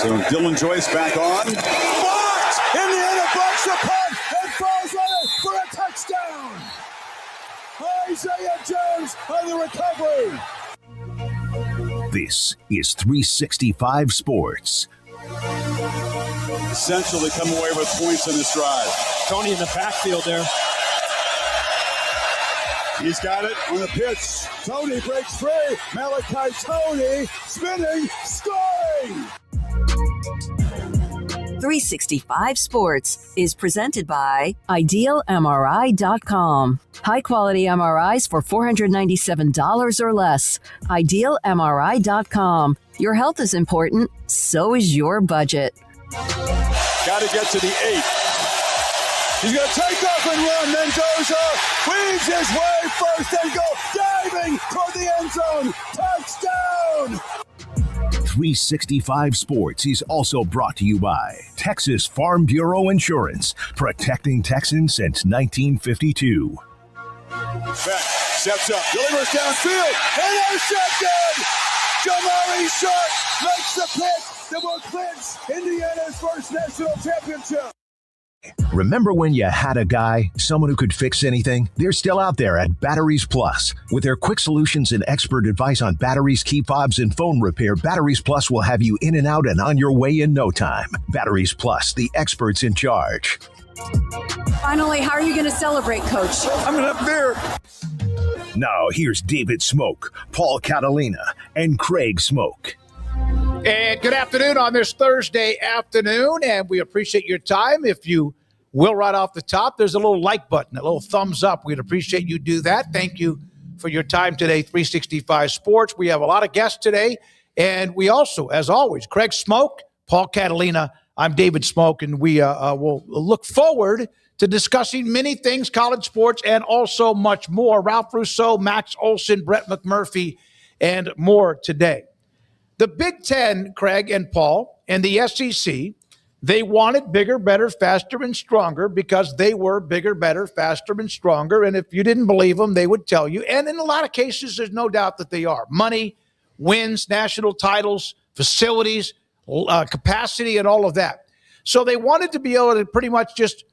So Dylan Joyce back on. Blocked! In the end, it blocks the punt and falls on it for a touchdown. Isaiah Jones on the recovery. This is 365 Sports. Essential to come away with points in this drive. Tony in the backfield there. He's got it on the pitch. Tony breaks free. Malachi Tony spinning, scoring. 365 Sports is presented by IdealMRI.com. High-quality MRIs for $497 or less. IdealMRI.com. Your health is important, so is your budget. Got to get to the 8. He's going to take off and run. Mendoza weaves his way first and go diving toward the end zone. Touchdown! 365 Sports is also brought to you by Texas Farm Bureau Insurance, protecting Texans since 1952. Beck steps up, delivers downfield, intercepted! Jamari Sharp makes the pick that will clinch Indiana's first national championship. Remember when you had a guy, someone who could fix anything? They're still out there at Batteries Plus. With their quick solutions and expert advice on batteries, key fobs, and phone repair, Batteries Plus will have you in and out and on your way in no time. Batteries Plus, the experts in charge. Finally, how are you going to celebrate, Coach? I'm up there. Now, here's David Smoak, Paul Catalina, and Craig Smoak. And good afternoon on this Thursday afternoon, and we appreciate your time. If you will, right off the top, there's a little like button, a little thumbs up. We'd appreciate you do that. Thank you for your time today, 365 Sports. We have a lot of guests today, and we also, as always, Craig Smoak, Paul Catalina. I'm David Smoak, and we will look forward to discussing many things, college sports, and also much more. Ralph Rousseau, Max Olson, Brett McMurphy, and more today. The Big Ten, Craig and Paul, and the SEC, they wanted bigger, better, faster, and stronger because they were bigger, better, faster, and stronger. And if you didn't believe them, they would tell you. And in a lot of cases, there's no doubt that they are. Money, wins, national titles, facilities, capacity, and all of that. So they wanted to be able to pretty much just,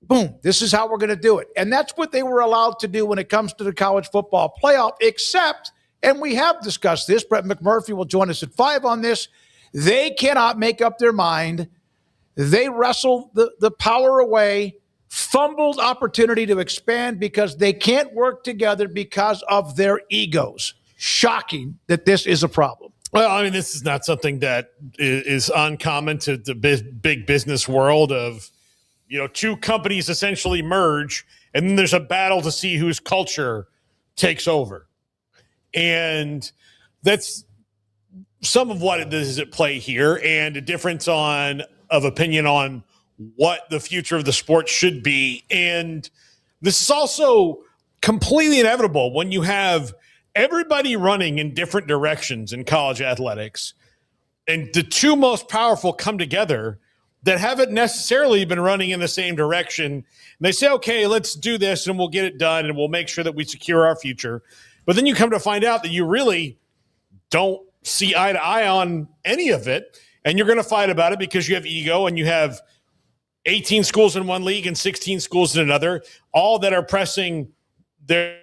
boom, this is how we're going to do it. And that's what they were allowed to do when it comes to the college football playoff, except, and we have discussed this, Brett McMurphy will join us at 5 on this, they cannot make up their mind. They wrestled the power away, fumbled opportunity to expand because they can't work together because of their egos. Shocking that this is a problem. Well, I mean, this is not something that is uncommon to the big business world of, you know, two companies essentially merge, and then there's a battle to see whose culture takes over. And that's some of what is at play here, and a difference of opinion on what the future of the sport should be. And this is also completely inevitable when you have everybody running in different directions in college athletics, and the two most powerful come together that haven't necessarily been running in the same direction. And they say, okay, let's do this and we'll get it done and we'll make sure that we secure our future. But then you come to find out that you really don't see eye to eye on any of it. And you're going to fight about it because you have ego and you have 18 schools in one league and 16 schools in another, all that are pressing their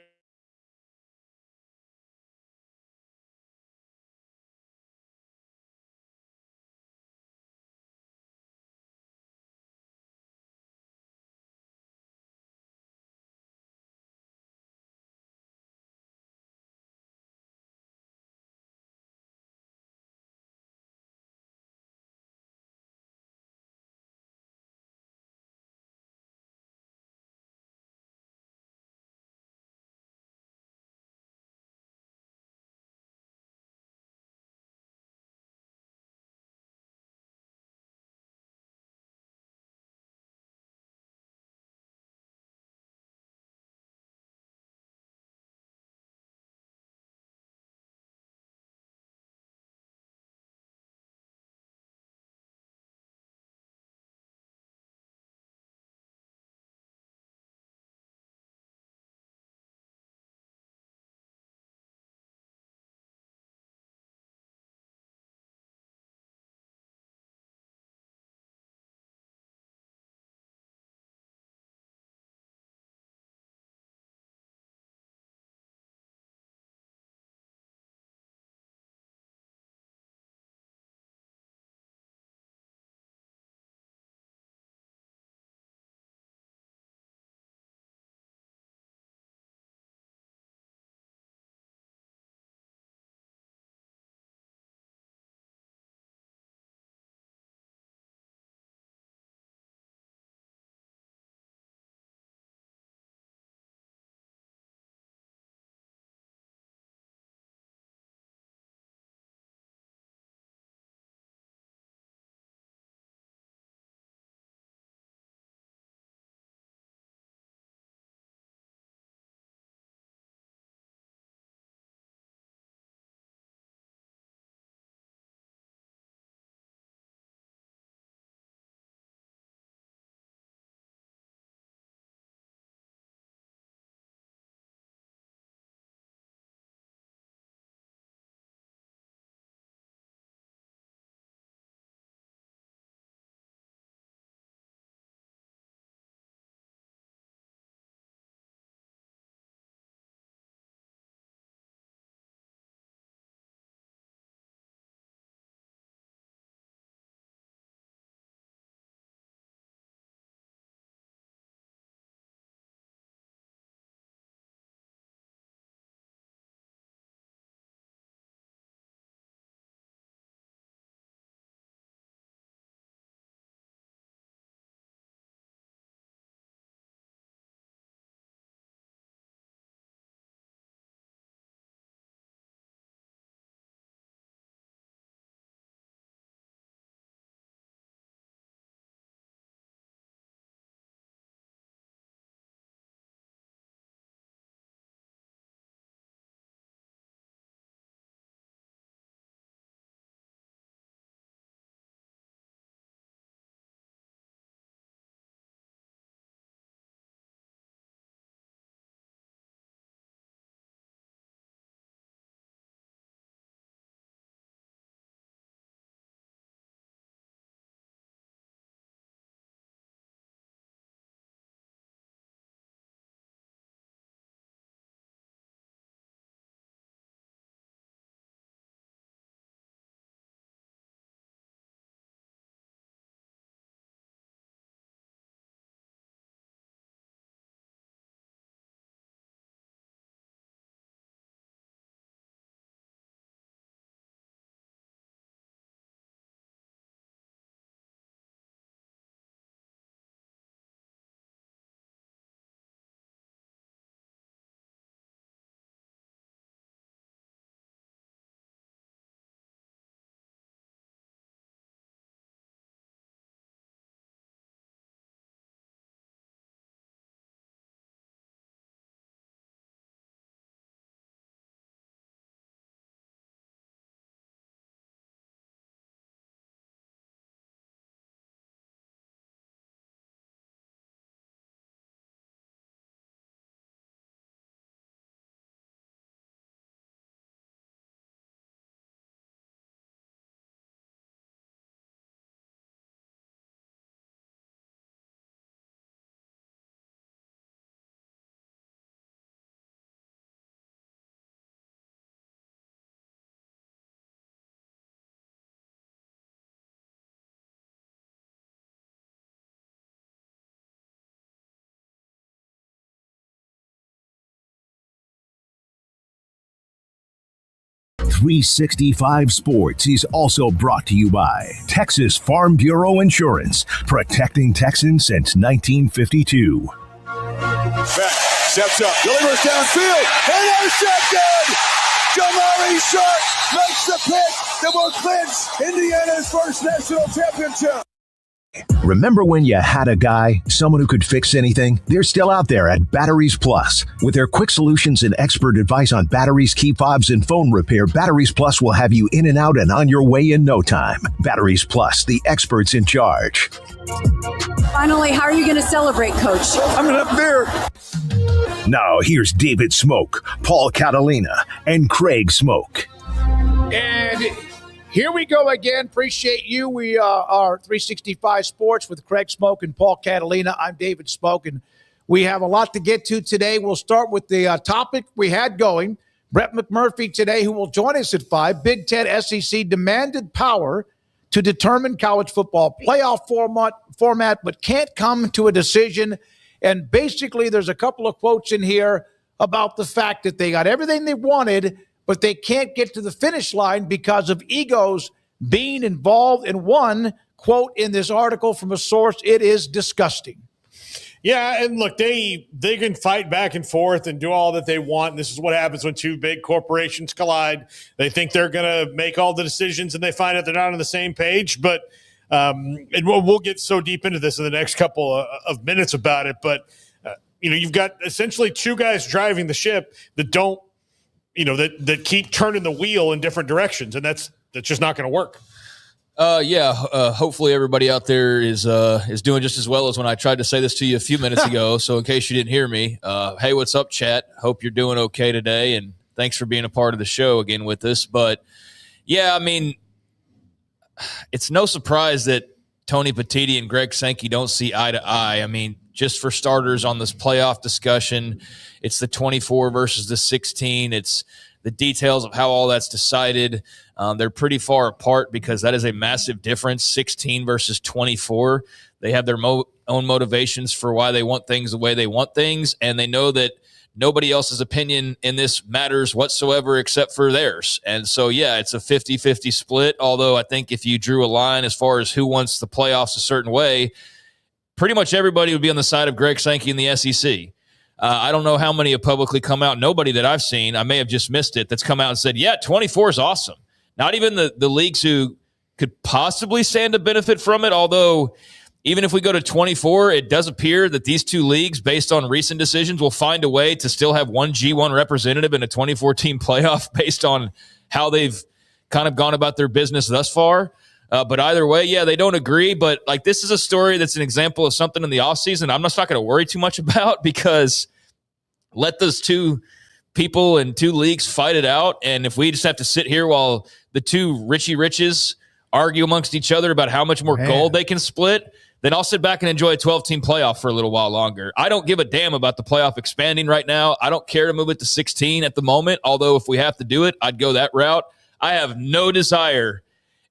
365 Sports is also brought to you by Texas Farm Bureau Insurance, protecting Texans since 1952. Back, steps up, delivers downfield, intercepted! Jamari Sharp makes the pick that will clinch Indiana's first national championship. Remember when you had a guy, someone who could fix anything? They're still out there at Batteries Plus. With their quick solutions and expert advice on batteries, key fobs, and phone repair, Batteries Plus will have you in and out and on your way in no time. Batteries Plus, the experts in charge. Finally, how are you going to celebrate, Coach? I'm going to have beer. Now, here's David Smoak, Paul Catalina, and Craig Smoak. And here we go again. Appreciate you. We are 365 Sports with Craig Smoak and Paul Catalina. I'm David Smoak, and we have a lot to get to today. We'll start with the topic we had going. Brett McMurphy today, who will join us at 5. Big Ten SEC demanded power to determine college football playoff format, but can't come to a decision. And basically, there's a couple of quotes in here about the fact that they got everything they wanted, but they can't get to the finish line because of egos being involved. And one quote in this article from a source, it is disgusting. Yeah, and look, they can fight back and forth and do all that they want. And this is what happens when two big corporations collide. They think they're going to make all the decisions, and they find out they're not on the same page. But and we'll get so deep into this in the next couple of minutes about it. But you've got essentially two guys driving the ship that don't, that keep turning the wheel in different directions, and that's just not going to work. Hopefully everybody out there is doing just as well as when I tried to say this to you a few minutes ago. So in case you didn't hear me, hey, what's up, chat? Hope you're doing okay today, and thanks for being a part of the show again with us. But yeah, I mean, it's no surprise that Tony Petitti and Greg Sankey don't see eye to eye. I mean, just for starters on this playoff discussion, it's the 24 versus the 16. It's the details of how all that's decided. They're pretty far apart because that is a massive difference, 16 versus 24. They have their own motivations for why they want things the way they want things, and they know that nobody else's opinion in this matters whatsoever except for theirs. And so, yeah, it's a 50-50 split, although I think if you drew a line as far as who wants the playoffs a certain way, pretty much everybody would be on the side of Greg Sankey in the SEC. I don't know how many have publicly come out. Nobody that I've seen, I may have just missed it, that's come out and said, yeah, 24 is awesome. Not even the leagues who could possibly stand to benefit from it, although even if we go to 24, it does appear that these two leagues, based on recent decisions, will find a way to still have one G1 representative in a 24-team playoff based on how they've kind of gone about their business thus far. But either way, yeah, they don't agree. But like, this is a story that's an example of something in the offseason I'm just not going to worry too much about, because let those two people and two leagues fight it out. And if we just have to sit here while the two Richie Riches argue amongst each other about how much more gold they can split, then I'll sit back and enjoy a 12-team playoff for a little while longer. I don't give a damn about the playoff expanding right now. I don't care to move it to 16 at the moment, although if we have to do it, I'd go that route. I have no desire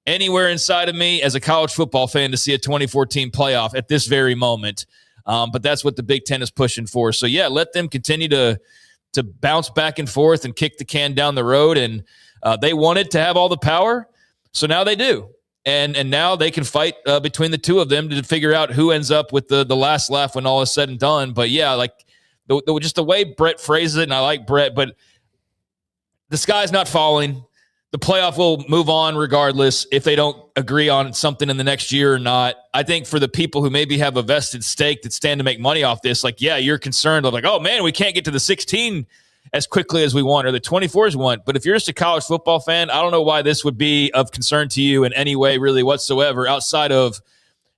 anywhere inside of me as a college football fan to see a 24-team playoff at this very moment. But that's what the Big Ten is pushing for. So, yeah, let them continue to bounce back and forth and kick the can down the road. And they wanted to have all the power, so now they do. And now they can fight between the two of them to figure out who ends up with the last laugh when all is said and done. But, yeah, like just the way Brett phrases it, and I like Brett, but the sky's not falling. The playoff will move on regardless if they don't agree on something in the next year or not. I think for the people who maybe have a vested stake that stand to make money off this, like, yeah, you're concerned of like, oh, man, we can't get to the 16 as quickly as we want or the 24s we want. But if you're just a college football fan, I don't know why this would be of concern to you in any way really whatsoever, outside of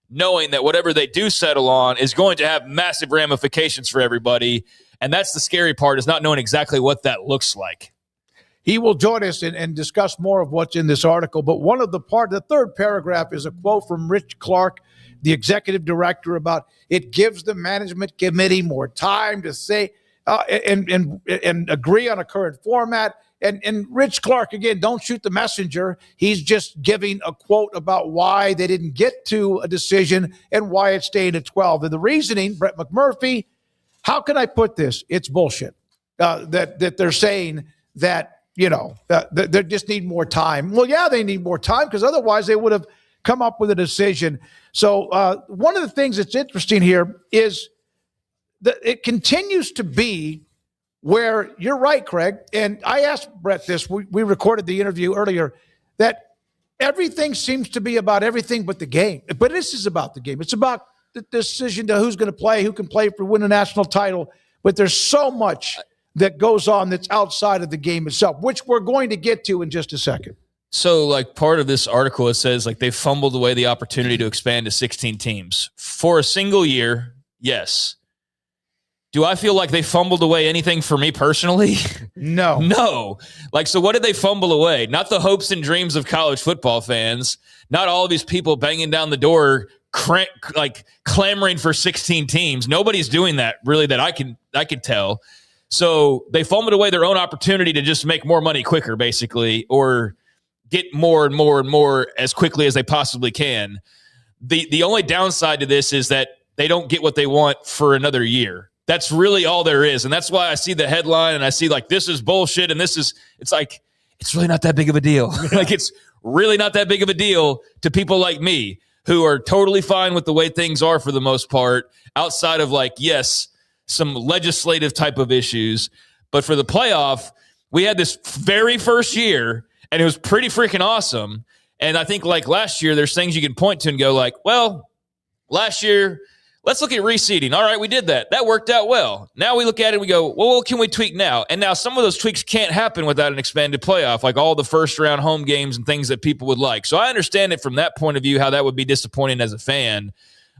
knowing that whatever they do settle on is going to have massive ramifications for everybody. And that's the scary part, is not knowing exactly what that looks like. He will join us and discuss more of what's in this article. But the third paragraph is a quote from Rich Clark, the executive director, about it gives the management committee more time to say and agree on a current format. And Rich Clark, again, don't shoot the messenger. He's just giving a quote about why they didn't get to a decision and why it's staying at 12. And the reasoning, Brett McMurphy, how can I put this? It's bullshit that they're saying that they just need more time. Well, yeah, they need more time because otherwise they would have come up with a decision. So one of the things that's interesting here is that it continues to be where you're right, Craig. And I asked Brett this. We recorded the interview earlier that everything seems to be about everything but the game. But this is about the game. It's about the decision to who's going to play, who can play for win a national title. But there's so much that goes on that's outside of the game itself, which we're going to get to in just a second. So, like, part of this article, it says, like, they fumbled away the opportunity to expand to 16 teams. For a single year, yes. Do I feel like they fumbled away anything for me personally? No. No. Like, so what did they fumble away? Not the hopes and dreams of college football fans. Not all of these people banging down the door, clamoring for 16 teams. Nobody's doing that, really, that I can tell. So they fumbled away their own opportunity to just make more money quicker, basically, or get more and more and more as quickly as they possibly can. The only downside to this is that they don't get what they want for another year. That's really all there is. And that's why I see the headline and I see like, this is bullshit. And it's really not that big of a deal. Like, it's really not that big of a deal to people like me who are totally fine with the way things are for the most part, outside of like, yes, some legislative type of issues. But for the playoff, we had this very first year and it was pretty freaking awesome. And I think like last year, there's things you can point to and go like, well, last year, let's look at reseeding. All right, we did that. That worked out well. Now we look at it and we go, well, what can we tweak now? And now some of those tweaks can't happen without an expanded playoff, like all the first round home games and things that people would like. So I understand it from that point of view, how that would be disappointing as a fan.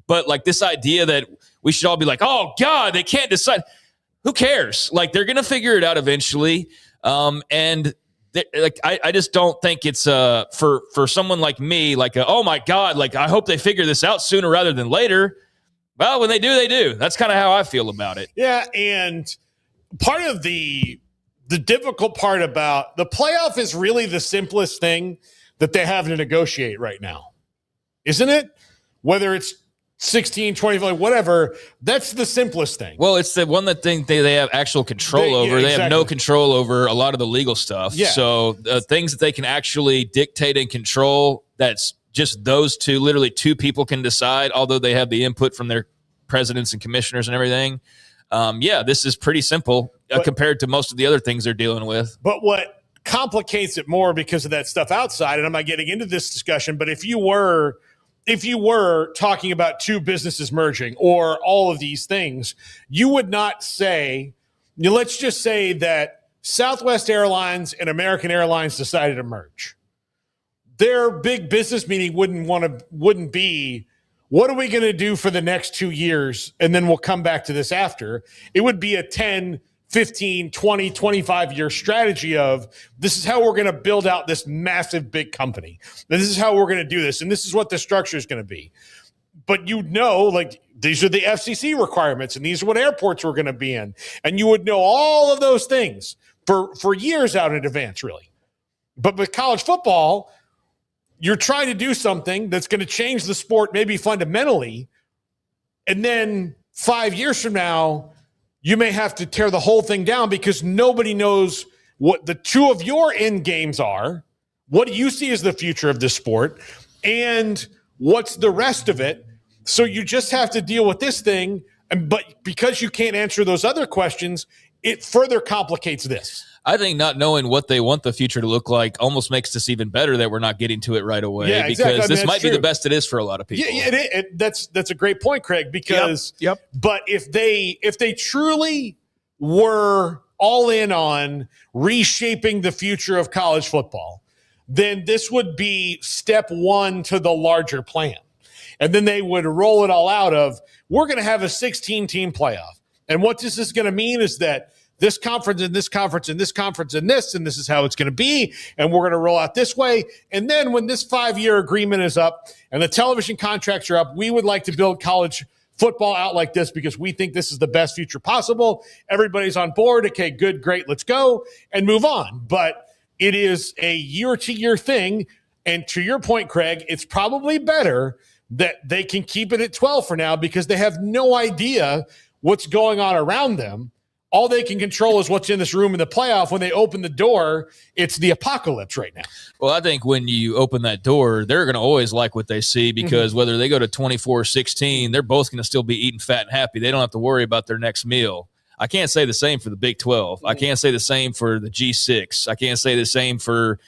But like this idea that we should all be like, oh God, they can't decide. Who cares? Like, they're going to figure it out eventually. I just don't think it's for someone like me, like, oh my God, like I hope they figure this out sooner rather than later. Well, when they do, they do. That's kind of how I feel about it. Yeah, and part of the difficult part about the playoff is really the simplest thing that they have to negotiate right now, isn't it? Whether it's 16, 25, whatever, that's the simplest thing. Well, it's the one that they have actual control over. They have no control over a lot of the legal stuff. Yeah. So things that they can actually dictate and control, that's just those two, literally two people can decide, although they have the input from their presidents and commissioners and everything. This is pretty simple compared to most of the other things they're dealing with. But what complicates it more because of that stuff outside, and I'm not getting into this discussion, but if you were talking about two businesses merging or all of these things, you would not say, let's just say that Southwest Airlines and American Airlines decided to merge. Their big business meeting wouldn't be, what are we going to do for the next 2 years? And then we'll come back to this after. It would be a 10, 15, 20, 25-year strategy of, this is how we're going to build out this massive big company. This is how we're going to do this. And this is what the structure is going to be. But like, these are the FCC requirements and these are what airports we're going to be in. And you would know all of those things for years out in advance, really. But with college football, you're trying to do something that's going to change the sport maybe fundamentally, and then 5 years from now, you may have to tear the whole thing down because nobody knows what the two of your end games are. What do you see as the future of this sport? And what's the rest of it? So you just have to deal with this thing. But because you can't answer those other questions, it further complicates this. I think not knowing what they want the future to look like almost makes this even better that we're not getting to it right away. Yeah, because exactly. this might be the best it is for a lot of people. Yeah, that's a great point, Craig, because Yep. But if they truly were all in on reshaping the future of college football, then this would be step one to the larger plan. And then they would roll it all out of, we're going to have a 16-team playoff. And what this is going to mean is that this conference and this conference and this conference and this is how it's going to be. And we're going to roll out this way. And then when this 5-year agreement is up and the television contracts are up, we would like to build college football out like this because we think this is the best future possible. Everybody's on board. Okay, good, great, let's go and move on. But it is a year-to-year thing. And to your point, Craig, it's probably better that they can keep it at 12 for now because they have no idea what's going on around them. all they can control is what's in this room in the playoff. When they open the door, it's the apocalypse right now. Well, I think when you open that door, they're going to always like what they see because whether they go to 24-16, they're both going to still be eating fat and happy. They don't have to worry about their next meal. I can't say the same for the Big 12. I can't say the same for the G6. I can't say the same for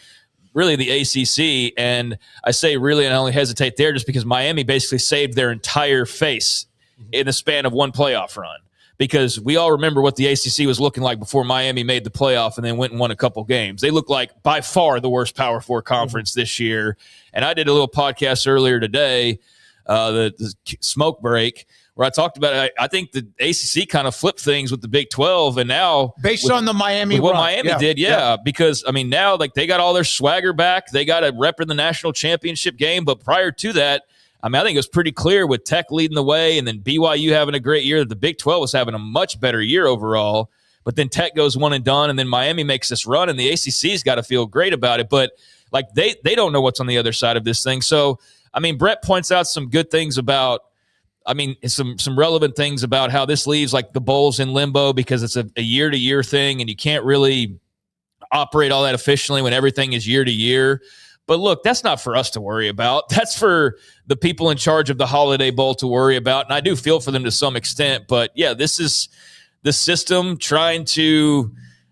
really the ACC. And I say really, and I only hesitate there just because Miami basically saved their entire face in the span of one playoff run. Because we all remember what the ACC was looking like before Miami made the playoff and then went and won a couple games. They look like by far the worst Power 4 conference this year. And I did a little podcast earlier today, the Smoak break, where I talked about it. I think the ACC kind of flipped things with the Big 12, and now based on the Miami what run. Miami did, because I mean now like they got all their swagger back. They got a rep in the national championship game, but prior to that, I mean, I think it was pretty clear with Tech leading the way and then BYU having a great year that the Big 12 was having a much better year overall. But then Tech goes one and done, and then Miami makes this run, and the ACC's got to feel great about it. But like they don't know what's on the other side of this thing. So, I mean, Brett points out some good things about, I mean, some relevant things about how this leaves like the bowls in limbo because it's a year-to-year thing, and you can't really operate all that efficiently when everything is year-to-year. But look, that's not for us to worry about. That's for the people in charge of the Holiday Bowl to worry about. And I do feel for them to some extent. But, yeah, this is the system trying to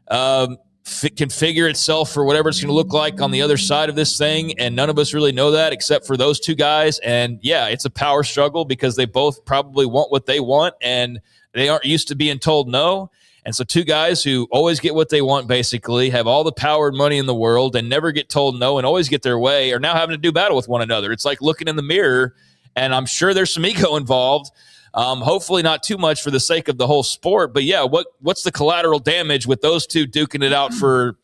configure itself for whatever it's going to look like on the other side of this thing. And none of us really know that except for those two guys. And, yeah, it's a power struggle because they both probably want what they want, and they aren't used to being told no. And so two guys who always get what they want, basically, have all the power and money in the world and never get told no and always get their way, are now having to do battle with one another. It's like looking in the mirror, and I'm sure there's some ego involved. Hopefully not too much for the sake of the whole sport. But, yeah, what's the collateral damage with those two duking it out for,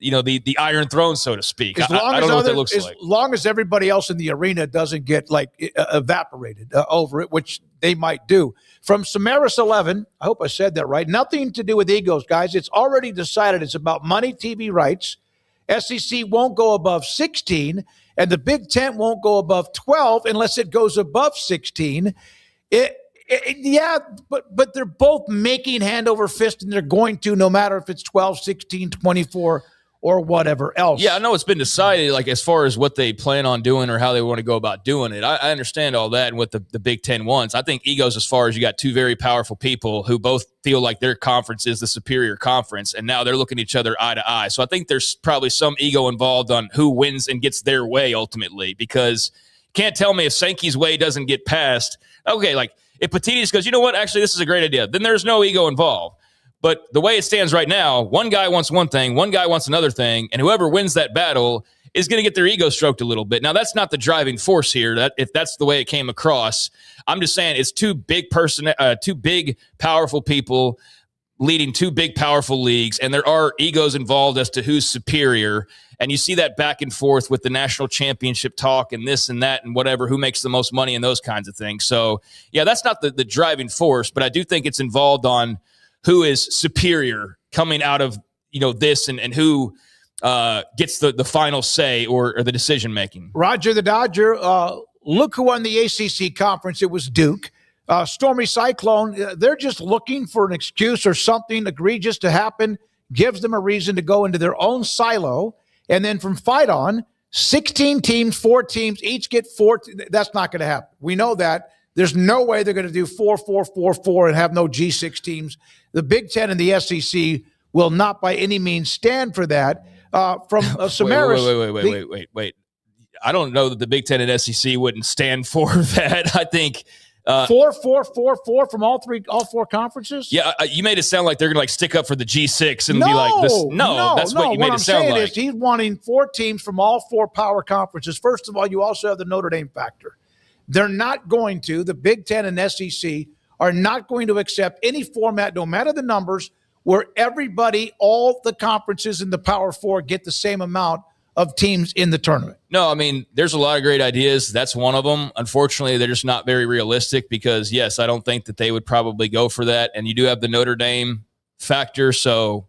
you know, the Iron Throne, so to speak? I don't know what that looks like. As long as everybody else in the arena doesn't get, like, evaporated over it, which they might do. From Samaras 11, I hope I said that right, nothing to do with egos, guys. It's already decided it's about money, TV rights. SEC won't go above 16, and the Big Ten won't go above 12 unless it goes above 16. But they're both making hand over fist, and they're going to, no matter if it's 12, 16, 24, or whatever else. Yeah, I know it's been decided, like, as far as what they plan on doing or how they want to go about doing it. I understand all that and what the Big Ten wants. I think egos as far as you got two very powerful people who both feel like their conference is the superior conference, and now they're looking at each other eye to eye. So I think there's probably some ego involved on who wins and gets their way ultimately, because you can't tell me if Sankey's way doesn't get passed. Okay, like, if Petitis goes, you know what, actually, this is a great idea, then there's no ego involved. But the way it stands right now, one guy wants one thing, one guy wants another thing, and whoever wins that battle is going to get their ego stroked a little bit. Now, that's not the driving force here. If that's the way it came across, I'm just saying it's two big, powerful people leading two big, powerful leagues, and there are egos involved as to who's superior. And you see that back and forth with the national championship talk and this and that and whatever, who makes the most money and those kinds of things. So, yeah, that's not the driving force, but I do think it's involved on who is superior coming out of, you know, this and who gets the final say or the decision making. Roger the Dodger, look who won the ACC conference. It was Duke. Stormy Cyclone, they're just looking for an excuse or something egregious to happen, gives them a reason to go into their own silo. And then from fight on, 16 teams, 4 teams, each get 4. That's not going to happen. We know that. There's no way they're going to do 4-4-4-4 and have no G6 teams. The Big Ten and the SEC will not by any means stand for that. From Samaras. Wait. I don't know that the Big Ten and SEC wouldn't stand for that. I think 4-4-4-4 from all 4 conferences. Yeah, you made it sound like they're going to like stick up for the G6 and be like this. No, that's what you made it sound like. He's wanting 4 teams from all 4 power conferences. First of all, you also have the Notre Dame factor. They're not going to, the Big Ten and SEC are not going to accept any format, no matter the numbers, where everybody, all the conferences in the Power 4 get the same amount of teams in the tournament. No, I mean, there's a lot of great ideas. That's one of them. Unfortunately, they're just not very realistic because, yes, I don't think that they would probably go for that. And you do have the Notre Dame factor, so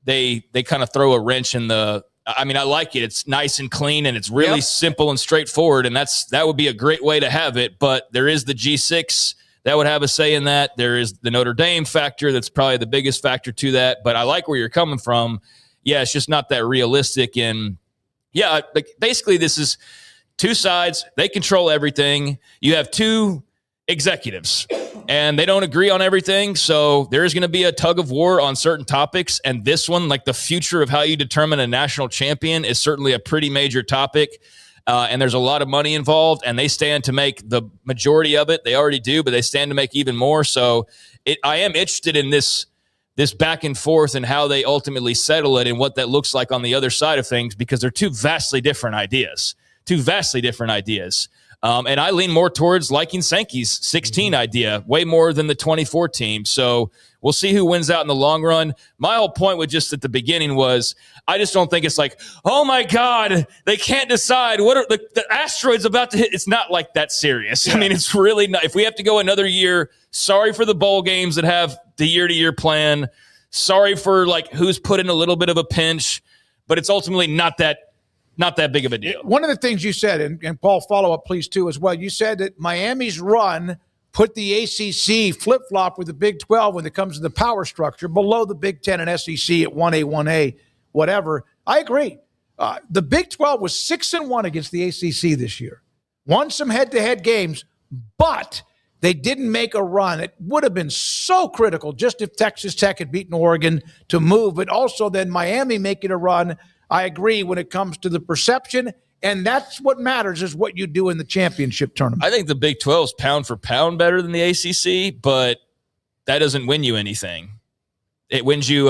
they kind of throw a wrench in the – I mean, I like it. It's nice and clean, and it's really simple and straightforward, and that would be a great way to have it. But there is the G6 that would have a say in that. There is the Notre Dame factor. That's probably the biggest factor to that. But I like where you're coming from. Yeah, it's just not that realistic. And yeah, like basically this is two sides. They control everything. You have two executives and they don't agree on everything. So there is going to be a tug of war on certain topics. And this one, like the future of how you determine a national champion, is certainly a pretty major topic. And there's a lot of money involved, and they stand to make the majority of it. They already do, but they stand to make even more. So I am interested in this back and forth and how they ultimately settle it and what that looks like on the other side of things, because they're two vastly different ideas. And I lean more towards liking Sankey's 16 idea way more than the 24 team. So we'll see who wins out in the long run. My whole point with just at the beginning was I just don't think it's like, oh my God, they can't decide what are the asteroids about to hit. It's not like that serious. Yeah. I mean, it's really not. If we have to go another year, sorry for the bowl games that have the year-to-year plan. Sorry for like who's put in a little bit of a pinch, but it's ultimately not that big of a deal. One of the things you said, and Paul, follow up please too as well, you said that Miami's run put the ACC flip-flop with the Big 12 when it comes to the power structure below the Big 10 and SEC at 1A, whatever. I agree. The Big 12 was 6-1 against the ACC this year. Won some head-to-head games, but they didn't make a run. It would have been so critical just if Texas Tech had beaten Oregon to move, but also then Miami making a run. I agree when it comes to the perception, and that's what matters is what you do in the championship tournament. I think the Big 12 is pound for pound better than the ACC, but that doesn't win you anything. It wins you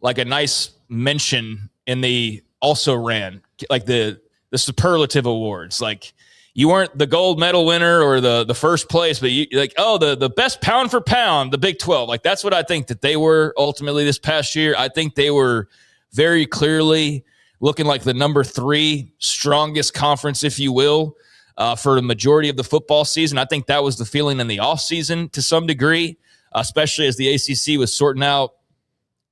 like a nice mention in the also ran, like the superlative awards. Like you weren't the gold medal winner or the first place, but you like, oh, the best pound for pound, the Big 12. Like that's what I think that they were ultimately this past year. I think they were very clearly looking like the number 3 strongest conference, if you will, for the majority of the football season. I think that was the feeling in the offseason to some degree, especially as the ACC was sorting out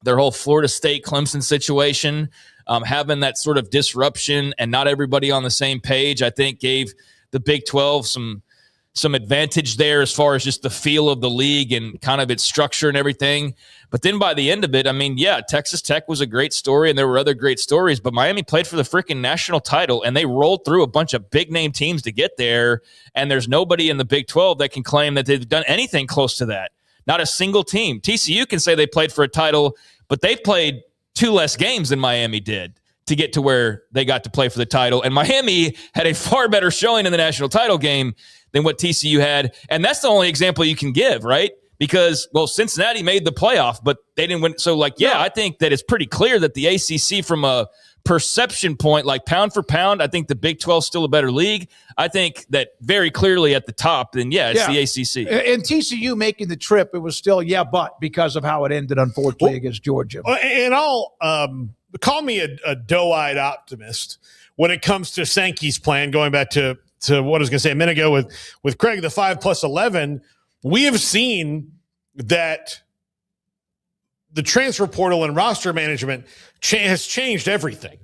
their whole Florida State Clemson situation. Having that sort of disruption and not everybody on the same page, I think gave the Big 12 some advantage there as far as just the feel of the league and kind of its structure and everything. But then by the end of it, I mean, yeah, Texas Tech was a great story and there were other great stories, but Miami played for the freaking national title and they rolled through a bunch of big name teams to get there. And there's nobody in the Big 12 that can claim that they've done anything close to that. Not a single team. TCU can say they played for a title, but they played 2 less games than Miami did to get to where they got to play for the title. And Miami had a far better showing in the national title game than what TCU had. And that's the only example you can give, right? Because, well, Cincinnati made the playoff, but they didn't win. So, like, yeah, I think that it's pretty clear that the ACC, from a perception point, like pound for pound, I think the Big 12 is still a better league. I think that very clearly at the top, then, it's the ACC. And TCU making the trip, it was still, but because of how it ended, unfortunately, against Georgia. And I'll call me a doe-eyed optimist when it comes to Sankey's plan, going back to what I was going to say a minute ago with Craig, the 5+11, we have seen that the transfer portal and roster management has changed everything.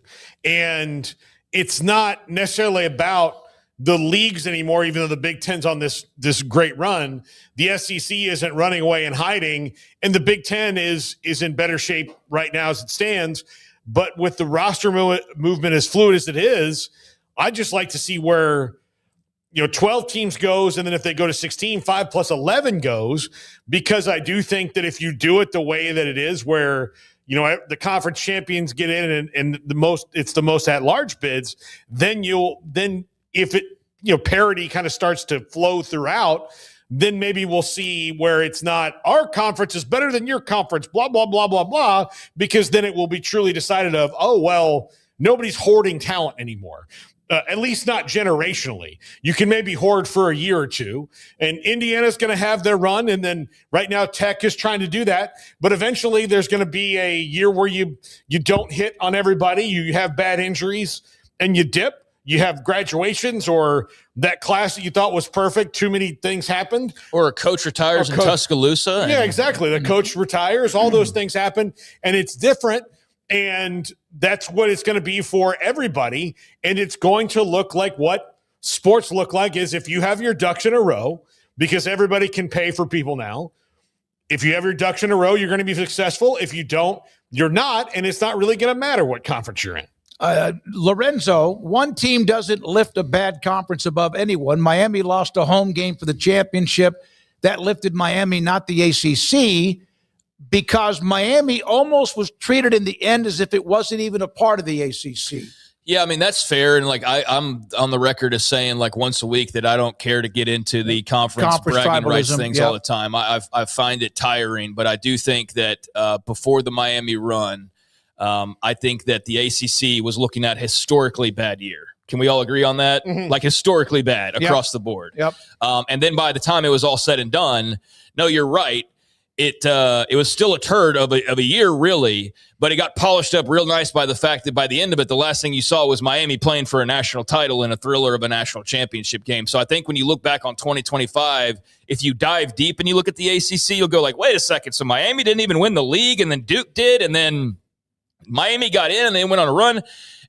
And it's not necessarily about the leagues anymore, even though the Big Ten's on this great run. The SEC isn't running away and hiding, and the Big Ten is in better shape right now as it stands. But with the roster movement as fluid as it is, I'd just like to see where 12 teams goes, and then if they go to 16, 5+11 goes, because I do think that if you do it the way that it is, where the conference champions get in and it's the most at-large bids, then if it parity kind of starts to flow throughout, then maybe we'll see where it's not our conference is better than your conference, blah, blah, blah, blah, blah, because then it will be truly decided of, oh, well, nobody's hoarding talent anymore. At least not generationally. You can maybe hoard for a year or two, and Indiana's going to have their run, and then right now Tech is trying to do that, but eventually there's going to be a year where you don't hit on everybody, you have bad injuries, and you dip. You have graduations or that class that you thought was perfect, too many things happened. Or a coach retires in Tuscaloosa. Yeah, exactly. The coach retires. All those things happen, and it's different. And that's what it's going to be for everybody. And it's going to look like what sports look like is if you have your ducks in a row, because everybody can pay for people now. If you have your ducks in a row, you're going to be successful. If you don't, you're not, and it's not really going to matter what conference you're in. Lorenzo, one team doesn't lift a bad conference above anyone. Miami lost a home game for the championship. That lifted Miami, not the ACC, because Miami almost was treated in the end as if it wasn't even a part of the ACC. Yeah, I mean, that's fair. And like I'm on the record as saying like once a week that I don't care to get into the conference bragging rights things all the time. I find it tiring, but I do think that before the Miami run, I think that the ACC was looking at historically bad year. Can we all agree on that? Mm-hmm. Like historically bad across the board. Yep. And then by the time it was all said and done, no, you're right. It was still a turd of a year, really, but it got polished up real nice by the fact that by the end of it, the last thing you saw was Miami playing for a national title in a thriller of a national championship game. So I think when you look back on 2025, if you dive deep and you look at the ACC, you'll go like, wait a second. So Miami didn't even win the league, and then Duke did, and then Miami got in and they went on a run,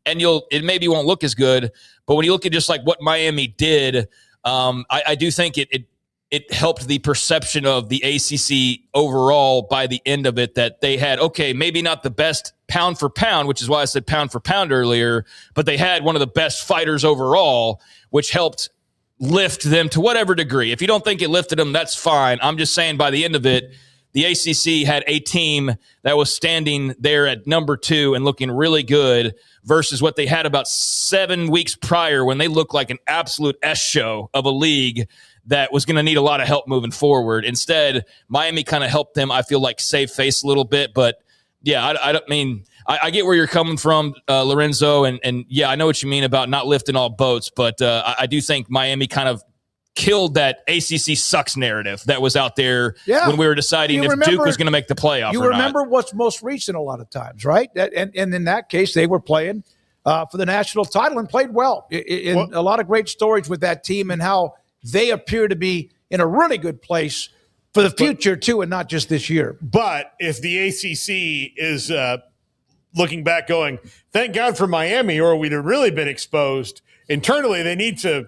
and it maybe won't look as good. But when you look at just like what Miami did, I do think it helped the perception of the ACC overall by the end of it, that they had, okay, maybe not the best pound for pound, which is why I said pound for pound earlier, but they had one of the best fighters overall, which helped lift them to whatever degree. If you don't think it lifted them, that's fine. I'm just saying by the end of it, the ACC had a team that was standing there at number 2 and looking really good versus what they had about 7 weeks prior when they looked like an absolute S show of a league that was going to need a lot of help moving forward. Instead, Miami kind of helped them, I feel like, save face a little bit. But, yeah, I get where you're coming from, Lorenzo, and yeah, I know what you mean about not lifting all boats, but I do think Miami kind of killed that ACC sucks narrative that was out there when we were deciding if Duke was going to make the playoff or not. You remember what's most recent a lot of times, right? And in that case, they were playing for the national title and played well. A lot of great stories with that team and how they appear to be in a really good place for the future, too, and not just this year. But if the ACC is looking back going, thank God for Miami, or we'd have really been exposed, internally they need to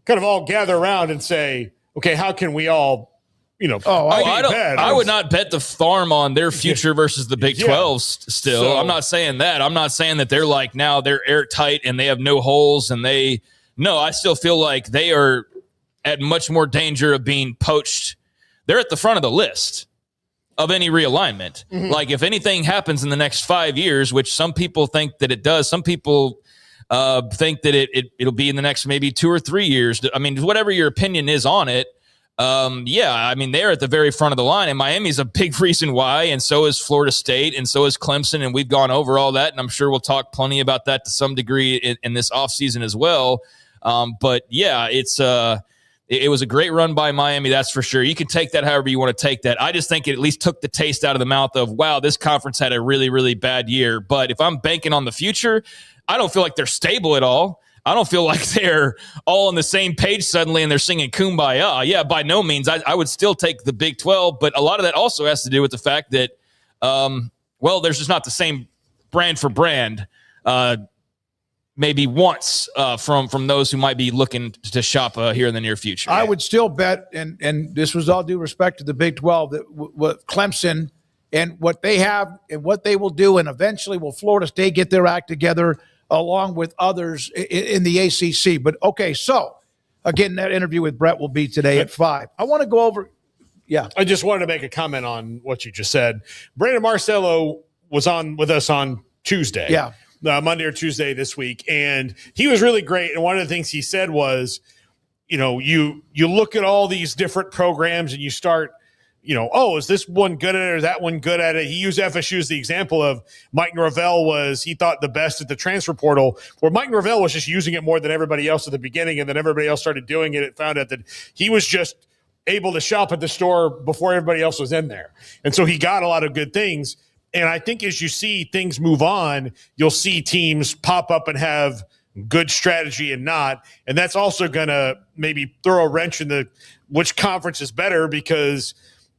kind of all gather around and say, okay, how can we all, I would not bet the farm on their future versus the Big 12 still. So, I'm not saying that. I'm not saying that they're like now they're airtight and they have no holes and I still feel like they are at much more danger of being poached. They're at the front of the list of any realignment. Mm-hmm. Like if anything happens in the next 5 years, which some people think that it does, some people think that it'll be in the next maybe 2 or 3 years. I mean, whatever your opinion is on it, they're at the very front of the line, and Miami's a big reason why, and so is Florida State, and so is Clemson, and we've gone over all that, and I'm sure we'll talk plenty about that to some degree in this offseason as well. It was a great run by Miami, that's for sure. You can take that however you want to take that. I just think it at least took the taste out of the mouth of, wow, this conference had a really, really bad year. But if I'm banking on the future, I don't feel like they're stable at all. I don't feel like they're all on the same page suddenly and they're singing Kumbaya. Yeah, by no means. I would still take the Big 12, but a lot of that also has to do with the fact that, there's just not the same brand for brand maybe once from those who might be looking to shop here in the near future. I would still bet, and this was all due respect to the Big 12, that what Clemson and what they have and what they will do, and eventually will Florida State get their act together along with others in the ACC. But, okay, so, again, that interview with Brett will be today at 5. I want to go over – yeah. I just wanted to make a comment on what you just said. Brandon Marcello was on with us on Tuesday. Yeah. Monday or Tuesday this week, and he was really great. And one of the things he said was, you look at all these different programs and you start, is this one good at it or that one good at it? He used FSU as the example of Mike Norvell he thought the best at the transfer portal, where Mike Norvell was just using it more than everybody else at the beginning, and then everybody else started doing it. It found out that he was just able to shop at the store before everybody else was in there. And so he got a lot of good things. And I think as you see things move on, you'll see teams pop up and have good strategy and not. And that's also going to maybe throw a wrench in which conference is better, because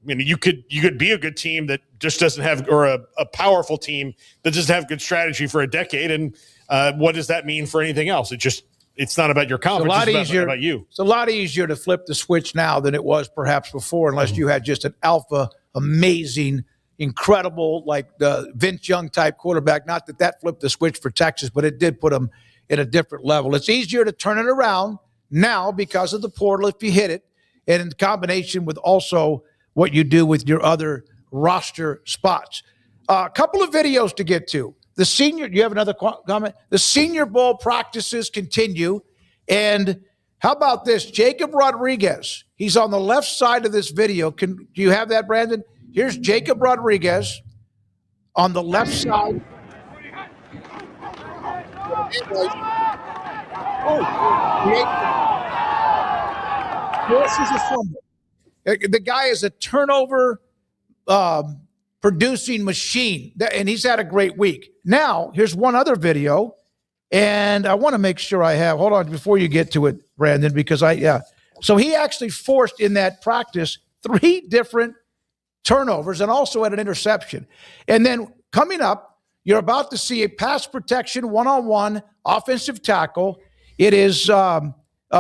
you could be a good team that just doesn't have, or a powerful team that doesn't have good strategy for a decade. And what does that mean for anything else? it's not about your conference. It's about you. It's a lot easier to flip the switch now than it was perhaps before, unless you had just an alpha, amazing, incredible, like the Vince Young type quarterback. Not that flipped the switch for Texas, but it did put them at a different level. It's easier to turn it around now because of the portal if you hit it, and in combination with also what you do with your other roster spots. A couple of videos to get to. You have another comment? The Senior Bowl practices continue. And how about this? Jacob Rodriguez. He's on the left side of this video. Do you have that, Brandon? Here's Jacob Rodriguez on the left side. This is a fumble. The guy is a turnover producing machine, and he's had a great week. Now, here's one other video, and I want to make sure I have. Hold on before you get to it, Brandon, because So he actually forced in that practice 3 different turnovers and also had an interception. And then coming up, you're about to see a pass protection one-on-one offensive tackle. It is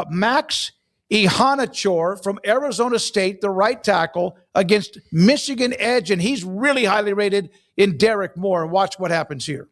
Max Ihanachor from Arizona State, the right tackle, against Michigan edge, and he's really highly rated in Derek Moore. And watch what happens here.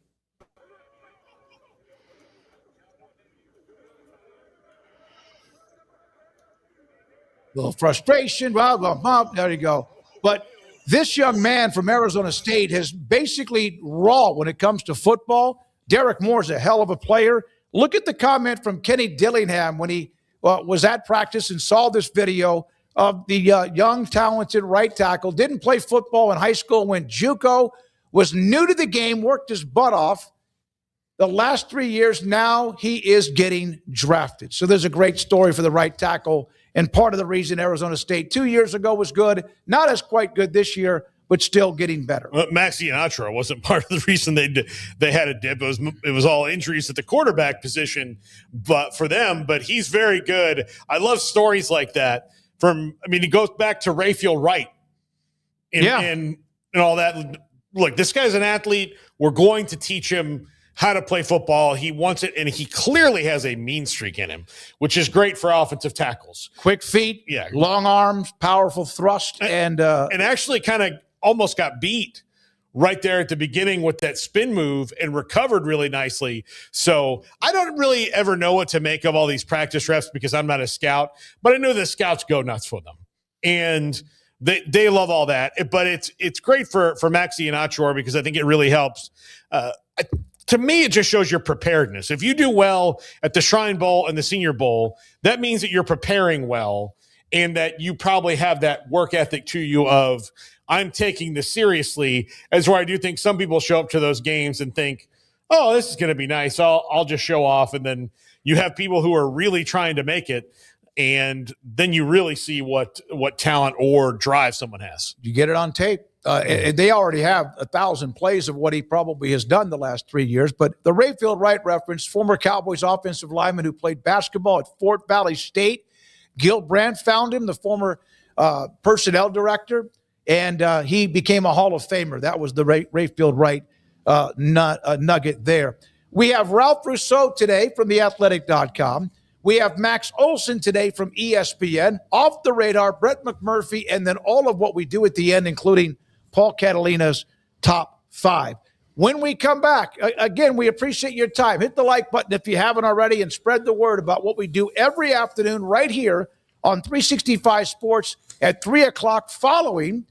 A little frustration. Well, there you go. But this young man from Arizona State has basically raw when it comes to football. Derek Moore's a hell of a player. Look at the comment from Kenny Dillingham when he was at practice and saw this video of the young, talented right tackle. Didn't play football in high school, went JUCO, was new to the game, worked his butt off. The last 3 years, now he is getting drafted. So there's a great story for the right tackle, and part of the reason Arizona State 2 years ago was good, not as quite good this year, but still getting better. Well, Max Ihanachor wasn't part of the reason they had a dip. It was all injuries at the quarterback position, but for them. But he's very good. I love stories like that. He goes back to Rayfield Wright, and all that. Look, this guy's an athlete. We're going to teach him how to play football. He wants it, and he clearly has a mean streak in him, which is great for offensive tackles. Quick feet, long arms, powerful thrust, and actually kind of almost got beat right there at the beginning with that spin move and recovered really nicely. So I don't really ever know what to make of all these practice reps because I'm not a scout, but I know the scouts go nuts for them. And they love all that. But it's great for Max Ihanachor because I think it really helps. To me, it just shows your preparedness. If you do well at the Shrine Bowl and the Senior Bowl, that means that you're preparing well and that you probably have that work ethic to you of, I'm taking this seriously, as where I do think some people show up to those games and think, oh, this is going to be nice. I'll just show off. And then you have people who are really trying to make it. And then you really see what talent or drive someone has. You get it on tape. They already have 1,000 plays of what he probably has done the last 3 years. But the Rayfield Wright reference, former Cowboys offensive lineman who played basketball at Fort Valley State. Gil Brandt found him, the former personnel director, and he became a Hall of Famer. That was the Rayfield Wright nugget there. We have Ralph Rousseau today from theathletic.com. We have Max Olson today from ESPN. Off the radar, Brett McMurphy, and then all of what we do at the end, including Paul Catalina's top 5. When we come back, again, we appreciate your time. Hit the like button if you haven't already and spread the word about what we do every afternoon right here on 365 Sports at 3 o'clock following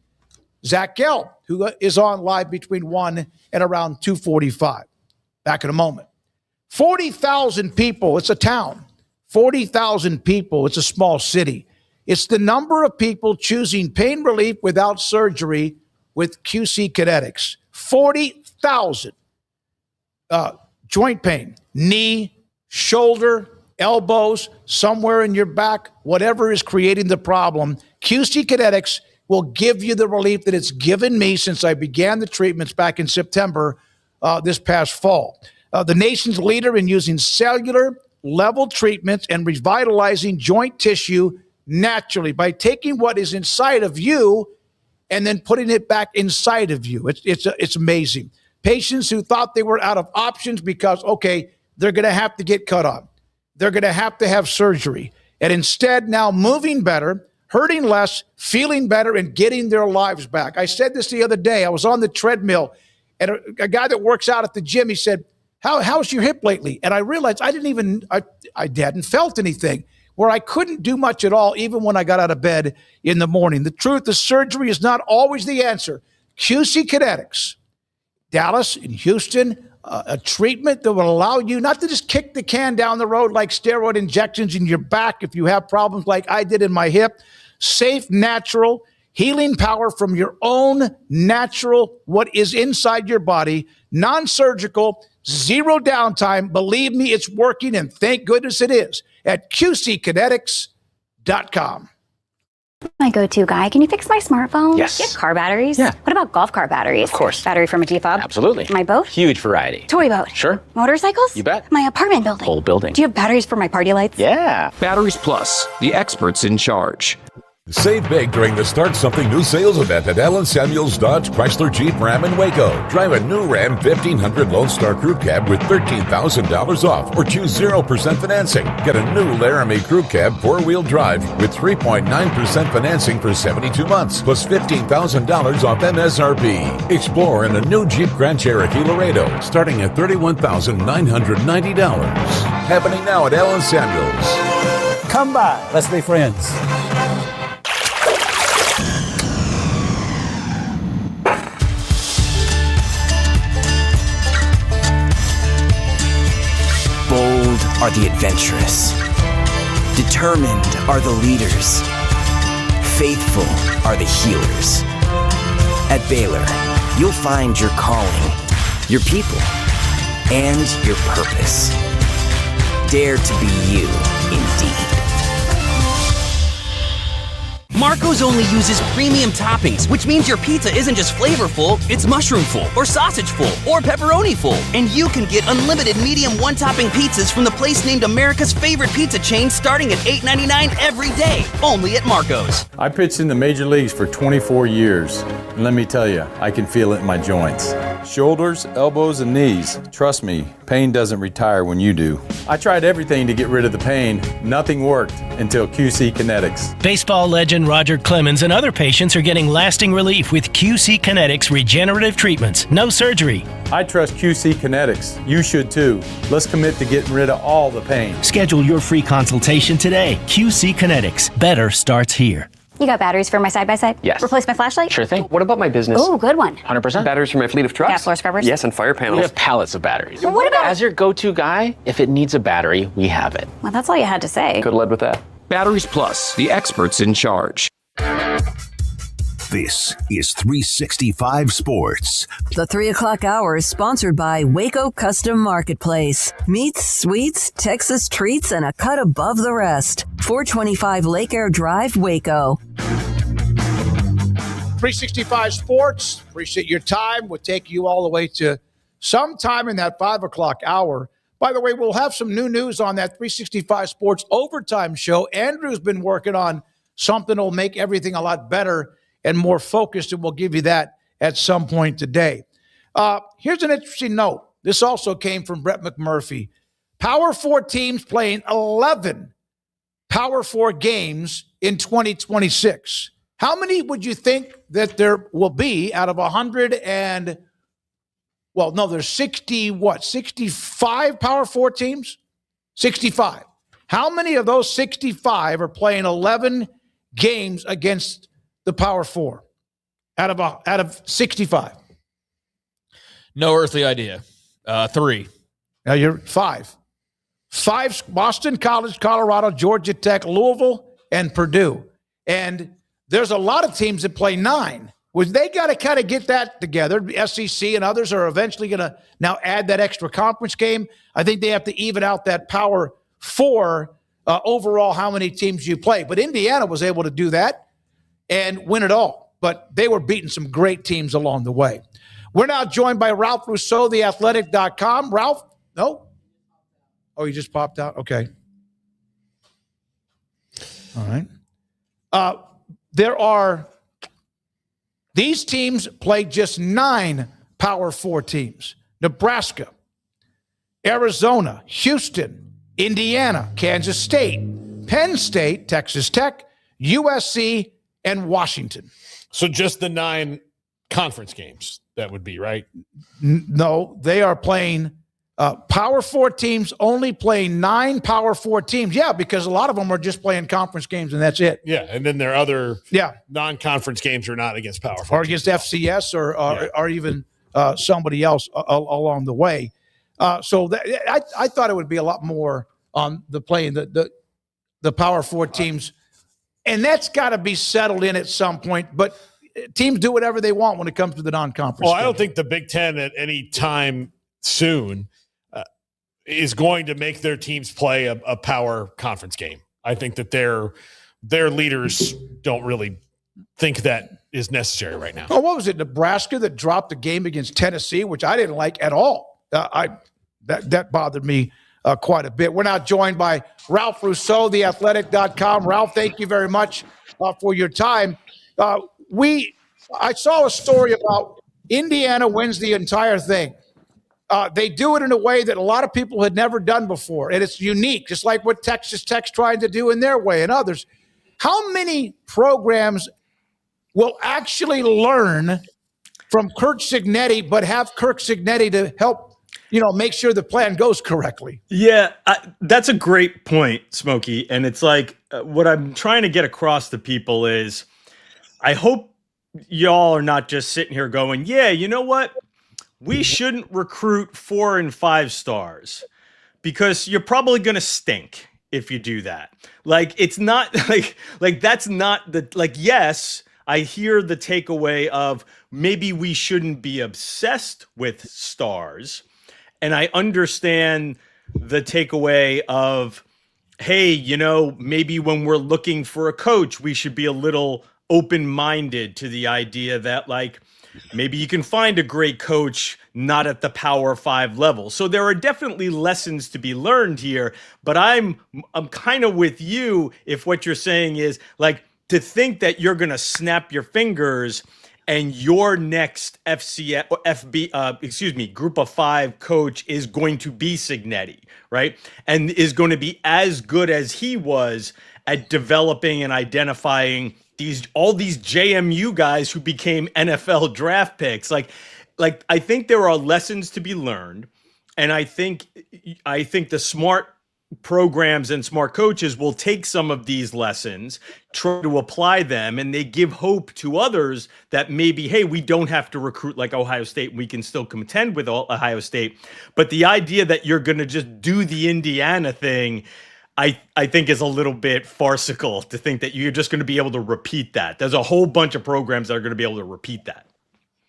Zach Gelb, who is on live between 1 and around 2:45. Back in a moment. 40,000 people. It's a town. 40,000 people. It's a small city. It's the number of people choosing pain relief without surgery with QC Kinetics. 40,000. Joint pain, knee, shoulder, elbows, somewhere in your back, whatever is creating the problem, QC Kinetics will give you the relief that it's given me since I began the treatments back in September this past fall. The nation's leader in using cellular level treatments and revitalizing joint tissue naturally by taking what is inside of you and then putting it back inside of you. It's amazing. Patients who thought they were out of options because, okay, they're going to have to get cut on. they're going to have surgery. And instead, now moving better, hurting less, feeling better, and getting their lives back. I said this the other day. I was on the treadmill, and a guy that works out at the gym, he said, how's your hip lately? And I realized I hadn't felt anything, where I couldn't do much at all, even when I got out of bed in the morning. The truth, the surgery is not always the answer. QC Kinetics, Dallas and Houston, a treatment that will allow you not to just kick the can down the road like steroid injections in your back if you have problems like I did in my hip. Safe, natural, healing power from your own natural, what is inside your body, non-surgical, zero downtime. Believe me, it's working, and thank goodness it is at QCkinetics.com. My go-to guy. Can you fix my smartphone? Yes. Do you have car batteries? Yeah. What about golf cart batteries? Of course. Battery from a G-Fob? Absolutely. My boat? Huge variety. Toy boat? Sure. Motorcycles? You bet. My apartment building? Whole building. Do you have batteries for my party lights? Yeah. Batteries Plus, the experts in charge. Save big during the Start Something New sales event at Allen Samuels Dodge Chrysler Jeep Ram in Waco. Drive a new Ram 1500 Lone Star Crew Cab with $13,000 off, or choose 0% financing. Get a new Laramie Crew Cab 4-wheel drive with 3.9% financing for 72 months, plus $15,000 off MSRP. Explore in a new Jeep Grand Cherokee Laredo, starting at $31,990. Happening now at Allen Samuels. Come by. Let's be friends. Bold are the adventurous. Determined are the leaders. Faithful are the healers. At Baylor, you'll find your calling, your people, and your purpose. Dare to be you, indeed. Marco's only uses premium toppings, which means your pizza isn't just flavorful, it's mushroom-full, or sausage-full, or pepperoni-full. And you can get unlimited medium one-topping pizzas from the place named America's favorite pizza chain, starting at $8.99 every day, only at Marco's. I pitched in the major leagues for 24 years, and let me tell you, I can feel it in my joints. Shoulders, elbows, and knees. Trust me, pain doesn't retire when you do. I tried everything to get rid of the pain. Nothing worked until QC Kinetics. Baseball legend Roger Clemens and other patients are getting lasting relief with QC Kinetics regenerative treatments. No surgery. I trust QC Kinetics. You should too. Let's commit to getting rid of all the pain. Schedule your free consultation today. QC Kinetics. Better starts here. You got batteries for my side-by-side? Yes. Replace my flashlight? Sure thing. What about my business? Oh, good one. 100%. Batteries for my fleet of trucks? Gas floor scrubbers? Yes, and fire panels. We have pallets of batteries. Well, what about... As your go-to guy, if it needs a battery, we have it. Well, that's all you had to say. Could have led with that. Batteries Plus, the experts in charge. This is 365 Sports. The 3 o'clock hour is sponsored by Waco Custom Marketplace. Meats, sweets, Texas treats, and a cut above the rest. 425 Lake Air Drive, Waco. 365 Sports. Appreciate your time. We'll take you all the way to sometime in that 5 o'clock hour. By the way, we'll have some new news on that 365 Sports overtime show. Andrew's been working on something that will make everything a lot better and more focused, and we'll give you that at some point today. Here's an interesting note. This also came from Brett McMurphy. Power 4 teams playing 11 Power 4 games in 2026. How many would you think that there will be out of 100 and, well, no, there's 65 Power 4 teams? 65. How many of those 65 are playing 11 games against the Power 4 out of 65? No earthly idea. 3. Now you're 5. 5, Boston College, Colorado, Georgia Tech, Louisville, and Purdue. And there's a lot of teams that play 9. Well, they got to kind of get that together. The SEC and others are eventually going to now add that extra conference game. I think they have to even out that Power 4 overall, how many teams you play. But Indiana was able to do that and win it all. But they were beating some great teams along the way. We're now joined by Ralph Rousseau, theathletic.com. Ralph? No? Oh, you just popped out? Okay. All right. These teams play just 9 Power 4 teams. Nebraska, Arizona, Houston, Indiana, Kansas State, Penn State, Texas Tech, USC, and Washington. So just the 9 conference games, that would be, right? No, they are playing Power 4 teams, only playing 9 Power 4 teams. Yeah, because a lot of them are just playing conference games, and that's it. Yeah, and then their other non-conference games are not against Power 4 or against FCS or even somebody else along the way. So I thought it would be a lot more on the playing the Power 4 teams, and that's got to be settled in at some point. But teams do whatever they want when it comes to the non-conference. Well, I don't think the Big Ten at any time soon is going to make their teams play a power conference game. I think that their leaders don't really think that is necessary right now. Oh, what was it? Nebraska that dropped the game against Tennessee, which I didn't like at all. That bothered me quite a bit. We're now joined by Ralph Rousseau, theathletic.com. Ralph, thank you very much for your time. I saw a story about Indiana wins the entire thing. They do it in a way that a lot of people had never done before, and it's unique, just like what Texas Tech's trying to do in their way and others. How many programs will actually learn from Kirk Cignetti, but have Kirk Cignetti to help, make sure the plan goes correctly? Yeah, that's a great point, Smokey. And it's like what I'm trying to get across to people is I hope y'all are not just sitting here going, yeah, you know what? We shouldn't recruit 4 and 5 stars because you're probably going to stink if you do that. Like, it's not like that's not the, like, yes, I hear the takeaway of maybe we shouldn't be obsessed with stars. And I understand the takeaway of, hey, maybe when we're looking for a coach, we should be a little open-minded to the idea that, like, maybe you can find a great coach not at the Power 5 level. So there are definitely lessons to be learned here, but I'm kind of with you if what you're saying is, like, to think that you're going to snap your fingers and your next Group of 5 coach is going to be Cignetti, right? And is going to be as good as he was at developing and identifying all these JMU guys who became NFL draft picks. Like I think there are lessons to be learned, and I think the smart programs and smart coaches will take some of these lessons, try to apply them, and they give hope to others that maybe, hey, we don't have to recruit like Ohio State. We can still contend with Ohio State. But the idea that you're going to just do the Indiana thing, I think is a little bit farcical to think that you're just going to be able to repeat that. There's a whole bunch of programs that are going to be able to repeat that.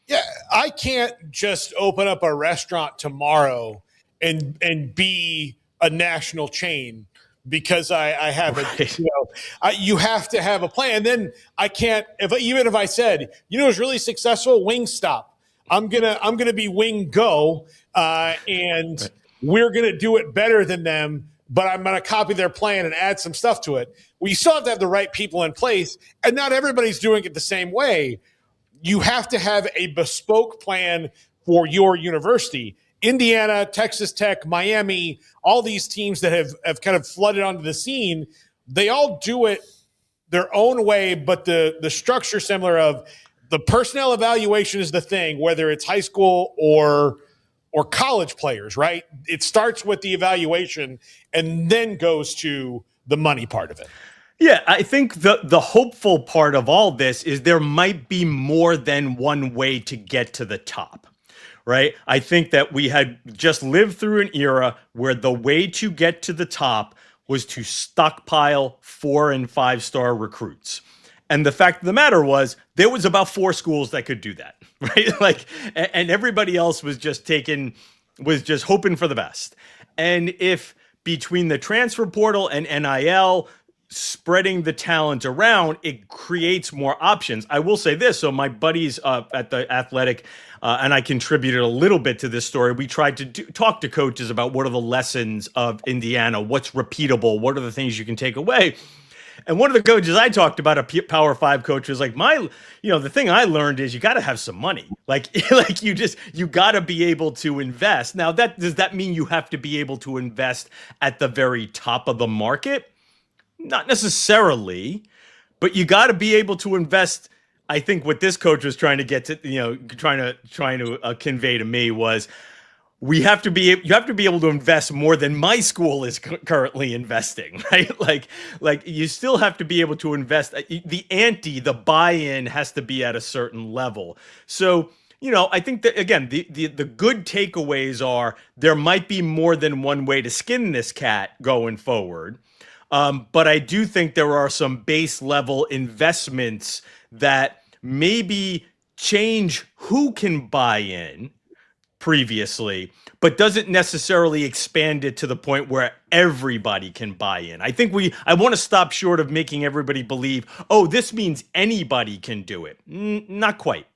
Yeah, I can't just open up a restaurant tomorrow and be a national chain because I have right. You have to have a plan. And then I can't, even if I said, it's really successful, Wingstop. I'm gonna be Wing Go, and right. We're gonna do it better than them. But I'm going to copy their plan and add some stuff to it. Well, you still have to have the right people in place, and not everybody's doing it the same way. You have to have a bespoke plan for your university. Indiana, Texas Tech, Miami, all these teams that have kind of flooded onto the scene, they all do it their own way, but the structure similar of the personnel evaluation is the thing, whether it's high school or college players, right? It starts with the evaluation and then goes to the money part of it. Yeah, I think the hopeful part of all this is there might be more than one way to get to the top, right? I think that we had just lived through an era where the way to get to the top was to stockpile 4 and 5 star recruits. And the fact of the matter was there was about 4 schools that could do that, right? Like, and everybody else was just hoping for the best. And if between the transfer portal and NIL spreading the talent around, it creates more options. I will say this. So my buddies at the Athletic, and I contributed a little bit to this story. We tried to talk to coaches about what are the lessons of Indiana, what's repeatable, what are the things you can take away. And one of the coaches I talked about, a Power 5 coach, was like, the thing I learned is you got to have some money. Like you got to be able to invest. Now, does that mean you have to be able to invest at the very top of the market? Not necessarily, but you got to be able to invest. I think what this coach was trying to get to, trying to convey to me was, you have to be able to invest more than my school is currently investing, right? Like you still have to be able to invest. The buy-in has to be at a certain level. So, I think that, again, the good takeaways are there might be more than one way to skin this cat going forward. But I do think there are some base level investments that maybe change who can buy in previously, but doesn't necessarily expand it to the point where everybody can buy in. I want to stop short of making everybody believe, oh, this means anybody can do it. Not quite.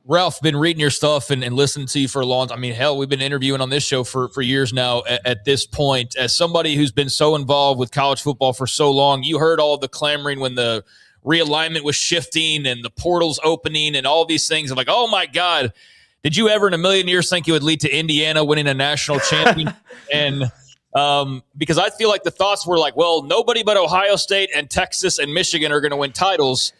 Ralph, been reading your stuff and listening to you for a long time. I mean, hell, we've been interviewing on this show for years now at this point. As somebody who's been so involved with college football for so long, you heard all the clamoring when the realignment was shifting and the portals opening and all these things. I'm like, oh my God, did you ever in a million years think it would lead to Indiana winning a national champion? And because I feel like the thoughts were like, well, nobody but Ohio State and Texas and Michigan are going to win titles.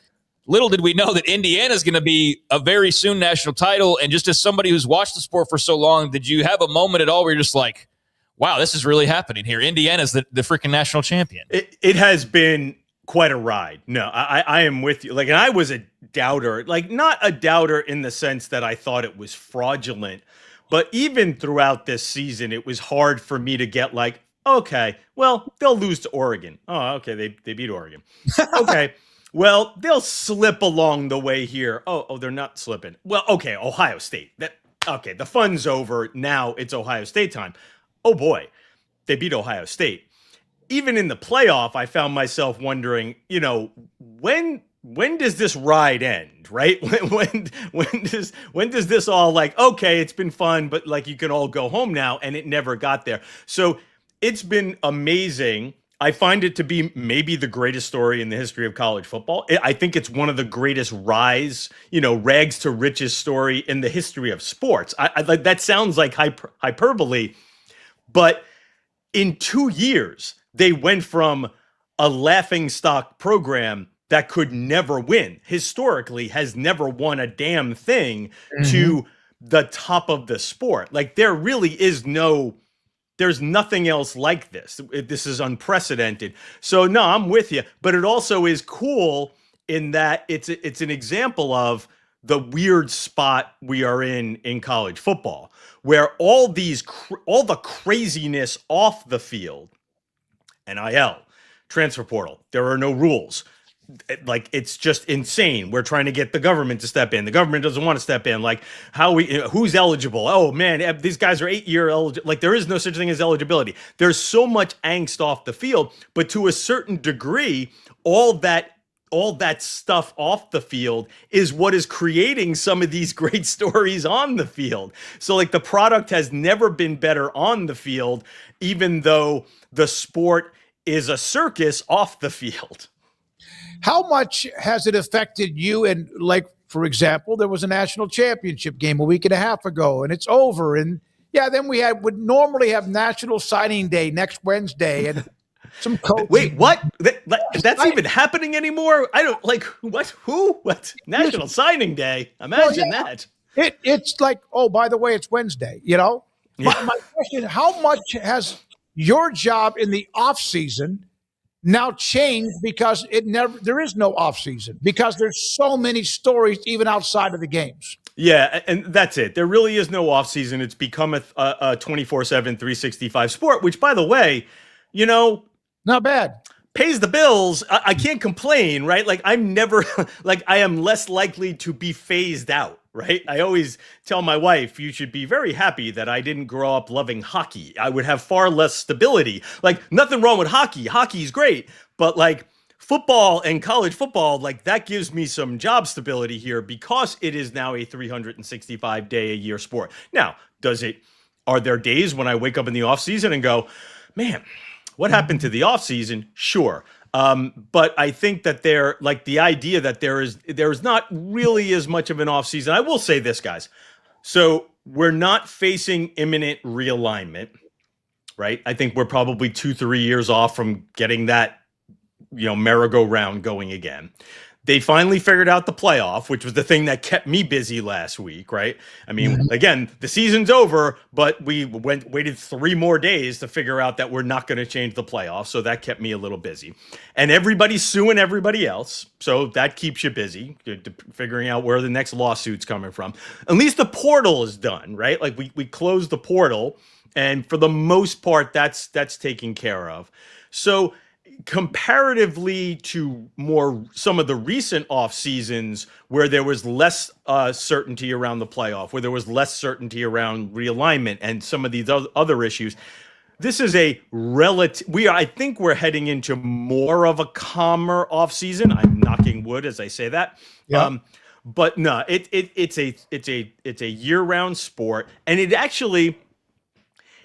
Little did we know that Indiana is going to be a very soon national title. And just as somebody who's watched the sport for so long, did you have a moment at all where you're just like, wow, this is really happening here? Indiana's the freaking national champion. It has been quite a ride. No, I am with you. Like, and I was a doubter, like not a doubter in the sense that I thought it was fraudulent, but even throughout this season, it was hard for me to get like, okay, well, they'll lose to Oregon. Oh, okay. They beat Oregon. Okay. Well, they'll slip along the way here. Oh, they're not slipping. Well, okay, Ohio State. Okay, the fun's over. Now it's Ohio State time. Oh boy, they beat Ohio State. Even in the playoff, I found myself wondering, when does this ride end, right? When does this all like, okay, it's been fun, but like you can all go home now, and it never got there. So it's been amazing. I find it to be maybe the greatest story in the history of college football. I think it's one of the greatest rags to riches story in the history of sports. I like that sounds like hyperbole, but in 2 years, they went from a laughingstock program that could never win, historically has never won a damn thing, to the top of the sport. Like there really is there's nothing else like this. This is unprecedented. So no, I'm with you. But it also is cool in that it's an example of the weird spot we are in college football, where all the craziness off the field, NIL, transfer portal, there are no rules. Like it's just insane. We're trying to get the government to step in. The government doesn't want to step in. Like who's eligible? Oh man, these guys are 8-year eligible. Like there is no such thing as eligibility. There's so much angst off the field, but to a certain degree, all that stuff off the field is what is creating some of these great stories on the field. So like the product has never been better on the field, even though the sport is a circus off the field. How much has it affected you? And like, for example, there was a national championship game a week and a half ago, and it's over. And yeah, then would normally have National Signing Day next Wednesday, and some coach. Wait, what? That's even happening anymore? I don't like what? Who? What? National Signing Day? Imagine that. It's like, oh, by the way, it's Wednesday. Yeah. My question: how much has your job in the off season now changed because there is no off season, because there's so many stories even outside of the games? Yeah, and that's it. There really is no off season. It's become a 24/7, 365 sport, which, by the way, not bad. Pays the bills. I can't complain, right? Like I'm never I am less likely to be phased out, right? I always tell my wife, you should be very happy that I didn't grow up loving hockey. I would have far less stability. Like nothing wrong with hockey. Hockey's great, but like football and college football, like that gives me some job stability here because it is now a 365-day-a-year sport. Now, are there days when I wake up in the off season and go, man, what happened to the offseason? Sure. But I think that they're like the idea that there is not really as much of an offseason. I will say this, guys. So we're not facing imminent realignment, right? I think we're probably 2-3 years off from getting that, merry-go-round going again. They finally figured out the playoff, which was the thing that kept me busy last week, right? I mean, again, the season's over, but we waited 3 more days to figure out that we're not going to change the playoff, so that kept me a little busy. And everybody's suing everybody else, so that keeps you busy, figuring out where the next lawsuit's coming from. At least the portal is done, right? Like we closed the portal, and for the most part, that's taken care of. So comparatively to some of the recent off seasons where there was less certainty around the playoff, where there was less certainty around realignment and some of these other issues, this is a I think we're heading into more of a calmer off season. I'm knocking wood as I say that. Yeah. But no, it's a year-round sport, and it actually,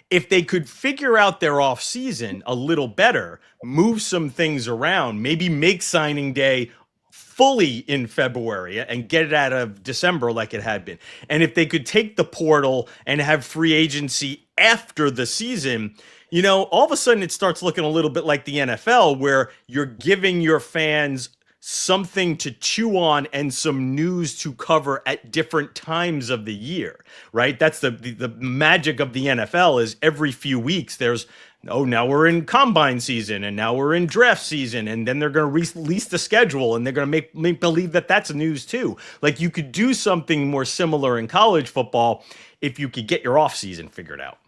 if they could figure out their off season a little better, move some things around, maybe make signing day fully in February and get it out of December like it had been. And if they could take the portal and have free agency after the season, all of a sudden it starts looking a little bit like the NFL, where you're giving your fans something to chew on and some news to cover at different times of the year, right? That's the magic of the NFL is every few weeks there's, now we're in combine season and now we're in draft season, and then they're going to release the schedule and they're going to make believe that that's news too. Like you could do something more similar in college football if you could get your off season figured out.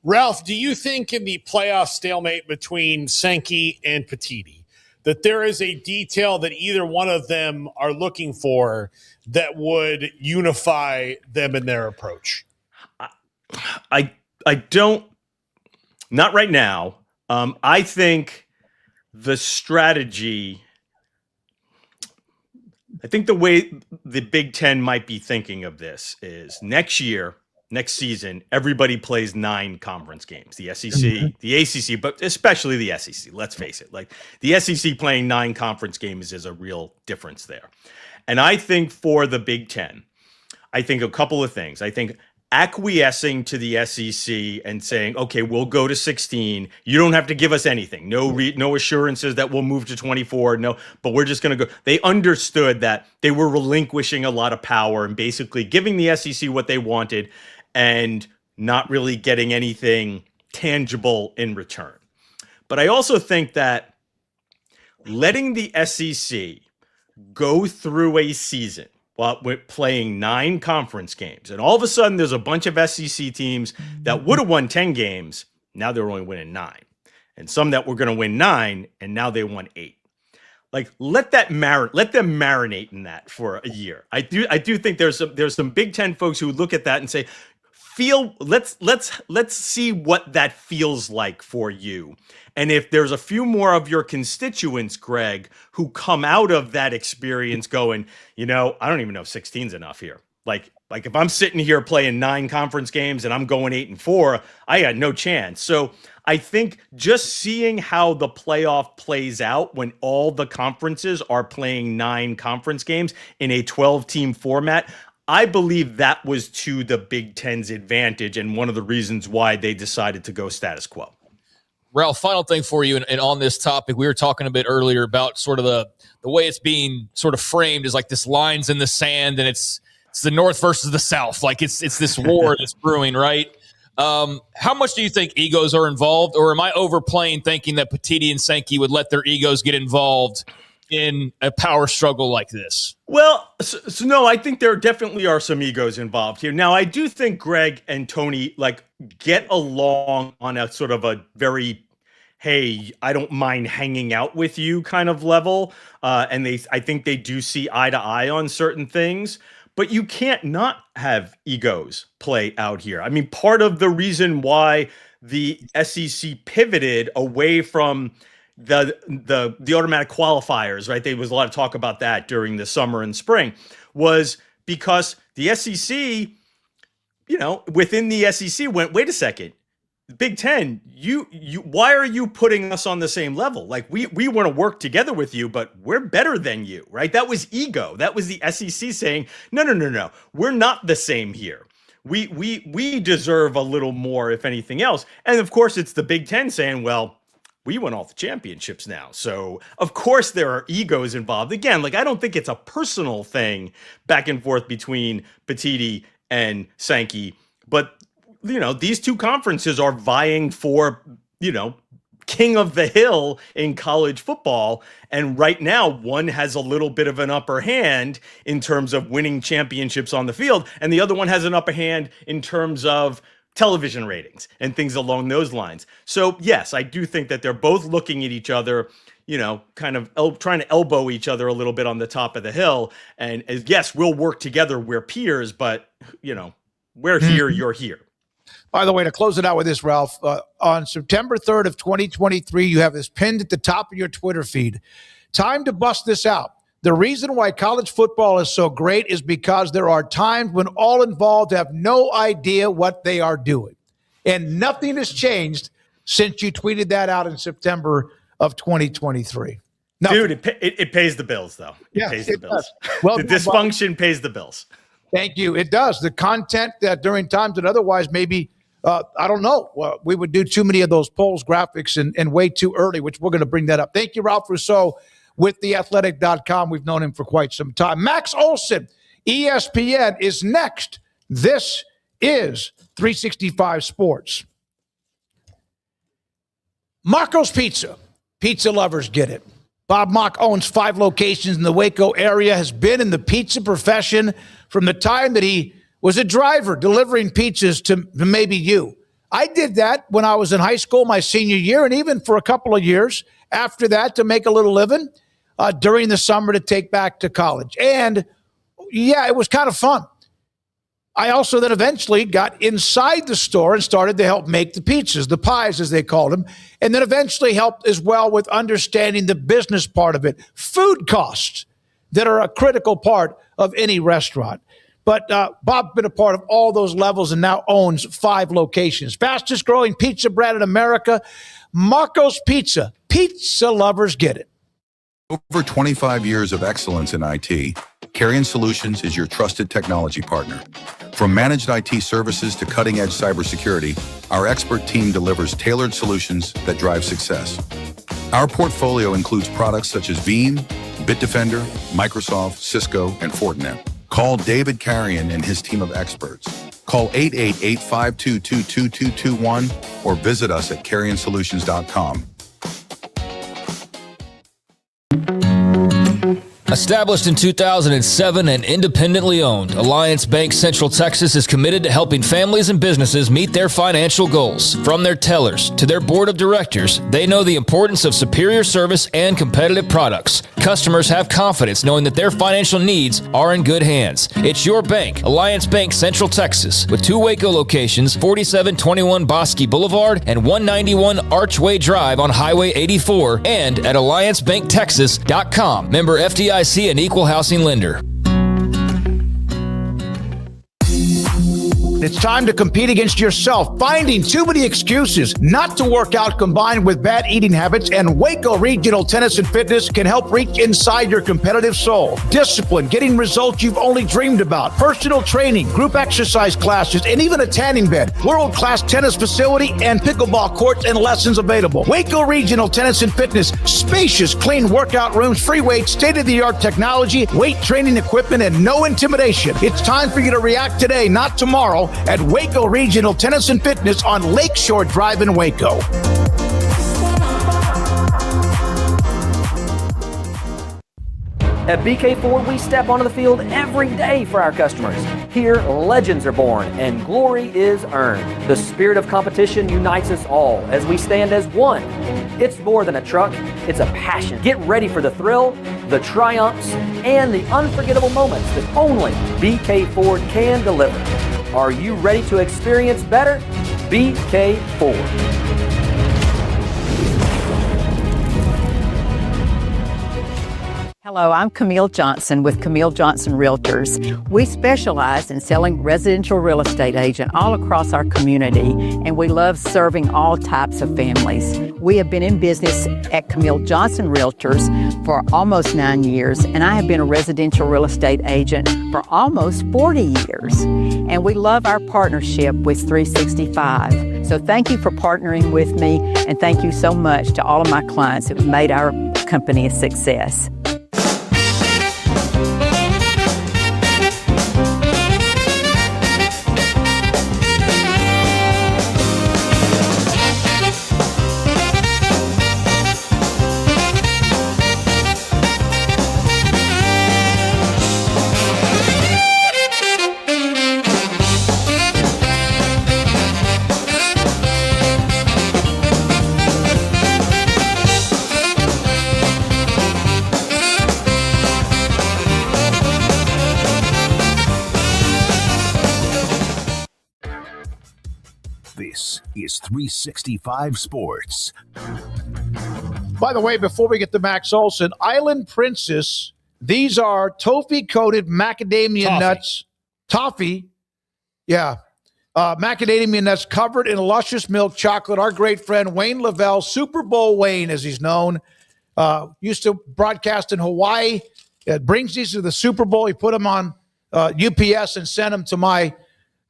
Ralph, do you think in the playoff stalemate between Sankey and Petitti that there is a detail that either one of them are looking for that would unify them in their approach? I don't, not right now. I think the strategy, I think the way the Big Ten might be thinking of this is next season, everybody plays 9 conference games. The SEC, the ACC, but especially the SEC. Let's face it. Like the SEC playing 9 conference games is a real difference there. And I think for the Big Ten, I think a couple of things. I think acquiescing to the SEC and saying, okay, we'll go to 16. You don't have to give us anything. No assurances that we'll move to 24. No, but we're just going to go. They understood that they were relinquishing a lot of power and basically giving the SEC what they wanted and not really getting anything tangible in return. But I also think that letting the SEC go through a season while we're playing 9 conference games, and all of a sudden there's a bunch of SEC teams that would have won 10 games, now they're only winning 9. And some that were going to win 9, and now they won 8. Like let them marinate in that for a year. I do think there's some Big Ten folks who would look at that and say, let's see what that feels like for you. And if there's a few more of your constituents, Greg, who come out of that experience going, I don't even know if 16's enough here. Like if I'm sitting here playing 9 conference games and I'm going 8-4, I got no chance. So I think just seeing how the playoff plays out when all the conferences are playing 9 conference games in a 12-team format, I believe that was to the Big Ten's advantage and one of the reasons why they decided to go status quo. Ralph, final thing for you, and on this topic, we were talking a bit earlier about sort of the way it's being sort of framed is like this lines in the sand, and it's the North versus the South. Like it's this war that's brewing, right? How much do you think egos are involved, or am I overplaying thinking that Petitti and Sankey would let their egos get involved in a power struggle like this? Well, so no, I think there definitely are some egos involved here. Now, I do think Greg and Tony get along on a sort of a very, hey, I don't mind hanging out with you kind of level. And I think they do see eye to eye on certain things. But you can't not have egos play out here. I mean, part of the reason why the SEC pivoted away from the automatic qualifiers, right? There was a lot of talk about that during the summer and spring, was because the SEC, within the SEC went, wait a second, Big Ten, you why are you putting us on the same level? Like we want to work together with you, but we're better than you, right? That was ego. That was the SEC saying, no. We're not the same here. We deserve a little more, if anything else. And of course, it's the Big Ten saying, well, we won all the championships now. So of course there are egos involved. Again, like I don't think it's a personal thing back and forth between Petiti and Sankey, but these two conferences are vying for, king of the hill in college football. And right now, one has a little bit of an upper hand in terms of winning championships on the field. And the other one has an upper hand in terms of television ratings and things along those lines. So yes, I do think that they're both looking at each other, kind of trying to elbow each other a little bit on the top of the hill. And yes, we'll work together. We're peers, but, we're here, you're here. By the way, to close it out with this, Ralph, on September 3rd of 2023, you have this pinned at the top of your Twitter feed. Time to bust this out. The reason why college football is so great is because there are times when all involved have no idea what they are doing. And nothing has changed since you tweeted that out in September of 2023. Nothing. Dude, it pays the bills, though. It pays the bills. Well, the dysfunction pays the bills. Thank you. It does. The content that during times that otherwise maybe, I don't know, we would do too many of those polls, graphics, and way too early, which we're going to bring that up. Thank you, Ralph Rousseau with theathletic.com. We've known him for quite some time. Max Olson, ESPN, is next. This is 365 Sports. Marco's Pizza. Pizza lovers get it. Bob Mock owns 5 locations in the Waco area, has been in the pizza profession from the time that he was a driver delivering pizzas to maybe you. I did that when I was in high school, my senior year, and even for a couple of years after that to make a little living during the summer to take back to college. And yeah, it was kind of fun. I also then eventually got inside the store and started to help make the pizzas, the pies as they called them, and then eventually helped as well with understanding the business part of it, food costs that are a critical part of any restaurant. But Bob's been a part of all those levels and now owns 5 locations. Fastest growing pizza brand in America, Marco's Pizza. Pizza lovers get it. Over 25 years of excellence in IT, Carrion Solutions is your trusted technology partner. From managed IT services to cutting-edge cybersecurity, our expert team delivers tailored solutions that drive success. Our portfolio includes products such as Veeam, Bitdefender, Microsoft, Cisco, and Fortinet. Call David Carrion and his team of experts. Call 888-522-2221 or visit us at carrionsolutions.com. Established in 2007 and independently owned, Alliance Bank Central Texas is committed to helping families and businesses meet their financial goals. From their tellers to their board of directors, they know the importance of superior service and competitive products. Customers have confidence knowing that their financial needs are in good hands. It's your bank, Alliance Bank Central Texas, with 2 Waco locations, 4721 Bosque Boulevard and 191 Archway Drive on Highway 84, and at alliancebanktexas.com. Member FDIC and equal housing lender. It's time to compete against yourself, finding too many excuses not to work out combined with bad eating habits, and Waco Regional Tennis and Fitness can help reach inside your competitive soul. Discipline, getting results you've only dreamed about, personal training, group exercise classes, and even a tanning bed, world-class tennis facility, and pickleball courts and lessons available. Waco Regional Tennis and Fitness, spacious, clean workout rooms, free weights, state-of-the-art technology, weight training equipment, and no intimidation. It's time for you to react today, not tomorrow, at Waco Regional Tennis and Fitness on Lakeshore Drive in Waco. At BK Ford, we step onto the field every day for our customers. Here, legends are born and glory is earned. The spirit of competition unites us all as we stand as one. It's more than a truck, it's a passion. Get ready for the thrill, the triumphs, and the unforgettable moments that only BK Ford can deliver. Are you ready to experience better? BK Ford. Hello, I'm Camille Johnson with Camille Johnson Realtors. We specialize in selling residential real estate agent all across our community, and we love serving all types of families. We have been in business at Camille Johnson Realtors for almost 9 years, and I have been a residential real estate agent for almost 40 years. And we love our partnership with 365. So thank you for partnering with me, and thank you so much to all of my clients who have made our company a success. This is 365 Sports. By the way, before we get to Max Olson, Island Princess, these are toffee-coated macadamia nuts. Toffee. Yeah. Macadamia nuts covered in luscious milk chocolate. Our great friend Wayne Lavelle, Super Bowl Wayne as he's known, used to broadcast in Hawaii. Brings these to the Super Bowl. He put them on UPS and sent them to my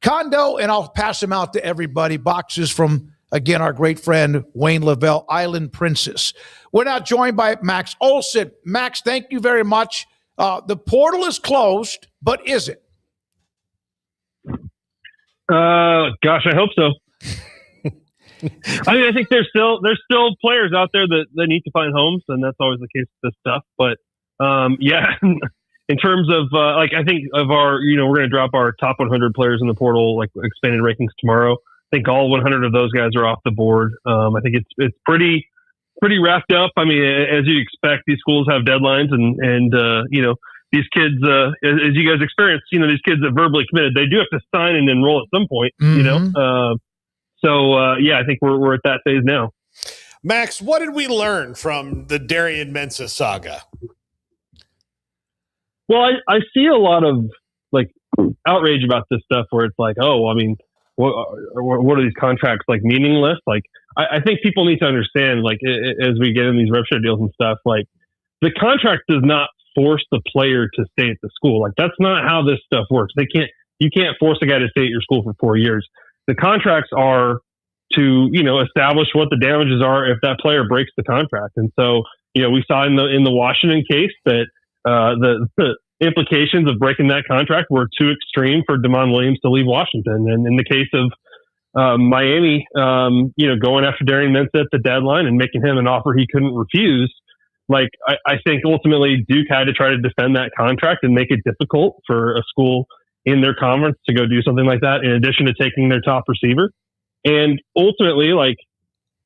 condo, and I'll pass them out to everybody. Boxes from, again, our great friend Wayne Lavelle, Island Princess. We're now joined by Max Olson. Max, thank you very much. The portal is closed, but is it? Gosh, I hope so. I mean, I think there's still players out there that need to find homes, and that's always the case with this stuff. But yeah, in terms of I think of our, we're going to drop our top 100 players in the portal, like expanded rankings tomorrow. I think all 100 of those guys are off the board. I think it's pretty wrapped up. I mean, as you'd expect, these schools have deadlines, and these kids, as you guys experienced, these kids that verbally committed, they do have to sign and enroll at some point. So yeah, I think we're at that phase now. Max, what did we learn from the Darian Mensah saga? Well, I see a lot of outrage about this stuff where it's like, oh, I mean, what are these contracts meaningless? I think people need to understand, as we get in these rev share deals and stuff, the contract does not force the player to stay at the school. That's not how this stuff works. You can't force a guy to stay at your school for 4 years. The contracts are to, establish what the damages are if that player breaks the contract. And so, we saw in the Washington case that the implications of breaking that contract were too extreme for Damon Williams to leave Washington. And in the case of Miami, going after Darian Mensah at the deadline and making him an offer he couldn't refuse, I think ultimately Duke had to try to defend that contract and make it difficult for a school in their conference to go do something like that, in addition to taking their top receiver. And ultimately,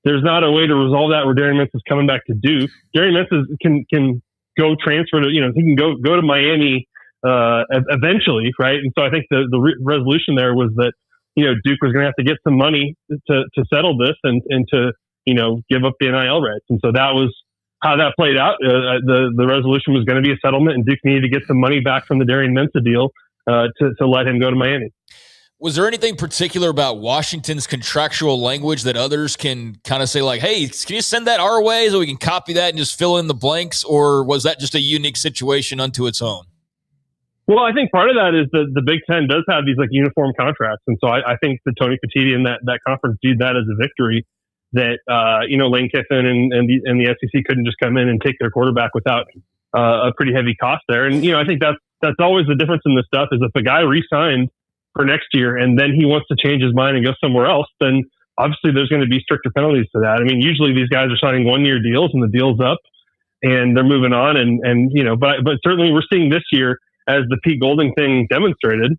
there's not a way to resolve that where Darian Mensah is coming back to Duke. Darian Mensah can go transfer to, he can go to Miami eventually, right? And so I think the resolution there was that, Duke was going to have to get some money to settle this and to, give up the NIL rights. And so that was how that played out. The resolution was going to be a settlement, and Duke needed to get some money back from the Darian Mensah deal to let him go to Miami. Was there anything particular about Washington's contractual language that others can kind of say, hey, can you send that our way so we can copy that and just fill in the blanks? Or was that just a unique situation unto its own? Well, I think part of that is the Big Ten does have these uniform contracts. And so I think that Tony Petitti and that conference viewed that as a victory, that, Lane Kiffin and the SEC couldn't just come in and take their quarterback without a pretty heavy cost there. And, I think that's always the difference in this stuff, is if a guy re-signed for next year and then he wants to change his mind and go somewhere else, then obviously there's going to be stricter penalties to that. I mean, usually these guys are signing 1-year deals and the deal's up and they're moving on. But certainly we're seeing this year, as the Pete Golding thing demonstrated,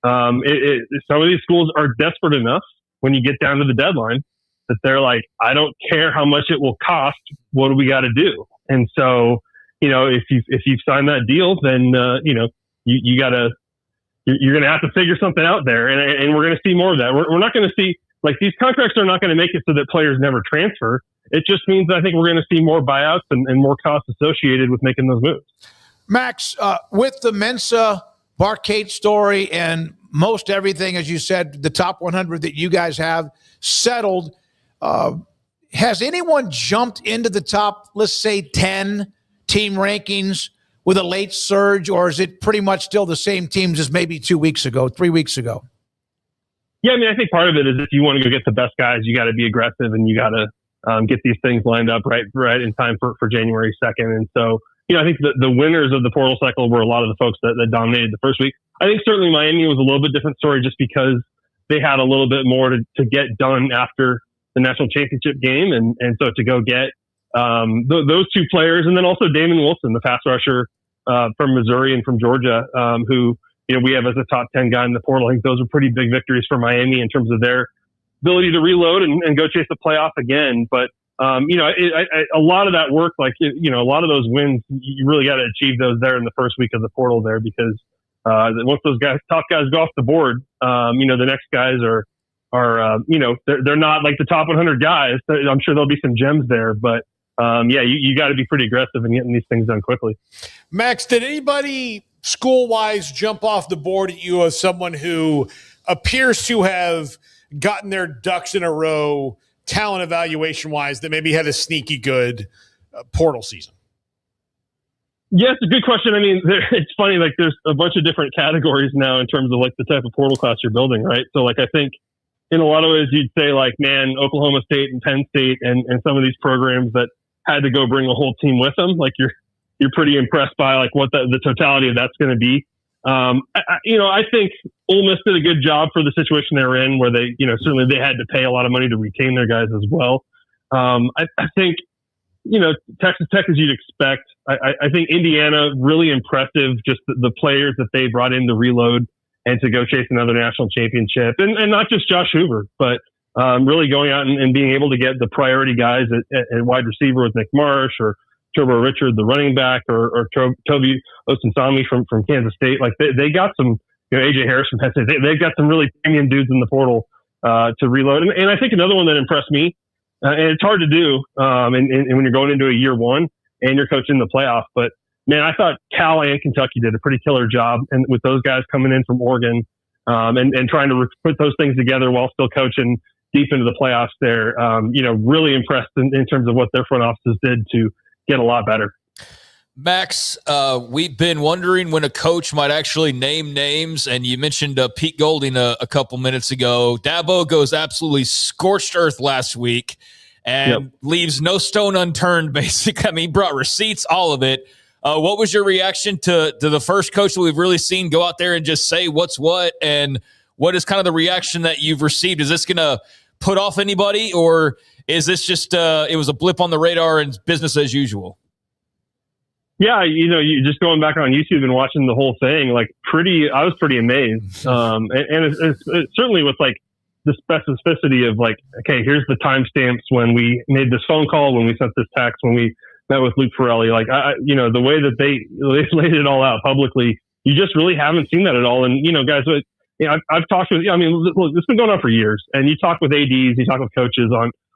some of these schools are desperate enough when you get down to the deadline that they're like, I don't care how much it will cost. What do we got to do? And so, if you've signed that deal, then, you're going to have to figure something out there. And we're going to see more of that. We're not going to see, Like, these contracts are not going to make it so that players never transfer. It just means I think we're going to see more buyouts and more costs associated with making those moves. Max, with the Mensa Barcade story and most everything, as you said, the top 100 that you guys have settled, has anyone jumped into the top, let's say, 10 team rankings with a late surge, or is it pretty much still the same teams as maybe 2 weeks ago, 3 weeks ago? Yeah, I mean, I think part of it is if you want to go get the best guys, you got to be aggressive and you got to get these things lined up right in time for January 2nd. And so, I think the winners of the portal cycle were a lot of the folks that dominated the first week. I think certainly Miami was a little bit different story just because they had a little bit more to get done after the national championship game. And so to go get those two players, and then also Damon Wilson, the pass rusher from Missouri and from Georgia, who we have as a top 10 guy in the portal. I think those are pretty big victories for Miami in terms of their ability to reload and go chase the playoff again. But a lot of that work, like a lot of those wins, you really got to achieve those there in the first week of the portal there, because once those top guys go off the board, the next guys are they're not like the top 100 guys. I'm sure there'll be some gems there, but you got to be pretty aggressive in getting these things done quickly. Max, did anybody school-wise jump off the board at you as someone who appears to have gotten their ducks in a row talent evaluation-wise that maybe had a sneaky good portal season? Yeah, it's a good question. I mean, it's funny, like there's a bunch of different categories now in terms of like the type of portal class you're building, right? So like I think in a lot of ways you'd say like, man, Oklahoma State and Penn State and some of these programs that had to go bring a whole team with them, like you're pretty impressed by like what the totality of that's going to be. I think Ole Miss did a good job for the situation they're in, where they, certainly they had to pay a lot of money to retain their guys as well. I think, Texas Tech, as you'd expect. I think Indiana, really impressive, just the players that they brought in to reload and to go chase another national championship. And not just Josh Hoover, but really going out and being able to get the priority guys at wide receiver with Nick Marsh or Turbo Richard, the running back, or Toby Osunsami from Kansas State. Like they got some, AJ Harris from Penn State. They've got some really premium dudes in the portal to reload. And I think another one that impressed me, and it's hard to do, and when you're going into a year one and you're coaching the playoff, but man, I thought Cal and Kentucky did a pretty killer job, and with those guys coming in from Oregon and trying to put those things together while still coaching deep into the playoffs there. Really impressed in terms of what their front offices did to get a lot better. Max, we've been wondering when a coach might actually name names, and you mentioned Pete Golding a couple minutes ago. Dabo goes absolutely scorched earth last week and leaves no stone unturned, basically. I mean, he brought receipts, all of it. What was your reaction to the first coach that we've really seen go out there and just say what's what, and what is kind of the reaction that you've received? Is this going to put off anybody, or is this just it was a blip on the radar and business as usual? Yeah, you just going back on YouTube and watching the whole thing, I was pretty amazed. And it's certainly with like the specificity of like, okay, here's the timestamps when we made this phone call, when we sent this text, when we met with Luke Ferrelli, like, the way that they laid it all out publicly, you just really haven't seen that at all. And, guys, I've talked with, look, it's been going on for years, and you talk with ADs, you talk with coaches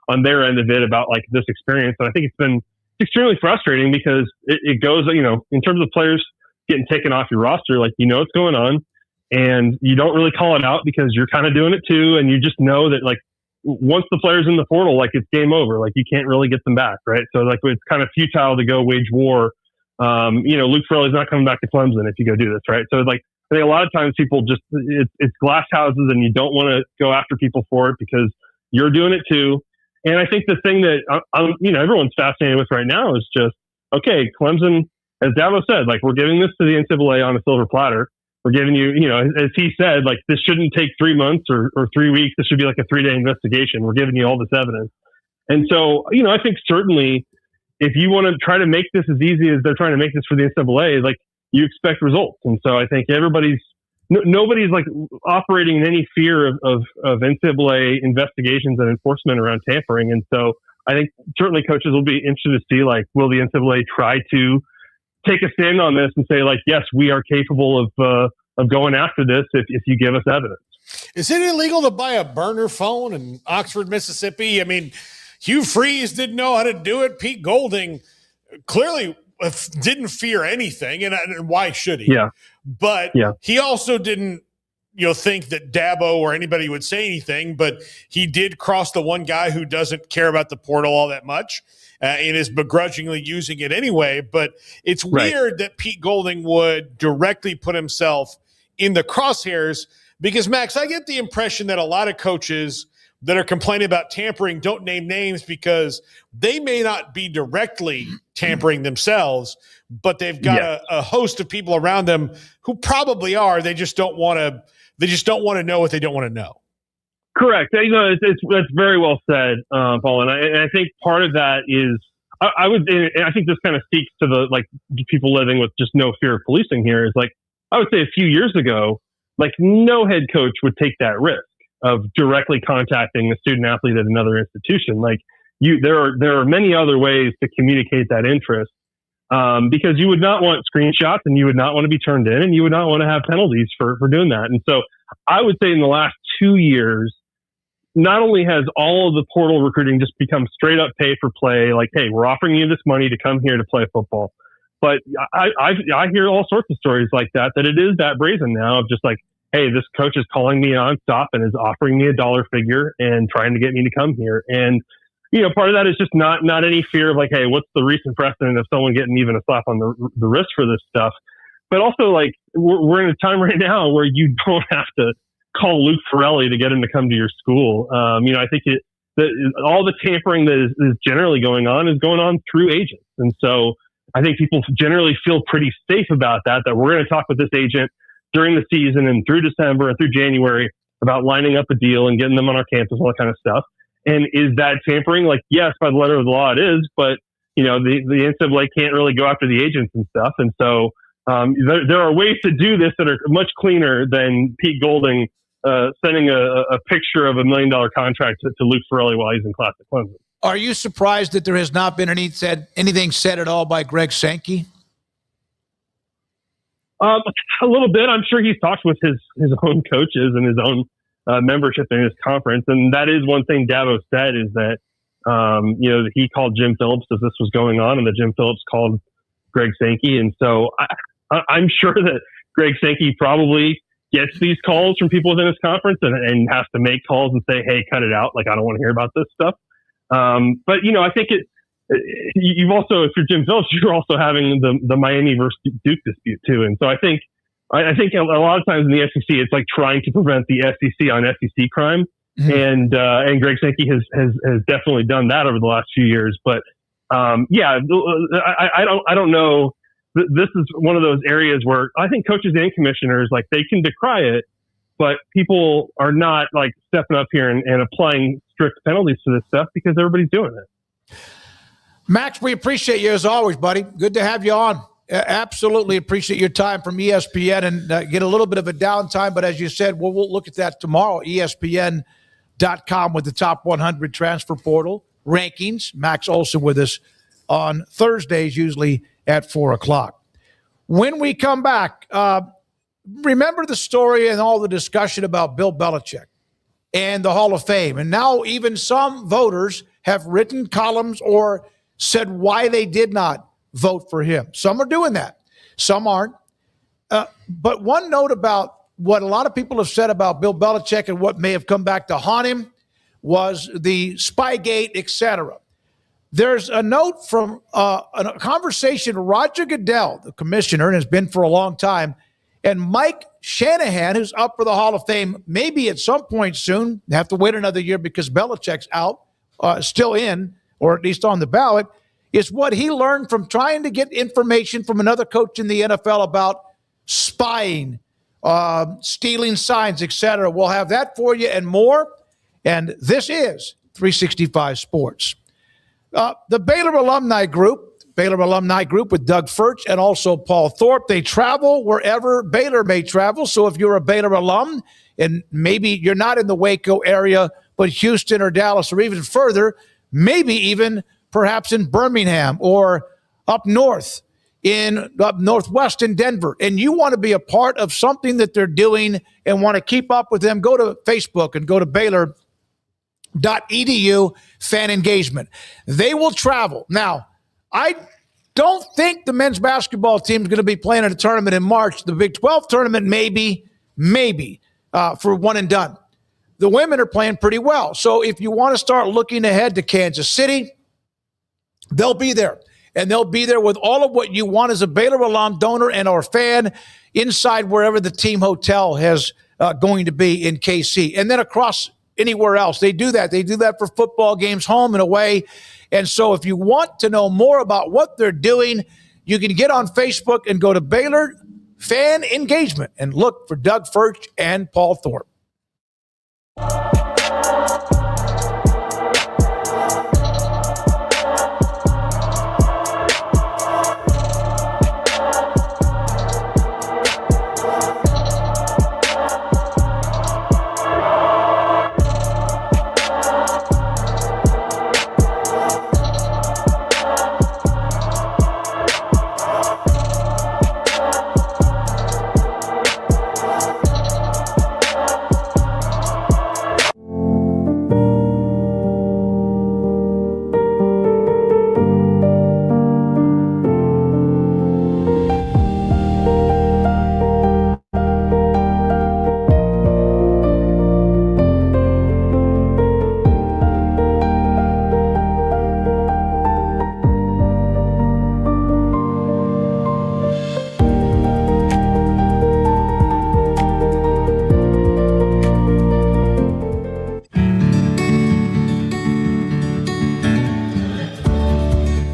on their end of it about like this experience. And I think it's been extremely frustrating because it goes, in terms of players getting taken off your roster, like, what's going on, and you don't really call it out because you're kind of doing it too. And you just know that like once the player's in the portal, like it's game over, like you can't really get them back. Right. So like it's kind of futile to go wage war. Luke Ferrelli's not coming back to Clemson if you go do this. Right. So like, I think a lot of times people just, it's glass houses, and you don't want to go after people for it because you're doing it too. And I think the thing that everyone's fascinated with right now is just, okay, Clemson, as Dabo said, like we're giving this to the NCAA on a silver platter. We're giving you, as he said, like this shouldn't take 3 months or 3 weeks. This should be like a 3-day investigation. We're giving you all this evidence. And so, I think certainly if you want to try to make this as easy as they're trying to make this for the NCAA, like you expect results. And so I think nobody's like operating in any fear of NCAA investigations and enforcement around tampering. And so I think certainly coaches will be interested to see, like, will the NCAA try to take a stand on this and say, like, yes, we are capable of going after this if you give us evidence. Is it illegal to buy a burner phone in Oxford, Mississippi? I mean, Hugh Freeze didn't know how to do it. Pete Golding clearly didn't fear anything, and why should he? Yeah. But he also didn't, think that Dabo or anybody would say anything, but he did cross the one guy who doesn't care about the portal all that much and is begrudgingly using it anyway. But it's weird that Pete Golding would directly put himself in the crosshairs because, Max, I get the impression that a lot of coaches that are complaining about tampering don't name names because they may not be directly tampering themselves, but they've got a host of people around them who probably are. They just don't want to. They just don't want to know what they don't want to know. Correct. That's very well said, Paul. And I think part of that is I think this kind of speaks to the people living with just no fear of policing here. Is I would say a few years ago, no head coach would take that risk of directly contacting a student athlete at another institution. There are many other ways to communicate that interest. Because you would not want screenshots and you would not want to be turned in and you would not want to have penalties for doing that. And so I would say in the last 2 years, not only has all of the portal recruiting just become straight up pay for play, hey, we're offering you this money to come here to play football. But I hear all sorts of stories like that it is that brazen now of just hey, this coach is calling me nonstop and is offering me a dollar figure and trying to get me to come here. And part of that is just not any fear of hey, what's the recent precedent of someone getting even a slap on the wrist for this stuff. But also we're in a time right now where you don't have to call Luke Ferrelli to get him to come to your school. I think all the tampering that is generally going on through agents. And so I think people generally feel pretty safe about that we're going to talk with this agent during the season and through December and through January about lining up a deal and getting them on our campus, all that kind of stuff. And is that tampering? Yes, by the letter of the law it is, but the NCAA can't really go after the agents and stuff. And so there are ways to do this that are much cleaner than Pete Golding sending a picture of $1 million contract to Luke Ferrelli while he's in class at Clemson. Are you surprised that there has not been anything said at all by Greg Sankey? A little bit. I'm sure he's talked with his own coaches and his own membership in his conference. And that is one thing Dabo said is that, he called Jim Phillips as this was going on and that Jim Phillips called Greg Sankey. And so I'm sure that Greg Sankey probably gets these calls from people within his conference and has to make calls and say, hey, cut it out. I don't want to hear about this stuff. But I think you've also, if you're Jim Phillips, you're also having the Miami versus Duke dispute too. And so I think a lot of times in the SEC, it's trying to prevent the SEC on SEC crime. Mm-hmm. And Greg Sankey has definitely done that over the last few years. But, I don't know. This is one of those areas where I think coaches and commissioners, they can decry it, but people are not stepping up here and applying strict penalties to this stuff because everybody's doing it. Max, we appreciate you as always, buddy. Good to have you on. Absolutely appreciate your time from ESPN and get a little bit of a downtime. But as you said, we'll look at that tomorrow, ESPN.com with the top 100 transfer portal rankings. Max Olson with us on Thursdays, usually at 4 o'clock. When we come back, remember the story and all the discussion about Bill Belichick and the Hall of Fame. And now even some voters have written columns or said why they did not vote for him. Some are doing that. Some aren't. But one note about what a lot of people have said about Bill Belichick and what may have come back to haunt him was the Spygate, etc. There's a note from a conversation Roger Goodell, the commissioner, and has been for a long time, and Mike Shanahan, who's up for the Hall of Fame, maybe at some point soon. They have to wait another year because Belichick's out, still in, or at least on the ballot, is what he learned from trying to get information from another coach in the NFL about spying, stealing signs, etc. We'll have that for you and more. And this is 365 Sports. The Baylor Alumni Group with Doug Furch and also Paul Thorpe, they travel wherever Baylor may travel. So if you're a Baylor alum and maybe you're not in the Waco area, but Houston or Dallas or even further, maybe even perhaps in Birmingham or up north in up northwest in Denver, and you want to be a part of something that they're doing and want to keep up with them, go to Facebook and go to Baylor.edu fan engagement. They will travel. Now, I don't think the men's basketball team is going to be playing in a tournament in March. The Big 12 tournament, maybe for one and done. The women are playing pretty well. So if you want to start looking ahead to Kansas City, they'll be there. And they'll be there with all of what you want as a Baylor alum, donor, and or fan inside wherever the team hotel has going to be in KC. And then across anywhere else. They do that. They do that for football games, home and away. And so if you want to know more about what they're doing, you can get on Facebook and go to Baylor Fan Engagement and look for Doug Furch and Paul Thorpe.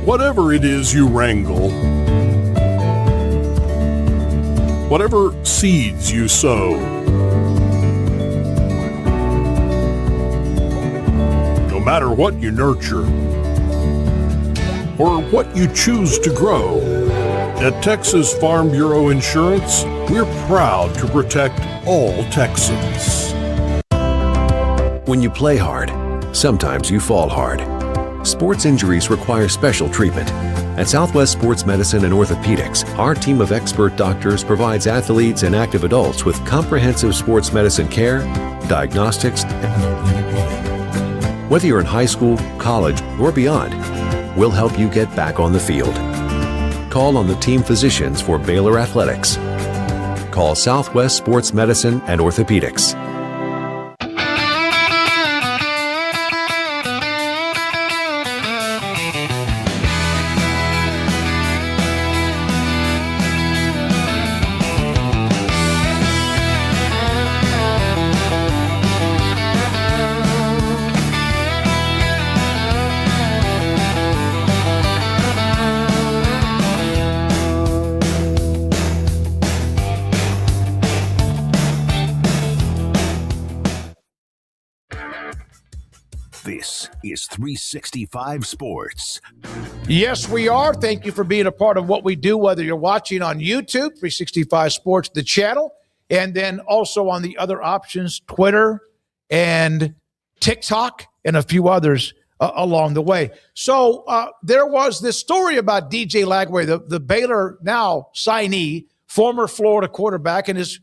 Whatever it is you wrangle, whatever seeds you sow, no matter what you nurture or what you choose to grow, at Texas Farm Bureau Insurance, we're proud to protect all Texans. When you play hard, sometimes you fall hard. Sports injuries require special treatment. At Southwest Sports Medicine and Orthopedics, our team of expert doctors provides athletes and active adults with comprehensive sports medicine care, diagnostics, whether you're in high school, college, or beyond, we'll help you get back on the field. Call on the team physicians for Baylor Athletics. Call Southwest Sports Medicine and Orthopedics. This is 365 Sports. Yes, we are. Thank you for being a part of what we do, whether you're watching on YouTube, 365 Sports, the channel, and then also on the other options, Twitter and TikTok and a few others along the way. So there was this story about DJ Lagway, the Baylor now signee, former Florida quarterback, and his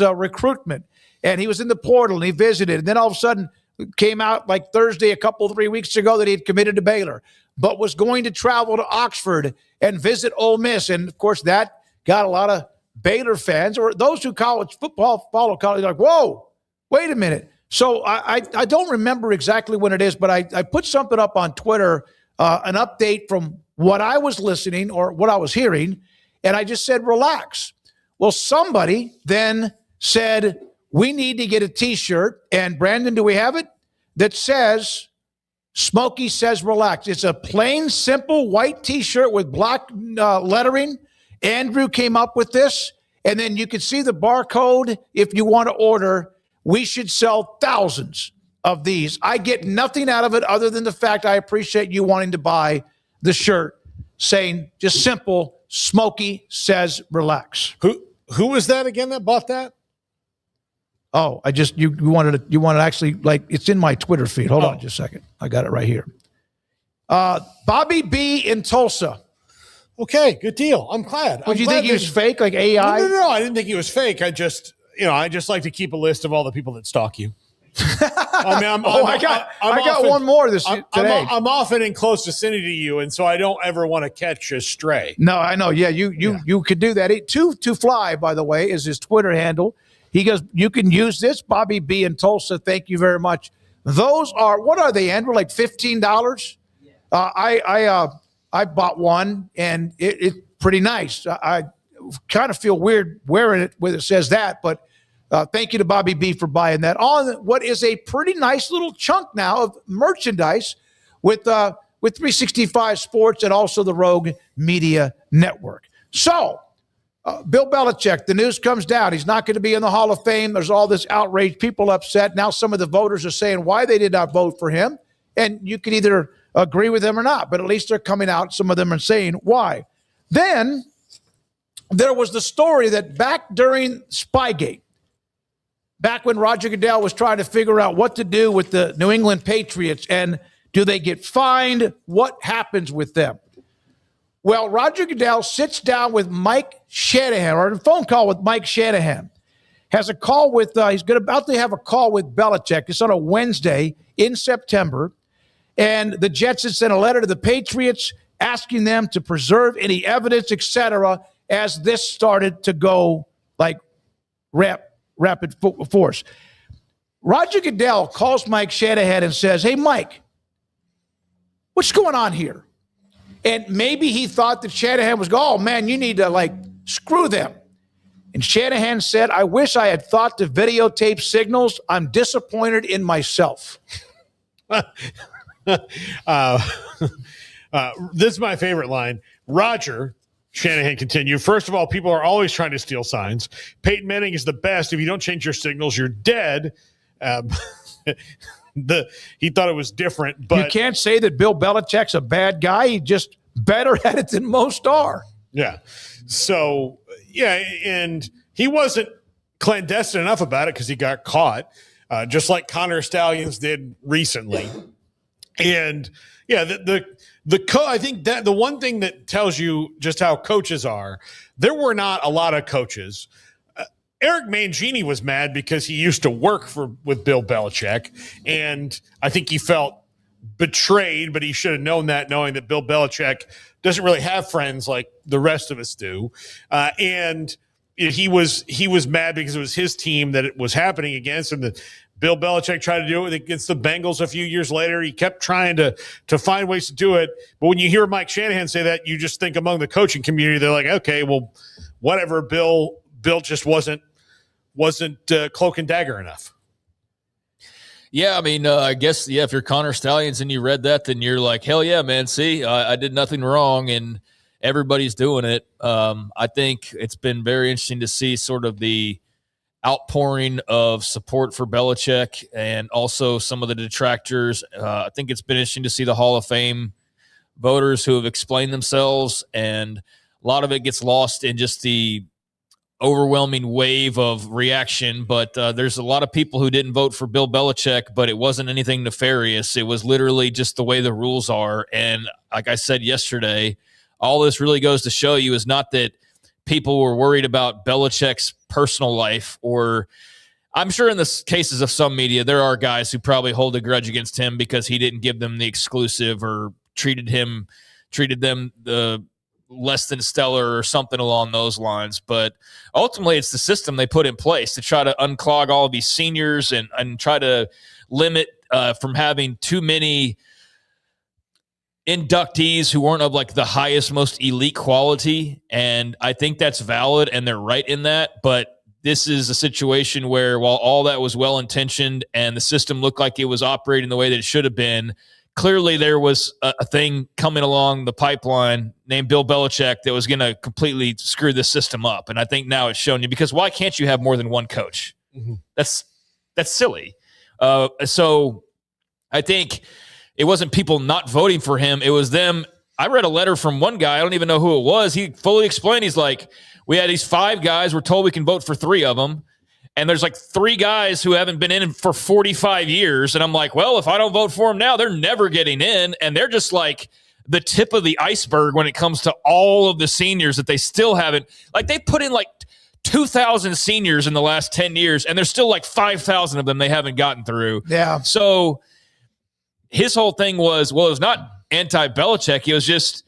recruitment. And he was in the portal and he visited. And then all of a sudden came out like Thursday, 3 weeks ago, that he had committed to Baylor, but was going to travel to Oxford and visit Ole Miss. And of course, that got a lot of Baylor fans or those who college football follow college like, whoa, wait a minute. So I don't remember exactly when it is, but I put something up on Twitter, an update from what I was listening or what I was hearing, and I just said, relax. Well, somebody then said, we need to get a T-shirt, and Brandon, do we have it? That says, Smokey says relax. It's a plain, simple white T-shirt with black lettering. Andrew came up with this, and then you can see the barcode if you want to order. We should sell thousands of these. I get nothing out of it other than the fact I appreciate you wanting to buy the shirt saying just simple, Smokey says relax. Who was that again that bought that? Oh, you wanted to actually, like, it's in my Twitter feed. Hold on just a second. I got it right here. Bobby B in Tulsa. Okay, good deal. I'm glad. Would you think he was fake, like AI? No. I didn't think he was fake. I just like to keep a list of all the people that stalk you. I got one more today. I'm often in close vicinity to you, and so I don't ever want to catch a stray. No, I know. Yeah, you could do that. To fly, by the way, is his Twitter handle. He goes, you can use this. Bobby B in Tulsa, thank you very much. Those are, what are they, Andrew? Like $15? I bought one, and it's pretty nice. I kind of feel weird wearing it when it says that, but thank you to Bobby B for buying that on what is a pretty nice little chunk now of merchandise with 365 Sports and also the Rogue Media Network. So, Bill Belichick, the news comes down. He's not going to be in the Hall of Fame. There's all this outrage, people upset. Now some of the voters are saying why they did not vote for him. And you can either agree with them or not, but at least they're coming out, some of them are saying why. Then there was the story that back during Spygate, back when Roger Goodell was trying to figure out what to do with the New England Patriots and do they get fined? What happens with them? Well, Roger Goodell sits down with Mike Shanahan, or a phone call with Mike Shanahan. Has a call with, he's about to have a call with Belichick. It's on a Wednesday in September. And the Jets had sent a letter to the Patriots asking them to preserve any evidence, etc., as this started to go like rapid force. Roger Goodell calls Mike Shanahan and says, hey, Mike, what's going on here? And maybe he thought that Shanahan was going, oh, man, you need to, screw them. And Shanahan said, I wish I had thought to videotape signals. I'm disappointed in myself. This is my favorite line. Roger, Shanahan continued, first of all, people are always trying to steal signs. Peyton Manning is the best. If you don't change your signals, you're dead. He thought it was different. But you can't say that Bill Belichick's a bad guy. He's just better at it than most are. Yeah. So, and he wasn't clandestine enough about it because he got caught, just like Connor Stallions did recently. And I think that the one thing that tells you just how coaches are, there were not a lot of coaches. Eric Mangini was mad because he used to work with Bill Belichick, and I think he felt betrayed, but he should have known that, knowing that Bill Belichick doesn't really have friends like the rest of us do. And he was mad because it was his team that it was happening against, and Bill Belichick tried to do it against the Bengals a few years later. He kept trying to find ways to do it. But when you hear Mike Shanahan say that, you just think among the coaching community, they're like, okay, well, whatever. Bill just wasn't cloak and dagger enough. Yeah, I mean, I guess, if you're Connor Stallions and you read that, then you're like, hell yeah, man. See, I did nothing wrong, and everybody's doing it. I think it's been very interesting to see sort of the outpouring of support for Belichick and also some of the detractors. I think it's been interesting to see the Hall of Fame voters who have explained themselves, and a lot of it gets lost in just the overwhelming wave of reaction. But there's a lot of people who didn't vote for Bill Belichick, but it wasn't anything nefarious. It was literally just the way the rules are. And like I said yesterday, all this really goes to show you is not that people were worried about Belichick's personal life, or I'm sure in the cases of some media, there are guys who probably hold a grudge against him because he didn't give them the exclusive or treated them the less than stellar or something along those lines. But ultimately, it's the system they put in place to try to unclog all of these seniors and try to limit from having too many inductees who weren't of the highest, most elite quality. And I think that's valid, and they're right in that. But this is a situation where, while all that was well-intentioned and the system looked like it was operating the way that it should have been, clearly there was a thing coming along the pipeline named Bill Belichick that was going to completely screw this system up. And I think now it's shown you, because why can't you have more than one coach? Mm-hmm. That's silly. So I think it wasn't people not voting for him. It was them. I read a letter from one guy. I don't even know who it was. He fully explained. He's like, we had these 5 guys. We're told we can vote for 3 of them. And there's 3 guys who haven't been in for 45 years. And I'm like, well, if I don't vote for them now, they're never getting in. And they're just the tip of the iceberg when it comes to all of the seniors that they still haven't. Like, they put in like 2,000 seniors in the last 10 years, and there's still like 5,000 of them they haven't gotten through. Yeah. So his whole thing was, well, it was not anti-Belichick. It was just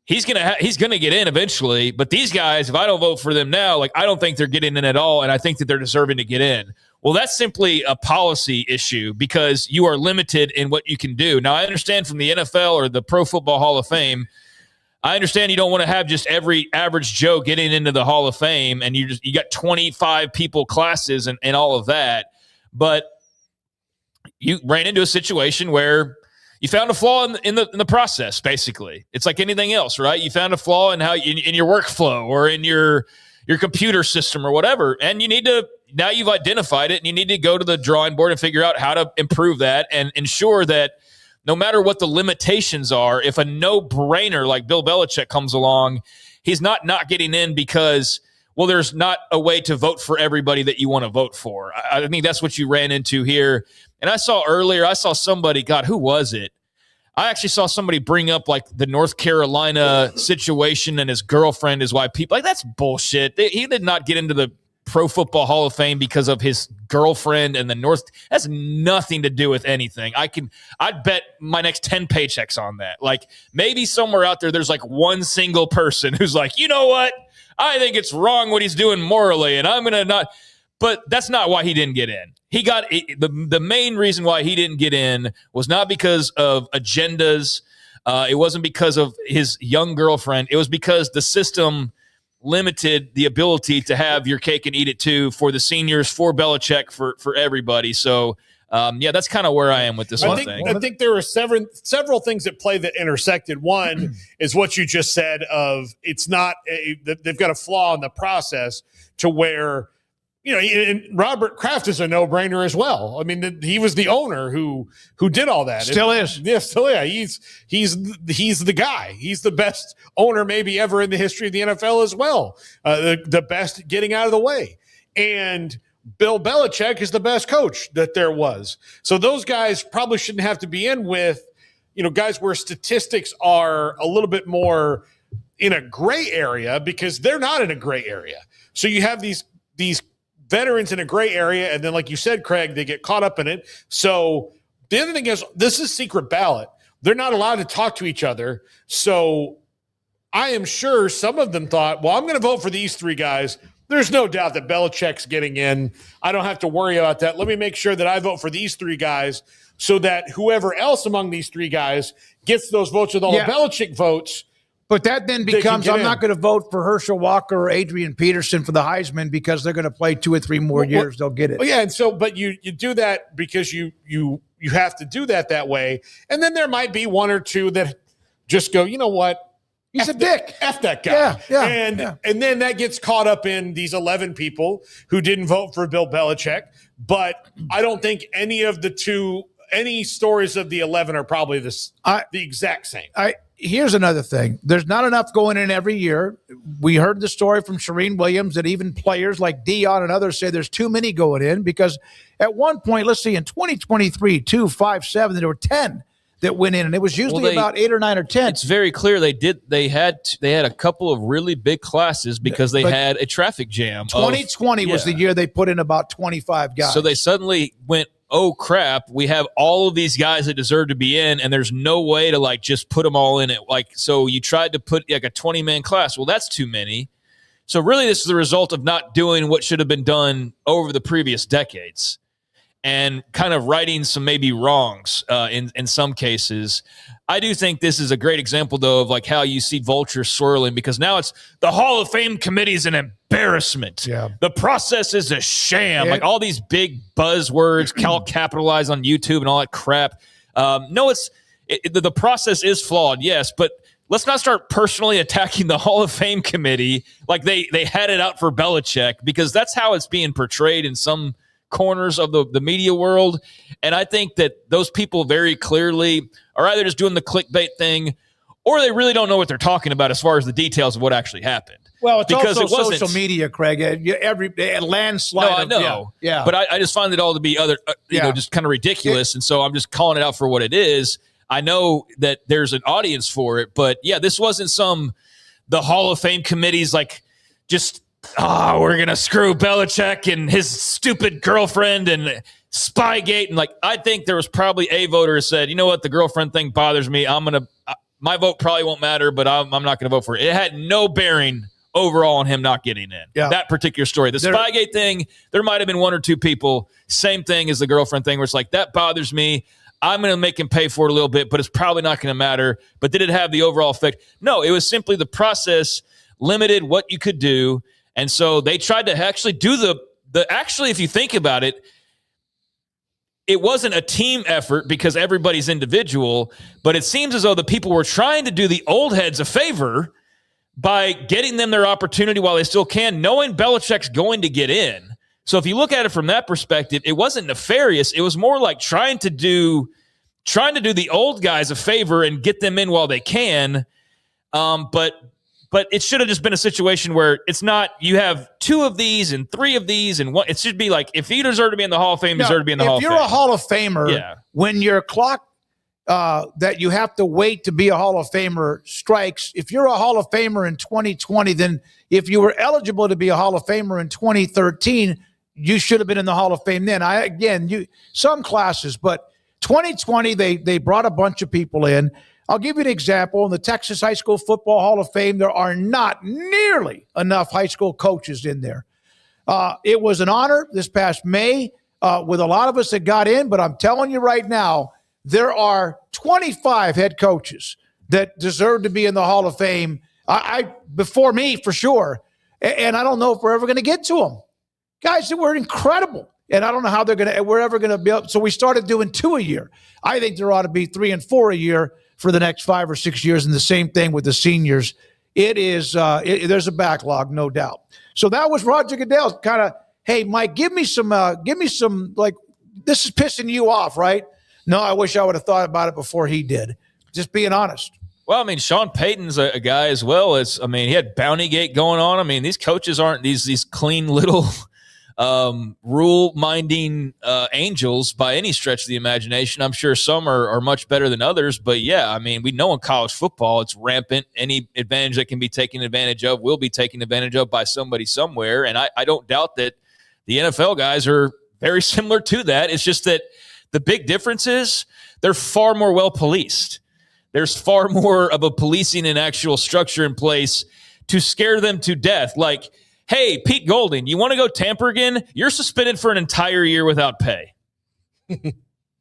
he's gonna get in eventually. But these guys, if I don't vote for them now, like, I don't think they're getting in at all, and I think that they're deserving to get in. Well, that's simply a policy issue because you are limited in what you can do. Now, I understand from the NFL or the Pro Football Hall of Fame, I understand you don't want to have just every average Joe getting into the Hall of Fame and you got 25 people classes and all of that. But you ran into a situation where you found a flaw in the process, basically. It's like anything else, right? You found a flaw in in your workflow or in your computer system or whatever. And now you've identified it and you need to go to the drawing board and figure out how to improve that and ensure that no matter what the limitations are, if a no-brainer like Bill Belichick comes along, he's not getting in because, well, there's not a way to vote for everybody that you want to vote for. I think that's what you ran into here. And I saw somebody, God, who was it? I actually saw somebody bring up like the North Carolina situation and his girlfriend is why people, like, that's bullshit. He did not get into the Pro Football Hall of Fame because of his girlfriend and the North. That's nothing to do with anything. I'd bet my next 10 paychecks on that. Like, maybe somewhere out there, there's like one single person who's like, you know what? I think it's wrong what he's doing morally, and I'm going to not. But that's not why he didn't get in. The main reason why he didn't get in was not because of agendas. It wasn't because of his young girlfriend. It was because the system limited the ability to have your cake and eat it too for the seniors, for Belichick, for everybody. So, that's kind of where I am with this whole thing. I think there were several things at play that intersected. One is what you just said of it's not they've got a flaw in the process to where, and Robert Kraft is a no-brainer as well. I mean, he was the owner who did all that. Still is. Yeah, still is. He's the guy. He's the best owner maybe ever in the history of the NFL as well. The best getting out of the way. And Bill Belichick is the best coach that there was. So those guys probably shouldn't have to be in with, guys where statistics are a little bit more in a gray area because they're not in a gray area. So you have these veterans in a gray area, and then, like you said, Craig, they get caught up in it. So the other thing is, this is secret ballot. They're not allowed to talk to each other. So I am sure some of them thought, well, I'm going to vote for these three guys. There's no doubt that Belichick's getting in. I don't have to worry about that. Let me make sure that I vote for these three guys so that whoever else among these three guys gets those votes with all the Belichick votes. But that then becomes, I'm not going to vote for Herschel Walker or Adrian Peterson for the Heisman because they're going to play 2 or 3 more years. They'll get it. Well, yeah, and so, but you do that because you have to do that way. And then there might be one or two that just go, you know what? He's a dick. F that guy. Yeah. And then that gets caught up in these 11 people who didn't vote for Bill Belichick. But I don't think any stories of the 11 are probably the exact same. Here's another thing. There's not enough going in every year. We heard the story from Shereen Williams that even players like Dion and others say there's too many going in because at one point, let's see, in 2023, 2, 5, 7, there were 10 that went in, and it was usually about 8 or 9 or 10. It's very clear they had a couple of really big classes because they had a traffic jam. 2020 was the year they put in about 25 guys. So they suddenly went, oh crap, we have all of these guys that deserve to be in, and there's no way to like just put them all in it. Like, so you tried to put like a 20-man class. Well, that's too many. So really this is the result of not doing what should have been done over the previous decades and kind of righting some maybe wrongs in some cases. I do think this is a great example, though, of like how you see vultures swirling because now it's the Hall of Fame committee is an embarrassment. Yeah. The process is a sham. Like all these big buzzwords capitalized on YouTube and all that crap. No, the process is flawed, yes, but let's not start personally attacking the Hall of Fame committee like they had it out for Belichick because that's how it's being portrayed in some corners of the media world. And I think that those people very clearly are either just doing the clickbait thing or they really don't know what they're talking about as far as the details of what actually happened. Well, it's because also social media, Craig. Every landslide. No, I know. Yeah. But I just find it all to be just kind of ridiculous. And so I'm just calling it out for what it is. I know that there's an audience for it, but yeah, this wasn't the Hall of Fame committees like just, we're going to screw Belichick and his stupid girlfriend and Spygate. And I think there was probably a voter who said, you know what, the girlfriend thing bothers me. My vote probably won't matter, but I'm not going to vote for it. It had no bearing overall on him not getting in. Yeah. That particular story. The Spygate thing, there might have been one or two people, same thing as the girlfriend thing, where it's like, that bothers me. I'm going to make him pay for it a little bit, but it's probably not going to matter. But did it have the overall effect? No, it was simply the process limited what you could do. And so they tried to actually do actually, if you think about it, it wasn't a team effort because everybody's individual, but it seems as though the people were trying to do the old heads a favor by getting them their opportunity while they still can, knowing Belichick's going to get in. So if you look at it from that perspective, it wasn't nefarious. It was more like trying to do the old guys a favor and get them in while they can. But it should have just been a situation where it's not you have 2 of these and 3 of these and one. It should be like if you deserve to be in the Hall of Fame, you deserve to be in the Hall of Fame. If you're a Hall of Famer, when your clock that you have to wait to be a Hall of Famer strikes, if you're a Hall of Famer in 2020, then if you were eligible to be a Hall of Famer in 2013, you should have been in the Hall of Fame then. Some classes, but 2020, they brought a bunch of people in. I'll give you an example. In the Texas High School Football Hall of Fame, there are not nearly enough high school coaches in there. It was an honor this past May with a lot of us that got in, but I'm telling you right now, there are 25 head coaches that deserve to be in the Hall of Fame before me for sure. And I don't know if we're ever going to get to them. Guys that were incredible. And I don't know how we're ever going to be able. So we started doing 2 a year. I think there ought to be 3 and 4 a year for the next 5 or 6 years. And the same thing with the seniors. It is, there's a backlog, no doubt. So that was Roger Goodell's kind of, hey, Mike, give me some, like, this is pissing you off, right? No, I wish I would have thought about it before he did. Just being honest. Well, I mean, Sean Payton's a guy as well. He had Bountygate going on. I mean, these coaches aren't these clean little rule-minding angels by any stretch of the imagination. I'm sure some are much better than others. But, yeah, I mean, we know in college football it's rampant. Any advantage that can be taken advantage of will be taken advantage of by somebody somewhere. And I don't doubt that the NFL guys are very similar to that. It's just that the big difference is they're far more well-policed. There's far more of a policing and actual structure in place to scare them to death. Like, hey, Pete Golding, you want to go tamper again? You're suspended for an entire year without pay.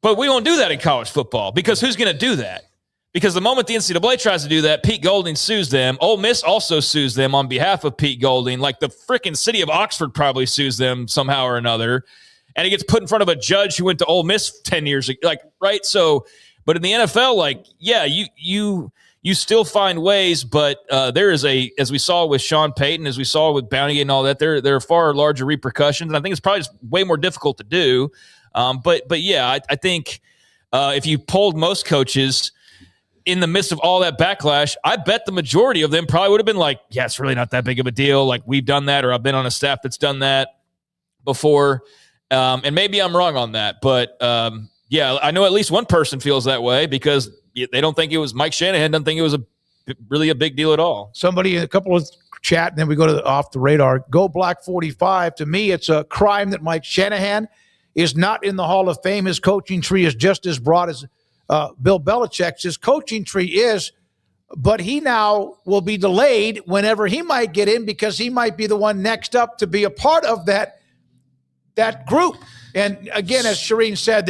But we won't do that in college football because who's going to do that? Because the moment the NCAA tries to do that, Pete Golding sues them. Ole Miss also sues them on behalf of Pete Golding. Like the freaking city of Oxford probably sues them somehow or another. And it gets put in front of a judge who went to Ole Miss 10 years ago. Like, right? So, but in the NFL, like, yeah, you still find ways, but there is as we saw with Sean Payton, as we saw with Bountygate and all that, there are far larger repercussions. And I think it's probably just way more difficult to do. But yeah, I think if you polled most coaches in the midst of all that backlash, I bet the majority of them probably would have been like, yeah, it's really not that big of a deal. Like, we've done that, or I've been on a staff that's done that before. And maybe I'm wrong on that, but yeah, I know at least one person feels that way because they don't think it was Mike Shanahan doesn't think it was really a big deal at all. Somebody, a couple of chat, and then we go to off the radar. Go Black 45. To me, it's a crime that Mike Shanahan is not in the Hall of Fame. His coaching tree is just as broad as Bill Belichick's. His coaching tree is, but he now will be delayed whenever he might get in because he might be the one next up to be a part of that group. And again, as Shireen said,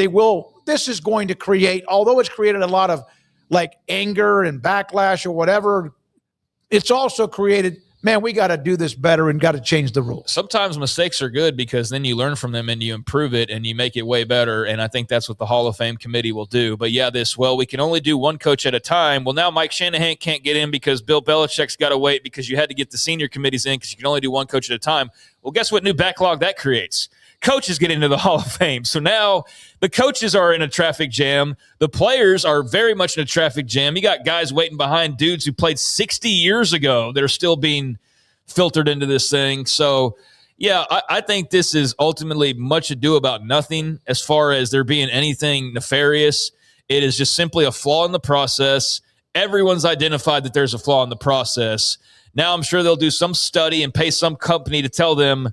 this is going to create, although it's created a lot of like anger and backlash or whatever, it's also created, man, we got to do this better and got to change the rules. Sometimes mistakes are good because then you learn from them and you improve it and you make it way better. And I think that's what the Hall of Fame committee will do. But yeah, we can only do one coach at a time. Well, now Mike Shanahan can't get in because Bill Belichick's got to wait because you had to get the senior committees in because you can only do one coach at a time. Well, guess what new backlog that creates? Coaches get into the Hall of Fame. So now the coaches are in a traffic jam. The players are very much in a traffic jam. You got guys waiting behind dudes who played 60 years ago that are still being filtered into this thing. So, yeah, I think this is ultimately much ado about nothing as far as there being anything nefarious. It is just simply a flaw in the process. Everyone's identified that there's a flaw in the process. Now I'm sure they'll do some study and pay some company to tell them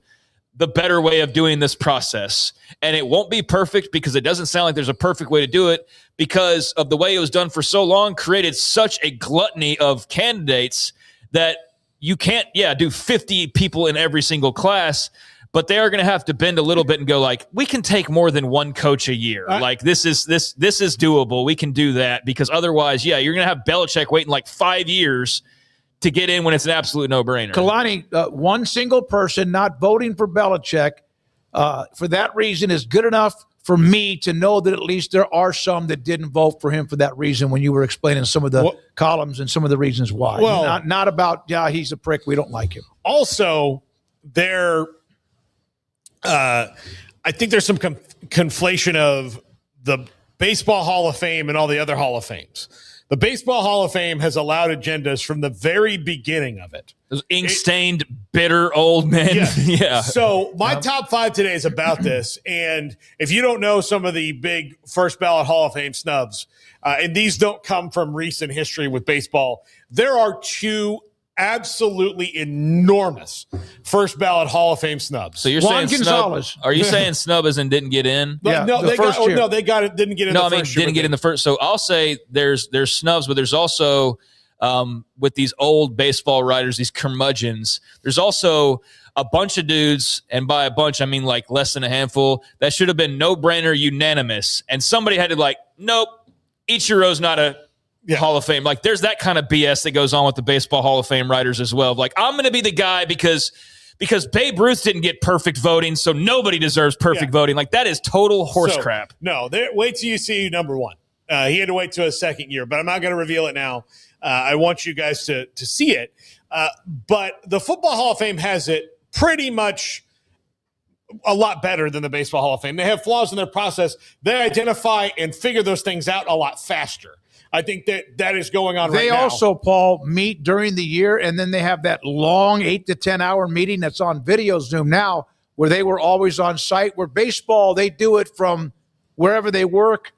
the better way of doing this process. And it won't be perfect because it doesn't sound like there's a perfect way to do it because of the way it was done for so long created such a gluttony of candidates that you can't, do 50 people in every single class, but they are going to have to bend a little bit and go like, we can take more than one coach a year. Like this is doable. We can do that because otherwise, you're going to have Belichick waiting like 5 years to get in when it's an absolute no-brainer. Kalani, one single person not voting for Belichick for that reason is good enough for me to know that at least there are some that didn't vote for him for that reason when you were explaining some of the columns and some of the reasons why. Well, not about, he's a prick, we don't like him. Also, I think there's some conflation of the Baseball Hall of Fame and all the other Hall of Fames. The Baseball Hall of Fame has allowed agendas from the very beginning of it. Those ink-stained, bitter old men. Yeah. So my top 5 today is about this. And if you don't know some of the big first ballot Hall of Fame snubs, and these don't come from recent history with baseball, there are 2 absolutely enormous first ballot Hall of Fame snubs. So you're saying snub? Are you saying snub as in didn't get in? No, they got it. Didn't get in. Didn't get in the first. So I'll say there's snubs, but there's also with these old baseball writers, these curmudgeons. There's also a bunch of dudes, and by a bunch I mean like less than a handful, that should have been no-brainer unanimous, and somebody had to nope, Ichiro's not a Hall of Fame. Like there's that kind of BS that goes on with the Baseball Hall of Fame writers as well. Like I'm going to be the guy because Babe Ruth didn't get perfect voting, so nobody deserves perfect voting. Like that is total horse crap. No, wait till you see number 1. He had to wait till his second year, but I'm not going to reveal it now. I want you guys to see it. But the Football Hall of Fame has it pretty much a lot better than the Baseball Hall of Fame. They have flaws in their process. They identify and figure those things out a lot faster. I think that is going on right now. They also, Paul, meet during the year, and then they have that long 8 to 10 hour meeting that's on video Zoom now, where they were always on site. Where baseball, they do it from wherever they work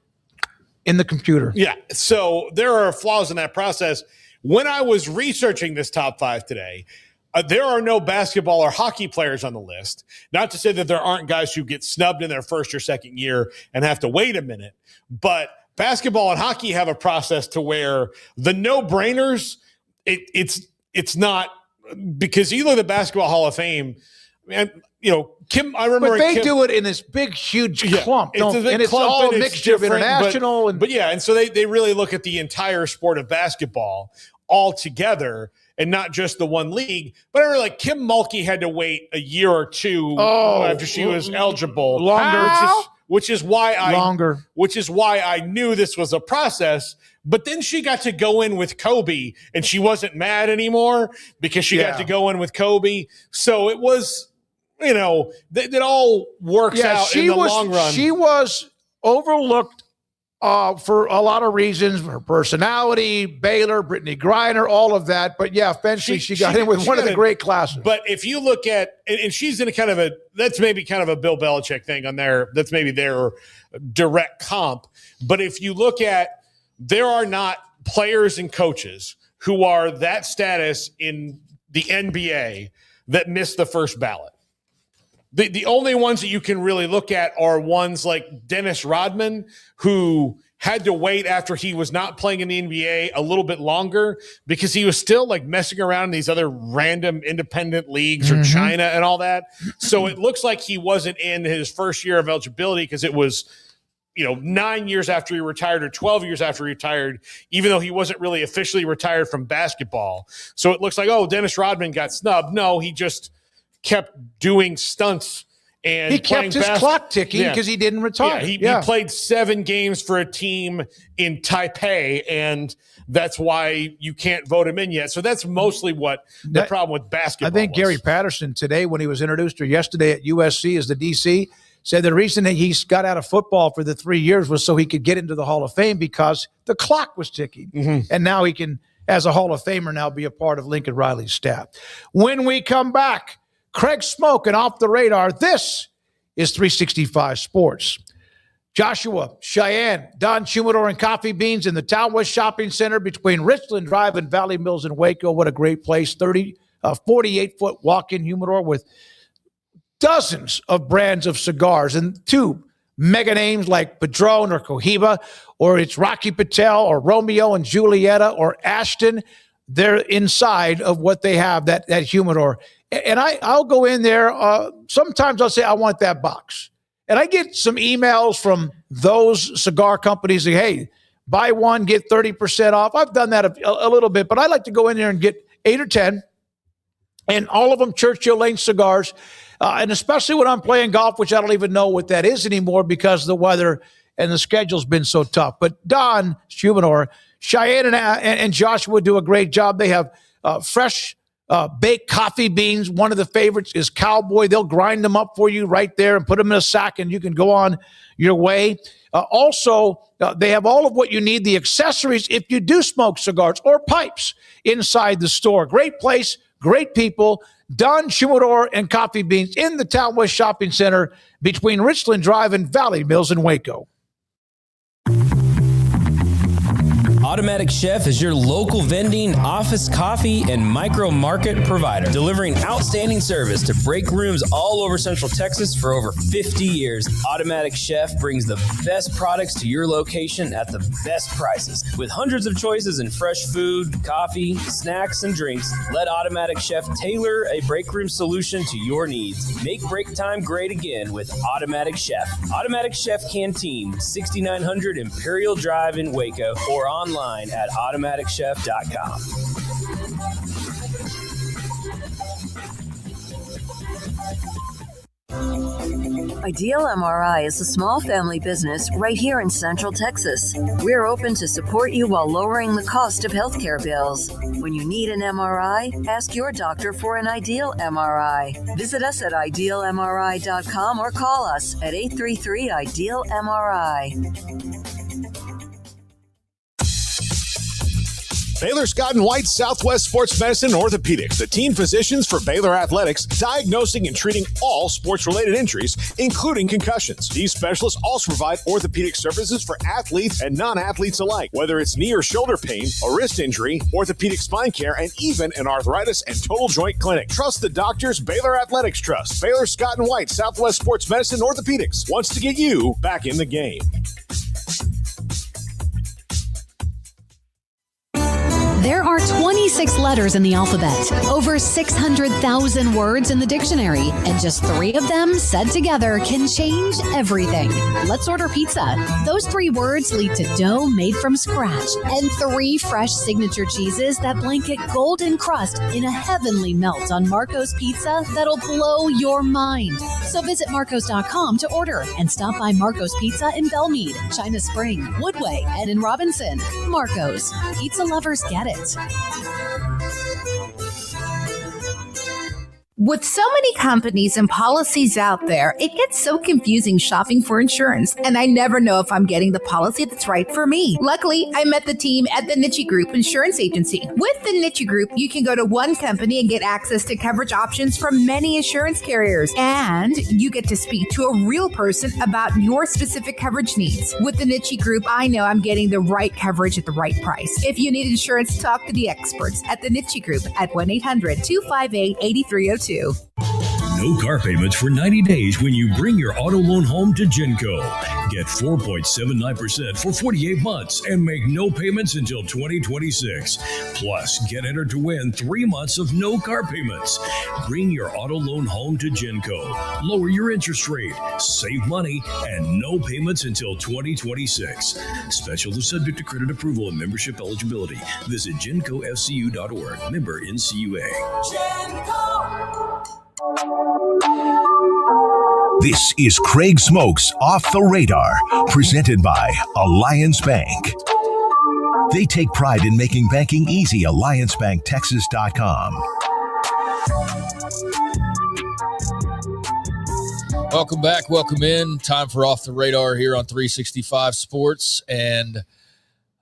in the computer. Yeah, so there are flaws in that process. When I was researching this top 5 today, there are no basketball or hockey players on the list. Not to say that there aren't guys who get snubbed in their first or second year and have to wait a minute, but basketball and hockey have a process to where the no-brainers, it's not, because you look at the Basketball Hall of Fame, man, Kim, I remember. But they do it in this big, huge clump. It's all a mixture of international. And so they really look at the entire sport of basketball all together and not just the one league. But I remember Kim Mulkey had to wait a year or 2 after she was eligible. Longer. Which is why I knew this was a process. But then she got to go in with Kobe, and she wasn't mad anymore because she got to go in with Kobe. So it was, it all works out in the long run. She was overlooked for a lot of reasons, her personality, Baylor, Brittany Griner, all of that. But eventually she got in with one of the great classes. But if you look at, and she's in that's maybe kind of a Bill Belichick thing on there. That's maybe their direct comp. But if you look at, there are not players and coaches who are that status in the NBA that miss the first ballot. The only ones that you can really look at are ones like Dennis Rodman, who had to wait after he was not playing in the NBA a little bit longer because he was still messing around in these other random independent leagues or China and all that. So it looks like he wasn't in his first year of eligibility because it was, 9 years after he retired or 12 years after he retired, even though he wasn't really officially retired from basketball. So it looks like, Dennis Rodman got snubbed. No, he just kept doing stunts and he kept his clock ticking because he didn't retire. He played 7 games for a team in Taipei, and that's why you can't vote him in yet. So that's mostly what the problem with basketball I think was. Gary Patterson today, when he was introduced or yesterday at USC as the DC, said the reason that he got out of football for the 3 years was so he could get into the Hall of Fame because the clock was ticking. And now he can, as a Hall of Famer, now be a part of Lincoln Riley's staff. When we come back, Craig Smoak and Off the Radar. This is 365 Sports. Joshua, Cheyenne, Don Humidor and Coffee Beans in the Town West Shopping Center between Richland Drive and Valley Mills in Waco. What a great place. 48-foot walk-in humidor with dozens of brands of cigars and two mega names like Padron or Cohiba, or it's Rocky Patel or Romeo and Julieta or Ashton. They're inside of what they have, that humidor. And I'll go in there. Sometimes I'll say, I want that box. And I get some emails from those cigar companies that, hey, buy one, get 30% off. I've done that a little bit, but I like to go in there and get 8 or 10, and all of them Churchill Lane cigars. And especially when I'm playing golf, which I don't even know what that is anymore because the weather and the schedule's been so tough. But Don Humidor, Cheyenne and Joshua do a great job. They have fresh baked coffee beans. One of the favorites is Cowboy. They'll grind them up for you right there and put them in a sack, and you can go on your way. Also, they have all of what you need, the accessories, if you do smoke cigars or pipes inside the store. Great place, great people. Don Humidor and Coffee Beans in the Town West Shopping Center between Richland Drive and Valley Mills in Waco. Automatic Chef is your local vending, office coffee, and micro market provider, delivering outstanding service to break rooms all over Central Texas for over 50 years. Automatic Chef brings the best products to your location at the best prices. With hundreds of choices in fresh food, coffee, snacks, and drinks, let Automatic Chef tailor a break room solution to your needs. Make break time great again with Automatic Chef. Automatic Chef Canteen, 6900 Imperial Drive in Waco, or online at automaticchef.com. Ideal MRI is a small family business right here in Central Texas. We're open to support you while lowering the cost of healthcare bills. When you need an MRI, ask your doctor for an Ideal MRI. Visit us at idealmri.com or call us at 833-IDEAL-MRI. Baylor Scott & White Southwest Sports Medicine and Orthopedics, the team physicians for Baylor Athletics, diagnosing and treating all sports-related injuries, including concussions. These specialists also provide orthopedic services for athletes and non-athletes alike, whether it's knee or shoulder pain, a wrist injury, orthopedic spine care, and even an arthritis and total joint clinic. Trust the doctors Baylor Athletics trust. Baylor Scott & White Southwest Sports Medicine and Orthopedics wants to get you back in the game. There are 26 letters in the alphabet, over 600,000 words in the dictionary, and just 3 of them said together can change everything. Let's order pizza. Those 3 words lead to dough made from scratch and 3 fresh signature cheeses that blanket golden crust in a heavenly melt on Marco's Pizza that'll blow your mind. So visit Marcos.com to order and stop by Marco's Pizza in Belmead, China Spring, Woodway, and in Robinson. Marco's. Pizza lovers get it. With so many companies and policies out there, it gets so confusing shopping for insurance, and I never know if I'm getting the policy that's right for me. Luckily, I met the team at the Niche Group Insurance Agency. With the Niche Group, you can go to one company and get access to coverage options from many insurance carriers, and you get to speak to a real person about your specific coverage needs. With the Niche Group, I know I'm getting the right coverage at the right price. If you need insurance, talk to the experts at the Niche Group at 1-800-258-8302. No car payments for 90 days when you bring your auto loan home to Genco. Get 4.79% for 48 months and make no payments until 2026. Plus, get entered to win 3 months of no car payments. Bring your auto loan home to Genco. Lower your interest rate, save money, and no payments until 2026. Special is subject to credit approval and membership eligibility. Visit GencoFCU.org. Member NCUA. This is Craig Smoak's Off the Radar, presented by Alliance Bank. They take pride in making banking easy. AllianceBankTexas.com. Welcome back. Welcome in. Time for Off the Radar here on 365 Sports. And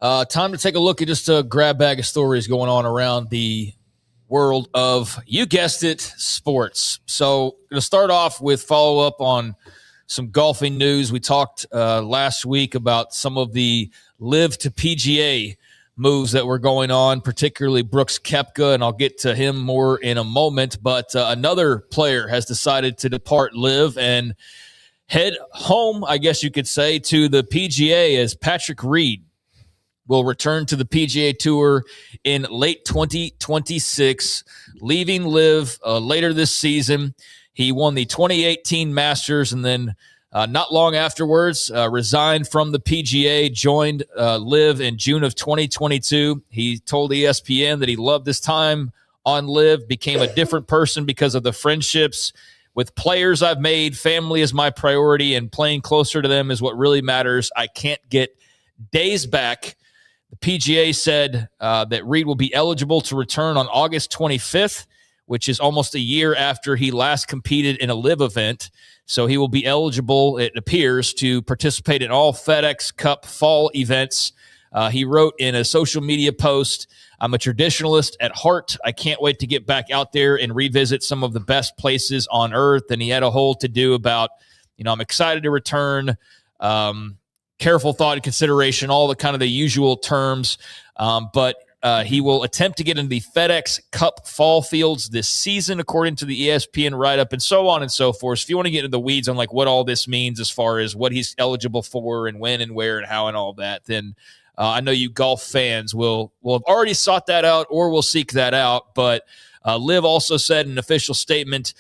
time to take a look at just a grab bag of stories going on around the world of, you guessed it, sports. So going to start off with follow-up on some golfing news. We talked last week about some of the Live to PGA moves that were going on, particularly Brooks Koepka, and I'll get to him more in a moment. But another player has decided to depart Live and head home, I guess you could say, to the PGA, as Patrick Reed will return to the PGA Tour in late 2026, leaving Live later this season. He won the 2018 Masters and then not long afterwards resigned from the PGA, joined Live in June of 2022. He told ESPN that he loved his time on Live, became a different person because of the friendships with players I've made. Family is my priority, and playing closer to them is what really matters. I can't get days back. The PGA said that Reed will be eligible to return on August 25th, which is almost a year after he last competed in a Live event. So he will be eligible, it appears, to participate in all FedEx Cup fall events. He wrote in a social media post, "I'm a traditionalist at heart. I can't wait to get back out there and revisit some of the best places on earth." And he had a whole to-do about, I'm excited to return, careful thought and consideration, all the kind of the usual terms. But he will attempt to get into the FedEx Cup fall fields this season, according to the ESPN write-up, and so on and so forth. So if you want to get into the weeds on like what all this means as far as what he's eligible for and when and where and how and all that, then I know you golf fans will have already sought that out or will seek that out. But Liv also said in an official statement,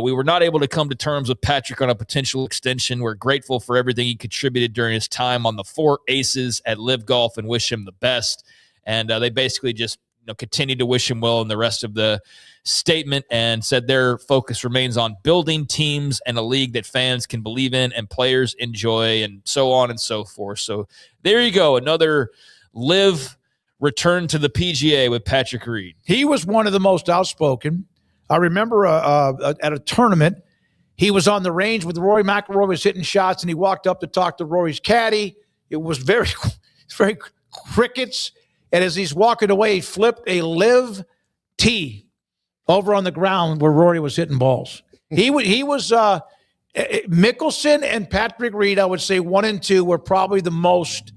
"We were not able to come to terms with Patrick on a potential extension. We're grateful for everything he contributed during his time on the 4 Aces at Liv Golf and wish him the best." And they basically just continued to wish him well in the rest of the statement and said their focus remains on building teams and a league that fans can believe in and players enjoy, and so on and so forth. So there you go. Another Live return to the PGA with Patrick Reed. He was one of the most outspoken. I remember at a tournament, he was on the range with Rory McIlroy, was hitting shots, and he walked up to talk to Rory's caddy. It was very crickets. And as he's walking away, he flipped a Live tee over on the ground where Rory was hitting balls. He was Mickelson and Patrick Reed, I would say 1 and 2 were probably the most,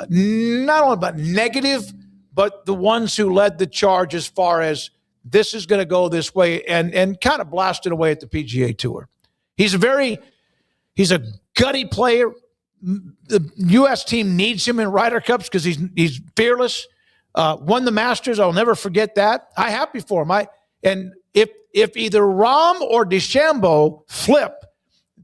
not only about negative, but the ones who led the charge as far as this is going to go this way, and kind of blasted away at the PGA Tour. He's a gutty player. The U.S. team needs him in Ryder Cups because he's fearless. Won the Masters. I'll never forget that. I'm happy for him. And if either Rahm or DeChambeau flip,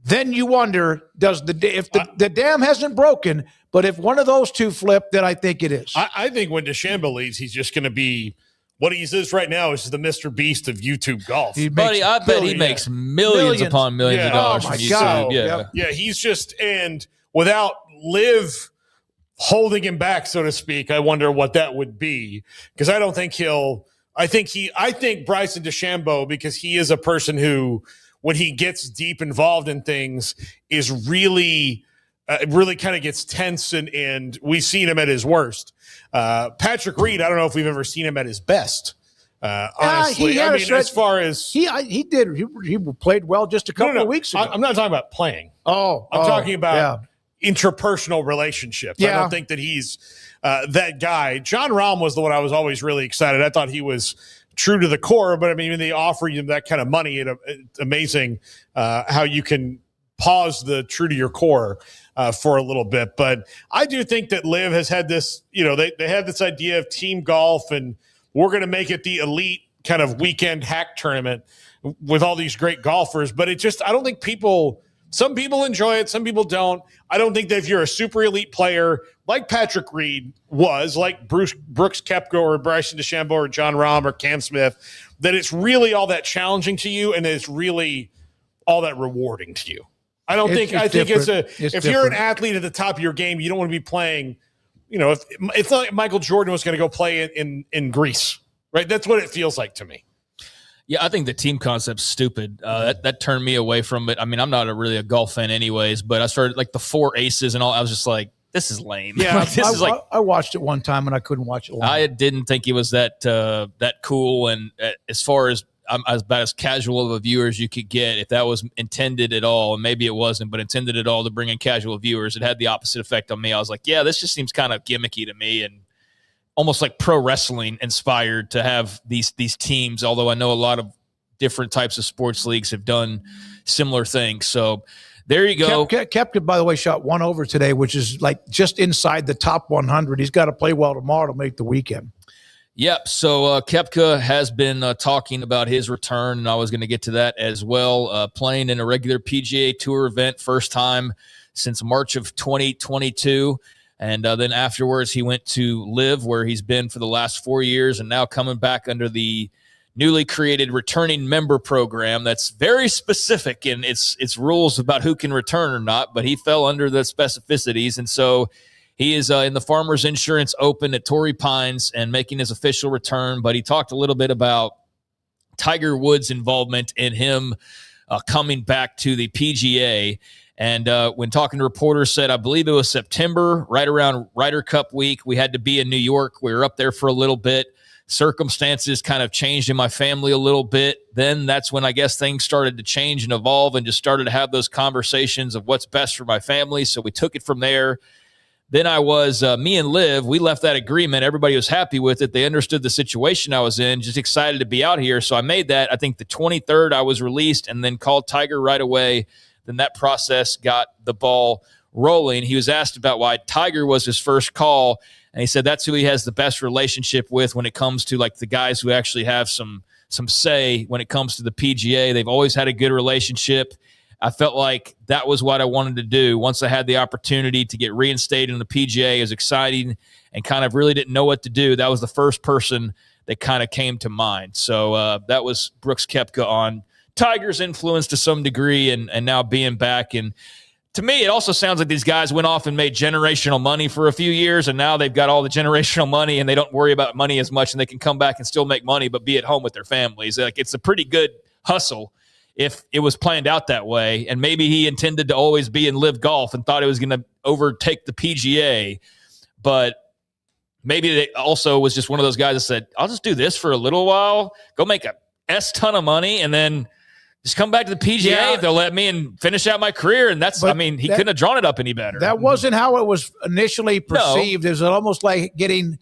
then you wonder, if the dam hasn't broken, but if one of those two flip, then I think it is. I think when DeChambeau leaves, he's just going to be what he is right now is the Mr. Beast of YouTube golf. Buddy, I bet he makes millions upon millions of dollars from YouTube. God. Yeah, he's just, and without Liv holding him back, so to speak, I wonder what that would be. Because I don't think I think Bryson DeChambeau, because he is a person who, when he gets deep involved in things, is really kind of gets tense, and we've seen him at his worst. Patrick Reed, I don't know if we've ever seen him at his best. Honestly, as far as he played well just a couple of weeks ago. I'm not talking about playing. I'm talking about interpersonal relationships. I don't think that he's that guy. John Rahm was the one I was always really excited. I thought he was true to the core, but I mean, they offer you that kind of money. It's amazing how you can pause the true to your core for a little bit. But I do think that Liv has had this, they have this idea of team golf, and we're going to make it the elite kind of weekend hack tournament with all these great golfers. But I don't think some people enjoy it, some people don't. I don't think that if you're a super elite player like Patrick Reed was, like Brooks Koepka or Bryson DeChambeau or John Rahm or Cam Smith, that it's really all that challenging to you and it's really all that rewarding to you. I think if you're an athlete at the top of your game, you don't want to be playing, if it's not like Michael Jordan was going to go play in Greece, right? That's what it feels like to me. Yeah, I think the team concept's stupid. That turned me away from it. I mean, I'm not really a golf fan anyways, but I started like the 4 Aces and all. I was just like, this is lame. Yeah, I watched it one time and I couldn't watch it long. I didn't think it was that cool. And as far as I'm about as casual of a viewer as you could get. If that was intended at all, and maybe it wasn't, but intended at all to bring in casual viewers, it had the opposite effect on me. I was like, yeah, this just seems kind of gimmicky to me and almost like pro wrestling inspired to have these teams, although I know a lot of different types of sports leagues have done similar things. So there you go. Koepka, by the way, shot 1 over today, which is like just inside the top 100. He's got to play well tomorrow to make the weekend. Yep. So Koepka has been talking about his return, and I was going to get to that as well. Playing in a regular PGA Tour event, first time since March of 2022. And then afterwards, he went to LIV, where he's been for the last 4 years, and now coming back under the newly created returning member program that's very specific in its rules about who can return or not, but he fell under the specificities. And so he is in the Farmers Insurance Open at Torrey Pines and making his official return. But he talked a little bit about Tiger Woods' involvement in him coming back to the PGA. And when talking to reporters, said, I believe it was September, right around Ryder Cup week, we had to be in New York. We were up there for a little bit. Circumstances kind of changed in my family a little bit. Then that's when I guess things started to change and evolve and just started to have those conversations of what's best for my family. So we took it from there. Then I was, me and Liv, we left that agreement. Everybody was happy with it. They understood the situation I was in, just excited to be out here. So I made that. I think the 23rd I was released and then called Tiger right away. Then that process got the ball rolling. He was asked about why Tiger was his first call. And he said that's who he has the best relationship with when it comes to like the guys who actually have some say when it comes to the PGA. They've always had a good relationship. I felt like that was what I wanted to do. Once I had the opportunity to get reinstated in the PGA, it was exciting and kind of really didn't know what to do. That was the first person that kind of came to mind. So that was Brooks Koepka on Tiger's influence to some degree and now being back. And to me, it also sounds like these guys went off and made generational money for a few years, and now they've got all the generational money, and they don't worry about money as much, and they can come back and still make money but be at home with their families. Like, it's a pretty good hustle if it was planned out that way, and maybe he intended to always be in LIV Golf and thought it was going to overtake the PGA, but maybe it also was just one of those guys that said, I'll just do this for a little while, go make a S-ton of money, and then just come back to the PGA if they'll let me and finish out my career. And that's, he couldn't have drawn it up any better. That wasn't how it was initially perceived. No. It was almost like getting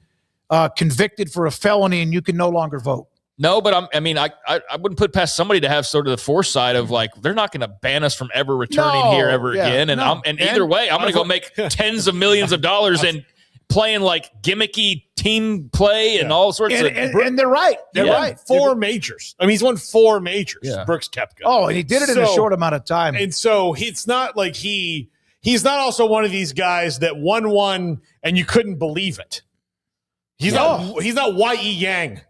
convicted for a felony and you can no longer vote. No, but I wouldn't put past somebody to have sort of the foresight of like, they're not going to ban us from ever returning here ever again. And either way, I'm going to go make tens of millions of dollars and playing like gimmicky team play and all sorts of. And they're right. They're right. 4 majors. He's won 4 majors, Brooks Koepka. Oh, and he did it in a short amount of time. And so it's not like he's not also one of these guys that won one and you couldn't believe it. He's not Y.E. Yang.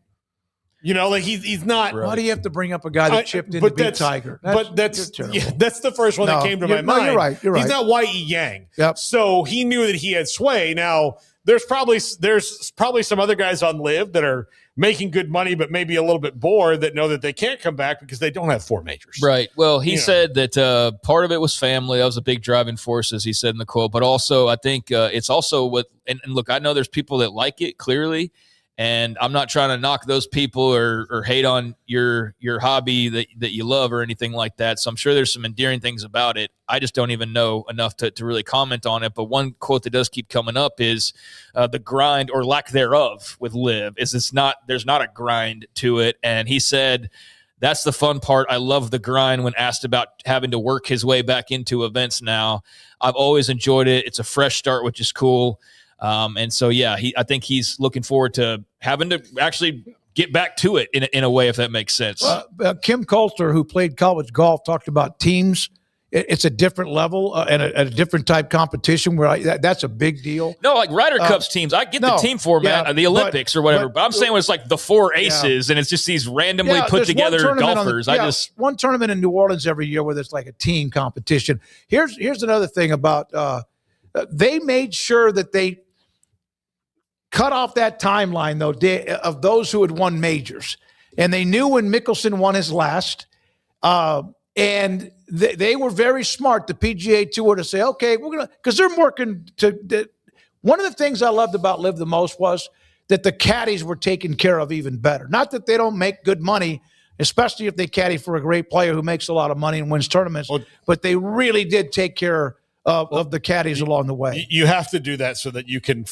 He's not. Why do you have to bring up a guy that chipped in to beat Tiger? That's the first one that came to my mind. You're right. He's not Y.E. Yang. Yep. So he knew that he had sway. Now, there's probably some other guys on LIV that are making good money, but maybe a little bit bored that know that they can't come back because they don't have 4 majors. Right. Well, he said that part of it was family. That was a big driving force, as he said in the quote. But also, I think it's also and look, I know there's people that like it clearly. And I'm not trying to knock those people or hate on your hobby that you love or anything like that. So I'm sure there's some endearing things about it. I just don't even know enough to really comment on it. But one quote that does keep coming up is the grind or lack thereof with LIV is there's not a grind to it. And he said, that's the fun part. I love the grind when asked about having to work his way back into events now. I've always enjoyed it. It's a fresh start, which is cool. And so, I think he's looking forward to having to actually get back to it in a way, if that makes sense. Kim Coulter, who played college golf, talked about teams. It's a different level and a different type competition where that's a big deal. No, like Ryder Cup's teams. I get the team format of the Olympics or whatever, but I'm saying when it's like the 4 aces and it's just these randomly put together golfers. One tournament in New Orleans every year where there's like a team competition. Here's another thing about they made sure that they cut off that timeline, though, of those who had won majors. And they knew when Mickelson won his last. And they were very smart, the PGA Tour, to say, okay, we're going to – because they're working to one of the things I loved about LIV the most was that the caddies were taken care of even better. Not that they don't make good money especially if they caddy for a great player who makes a lot of money and wins tournaments. But they really did take care of the caddies along the way. You have to do that so that you can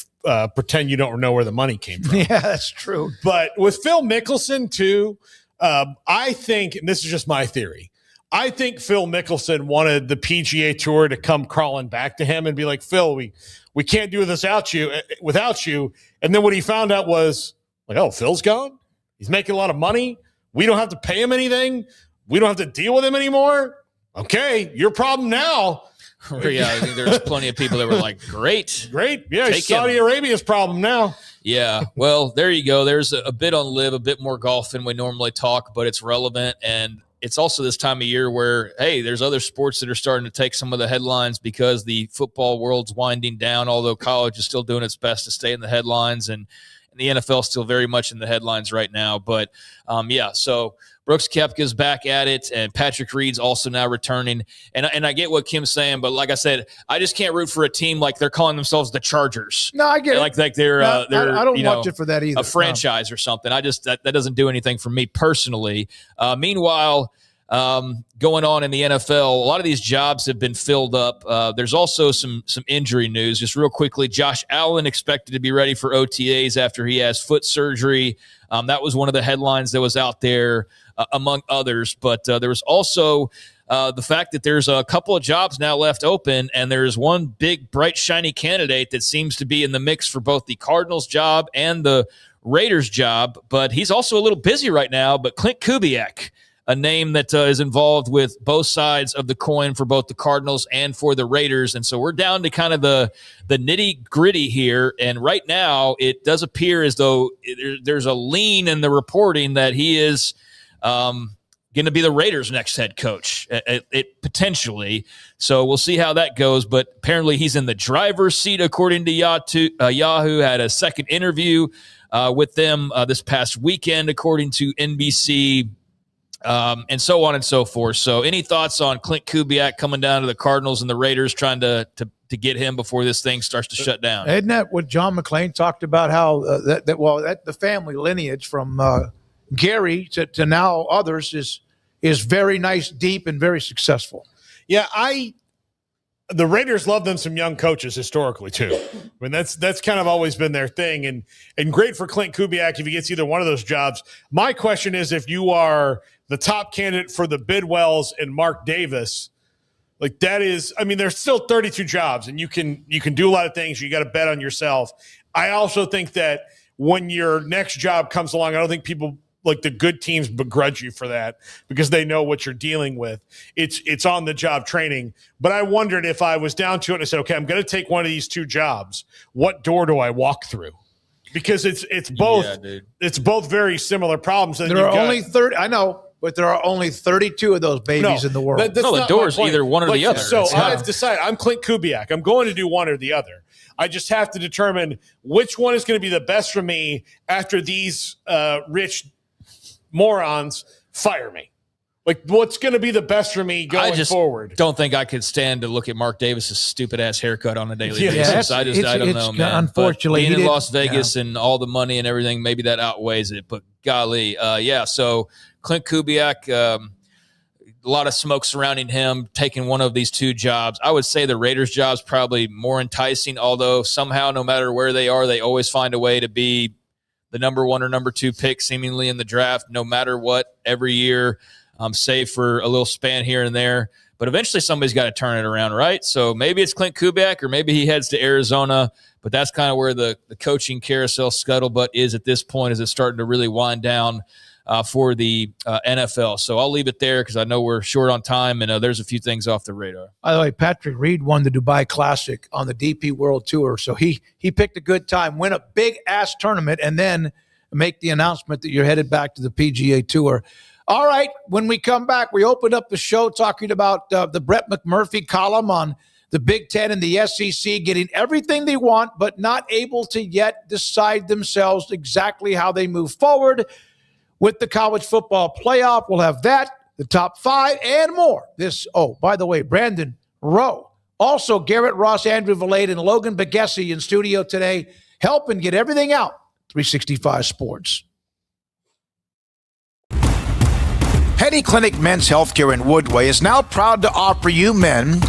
pretend you don't know where the money came from. Yeah, that's true. But with Phil Mickelson, too, I think, and this is just my theory, I think Phil Mickelson wanted the PGA Tour to come crawling back to him and be like, Phil, we can't do this without you. And then what he found out was, like, oh, Phil's gone? He's making a lot of money? We don't have to pay him anything? We don't have to deal with him anymore? Okay, your problem now. Yeah, I think there's plenty of people that were like, great. Yeah, it's Saudi Arabia's problem now. Yeah, well, there you go. There's a bit on Live, a bit more golf than we normally talk, but it's relevant. And it's also this time of year where, hey, there's other sports that are starting to take some of the headlines because the football world's winding down, although college is still doing its best to stay in the headlines. And the NFL is still very much in the headlines right now. But, so Brooks Koepka's back at it, and Patrick Reed's also now returning. And I get what Kim's saying, but like I said, I just can't root for a team like they're calling themselves the Chargers. No, I get it. Like they're I don't watch it for that either. A franchise or something. I just that doesn't do anything for me personally. Meanwhile, going on in the NFL, a lot of these jobs have been filled up. There's also some injury news. Just real quickly, Josh Allen expected to be ready for OTAs after he has foot surgery. That was one of the headlines that was out there, among others. But there was also the fact that there's a couple of jobs now left open, and there's one big, bright, shiny candidate that seems to be in the mix for both the Cardinals job and the Raiders job. But he's also a little busy right now. But Clint Kubiak, a name that is involved with both sides of the coin for both the Cardinals and for the Raiders. And so we're down to kind of the nitty-gritty here. And right now it does appear as though there's a lean in the reporting that he is going to be the Raiders' next head coach, it potentially. So we'll see how that goes. But apparently he's in the driver's seat, according to Yahoo. Had a second interview with them this past weekend, according to NBC. And so on and so forth. So any thoughts on Clint Kubiak coming down to the Cardinals and the Raiders, trying to get him before this thing starts to shut down? Isn't that what John McClain talked about, how the family lineage from Gary to now others is very nice, deep, and very successful. Yeah, the Raiders love them some young coaches historically too. I mean, that's kind of always been their thing, and great for Clint Kubiak if he gets either one of those jobs. My question is, if you are the top candidate for the Bidwells and Mark Davis, like that is, I mean, there's still 32 jobs, and you can do a lot of things. You got to bet on yourself. I also think that when your next job comes along, I don't think people, like the good teams, begrudge you for that because they know what you're dealing with. It's on the job training. But I wondered, if I was down to it and I said, okay, I'm going to take one of these two jobs, what door do I walk through? Because it's both very similar problems. And there are only 30. I know. But there are only 32 of those babies in the world. The door's either one or the other. So I've decided I'm Clint Kubiak. I'm going to do one or the other. I just have to determine which one is going to be the best for me after these rich morons fire me. Like, what's going to be the best for me going forward? Don't think I could stand to look at Mark Davis's stupid ass haircut on a daily basis. I don't know, man. Unfortunately, but being in Las Vegas and all the money and everything, maybe that outweighs it. But golly, so Clint Kubiak, a lot of smoke surrounding him, taking one of these two jobs. I would say the Raiders job's probably more enticing, although somehow, no matter where they are, they always find a way to be the number one or number two pick seemingly in the draft, no matter what, every year, save for a little span here and there. But eventually somebody's got to turn it around, right? So maybe it's Clint Kubiak, or maybe he heads to Arizona, but that's kind of where the coaching carousel scuttlebutt is at this point, as it's starting to really wind down for the NFL. So I'll leave it there because I know we're short on time, and there's a few things off the radar. By the way, Patrick Reed won the Dubai Classic on the DP World Tour, so he picked a good time, win a big-ass tournament, and then make the announcement that you're headed back to the PGA Tour. All right, when we come back, we opened up the show talking about the Brett McMurphy column on the Big Ten and the SEC getting everything they want, but not able to yet decide themselves exactly how they move forward with the college football playoff. We'll have that, the top five, and more. By the way, Brandon Rowe. Also, Garrett Ross, Andrew Valade, and Logan Begesi in studio today, helping get everything out. 365 Sports. Petty Clinic Men's Healthcare in Woodway is now proud to offer you men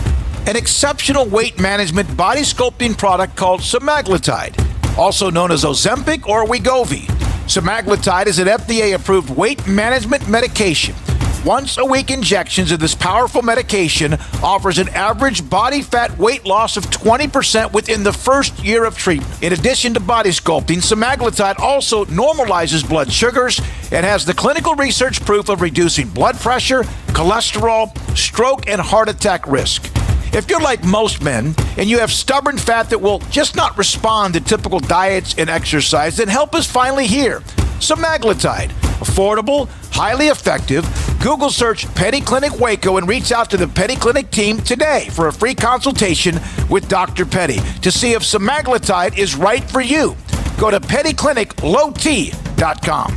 an exceptional weight management body sculpting product called semaglutide, also known as Ozempic or Wegovy. Semaglutide is an FDA-approved weight management medication. Once-a-week injections of this powerful medication offers an average body fat weight loss of 20% within the first year of treatment. In addition to body sculpting, semaglutide also normalizes blood sugars and has the clinical research proof of reducing blood pressure, cholesterol, stroke, and heart attack risk. If you're like most men and you have stubborn fat that will just not respond to typical diets and exercise, then help us finally hear semaglutide. Affordable, highly effective. Google search Petty Clinic Waco and reach out to the Petty Clinic team today for a free consultation with Dr. Petty to see if semaglutide is right for you. Go to pettycliniclowt.com.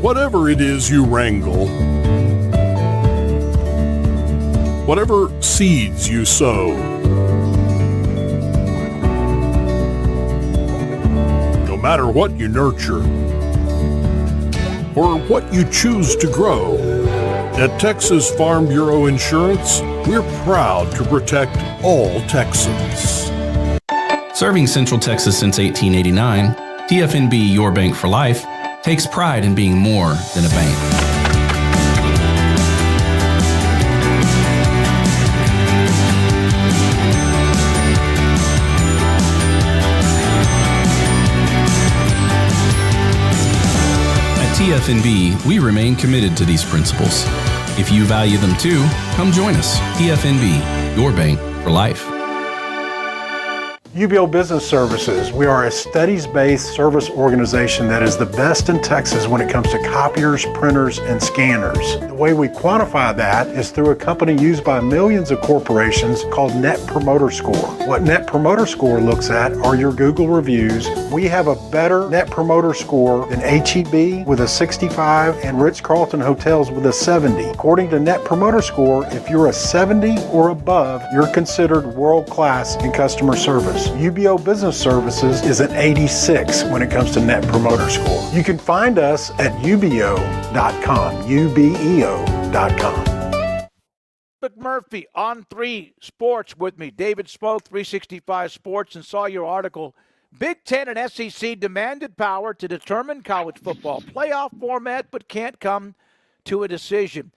Whatever it is you wrangle, whatever seeds you sow, no matter what you nurture or what you choose to grow, at Texas Farm Bureau Insurance, we're proud to protect all Texans. Serving Central Texas since 1889, TFNB Your Bank for Life takes pride in being more than a bank. At TFNB, we remain committed to these principles. If you value them too, come join us. TFNB, Your Bank for Life. UBO Business Services. We are a studies-based service organization that is the best in Texas when it comes to copiers, printers, and scanners. The way we quantify that is through a company used by millions of corporations called Net Promoter Score. What Net Promoter Score looks at are your Google reviews. We have a better Net Promoter Score than H-E-B with a 65 and Ritz-Carlton Hotels with a 70. According to Net Promoter Score, if you're a 70 or above, you're considered world-class in customer service. UBO Business Services is an 86 when it comes to Net Promoter Score. You can find us at ubeo.com, ubeo.com. McMurphy on 3 Sports with me. David Smoak, 365 Sports, and saw your article. Big Ten and SEC demanded power to determine college football playoff format, but can't come to a decision.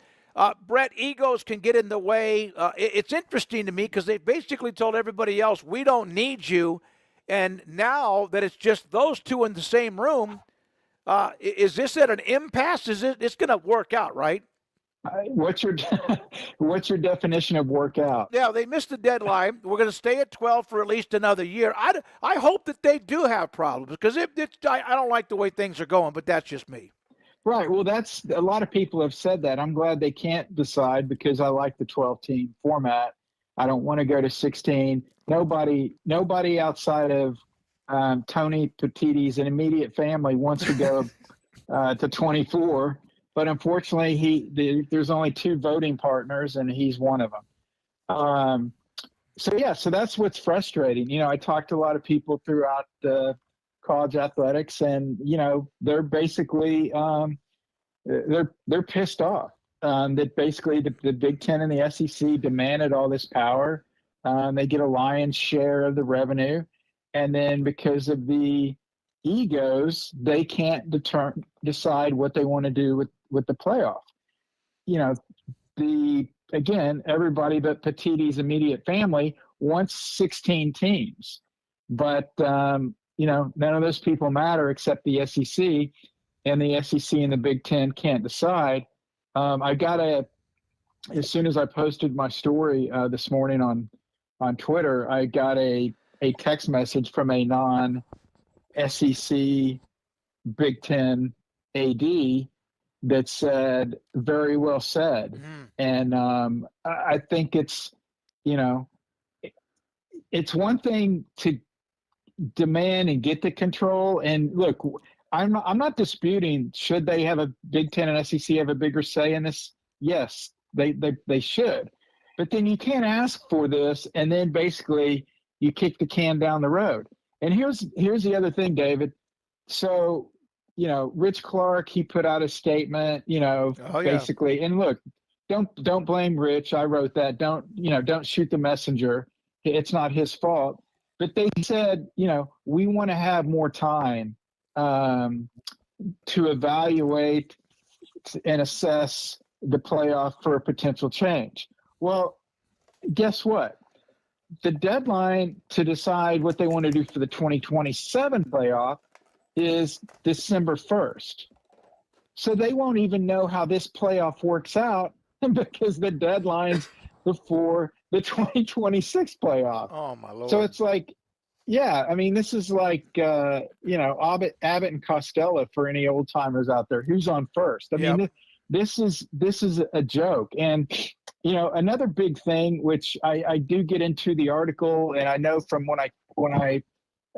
Brett, egos can get in the way. It's interesting to me because they basically told everybody else, we don't need you. And now that it's just those two in the same room, is this at an impasse? It's going to work out, right? What's your definition of work out? Yeah, they missed the deadline. We're going to stay at 12 for at least another year. I hope that they do have problems because I don't like the way things are going, but that's just me. Right. Well, that's a lot of people have said that. I'm glad they can't decide because I like the 12-team format. I don't want to go to 16. Nobody outside of Tony Petitti's and immediate family wants to go to 24. But unfortunately, there's only 2 voting partners, and he's one of them. So that's what's frustrating. You know, I talked to a lot of people throughout the college athletics, and they're basically they're pissed off that basically the Big Ten and the SEC demanded all this power. They get a lion's share of the revenue, and then because of the egos, they can't decide what they want to do with the playoff. Everybody but Petitti's immediate family wants 16 teams, but none of those people matter except the SEC, and the SEC and the Big Ten can't decide. As soon as I posted my story this morning on Twitter, I got a text message from a non-SEC Big Ten AD that said, "Very well said." And I think it's one thing to demand and get the control. And look, I'm not disputing should they have a Big Ten and SEC have a bigger say in this. Yes, they should. But then you can't ask for this and then basically you kick the can down the road. And here's the other thing, David. So, Rich Clark, he put out a statement, basically, and look, don't blame Rich. I wrote that. Don't shoot the messenger. It's not his fault. But they said, we want to have more time to evaluate and assess the playoff for a potential change. Well, guess what? The deadline to decide what they want to do for the 2027 playoff is December 1st. So they won't even know how this playoff works out because the deadline's before the 2026 playoff. Oh, my Lord. So it's like, yeah, I mean, this is like, Abbott and Costello for any old timers out there. Who's on first? I mean, this is a joke. And, another big thing, which I do get into the article, and I know from when I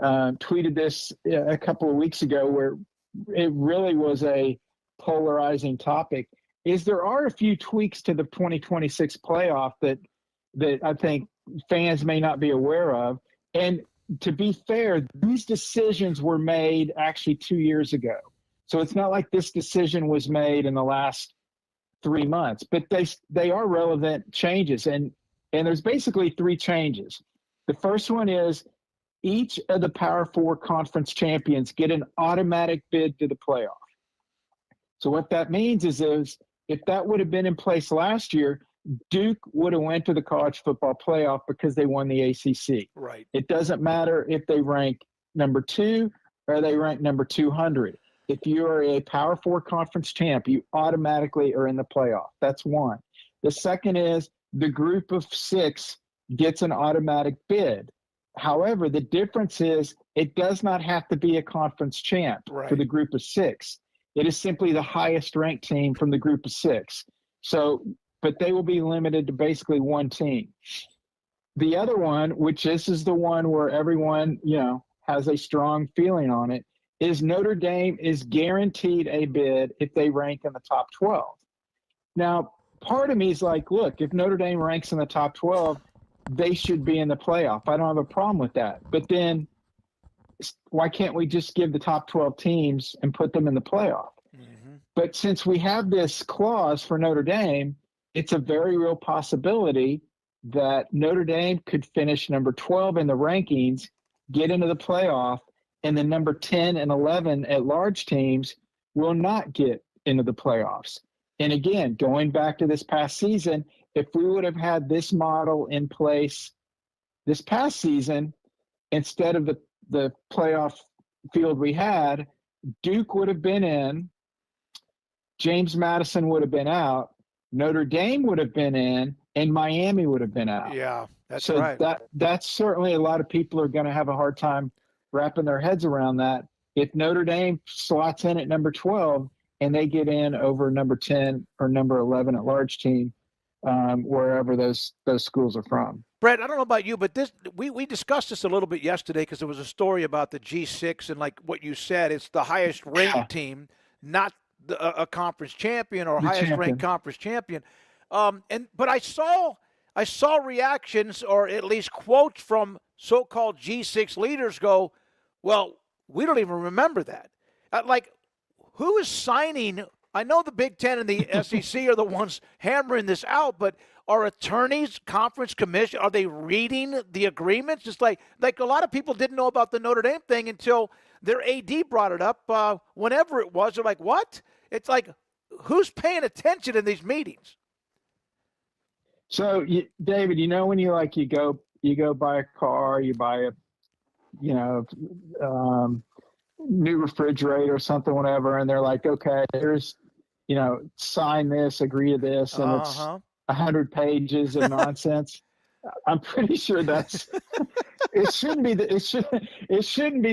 tweeted this a couple of weeks ago, where it really was a polarizing topic, is there are a few tweaks to the 2026 playoff that I think fans may not be aware of. And to be fair, these decisions were made actually 2 years ago. So it's not like this decision was made in the last 3 months, but they are relevant changes. And there's basically 3 changes. The first one is each of the Power 4 conference champions get an automatic bid to the playoff. So what that means is if that would have been in place last year, Duke would have went to the college football playoff because they won the ACC. Right. It doesn't matter if they rank number 2 or they rank number 200. If you are a Power 4 conference champ, you automatically are in the playoff. That's one. The second is the group of 6 gets an automatic bid. However, the difference is it does not have to be a conference champ for the group of 6. It is simply the highest ranked team from the group of 6. So, but they will be limited to basically one team. The other one, which this is the one where everyone, has a strong feeling on it, is Notre Dame is guaranteed a bid if they rank in the top 12. Now, part of me is like, look, if Notre Dame ranks in the top 12, they should be in the playoff. I don't have a problem with that. But then why can't we just give the top 12 teams and put them in the playoff? Mm-hmm. But since we have this clause for Notre Dame, it's a very real possibility that Notre Dame could finish number 12 in the rankings, get into the playoff, and the number 10 and 11 at-large teams will not get into the playoffs. And again, going back to this past season, if we would have had this model in place this past season, instead of the playoff field we had, Duke would have been in, James Madison would have been out, Notre Dame would have been in, and Miami would have been out. Yeah, that's so right. That's certainly a lot of people are going to have a hard time wrapping their heads around that. If Notre Dame slots in at number 12 and they get in over number 10 or number 11 at large team, wherever those schools are from. Brett, I don't know about you, but we discussed this a little bit yesterday because there was a story about the G6 and like what you said, it's the highest ranked team, not a conference champion or highest ranked conference champion. But I saw reactions or at least quotes from so-called G6 leaders go, well, we don't even remember that. Like, who is signing? I know the Big Ten and the SEC are the ones hammering this out, but are attorneys, conference commission, are they reading the agreements? Just like a lot of people didn't know about the Notre Dame thing until their AD brought it up whenever it was. They're like, what? It's like, who's paying attention in these meetings? So, David, when you go buy a car, you buy a, new refrigerator or something, whatever, and they're like, okay, here's, sign this, agree to this, and it's 100 pages of nonsense. I'm pretty sure that's it shouldn't be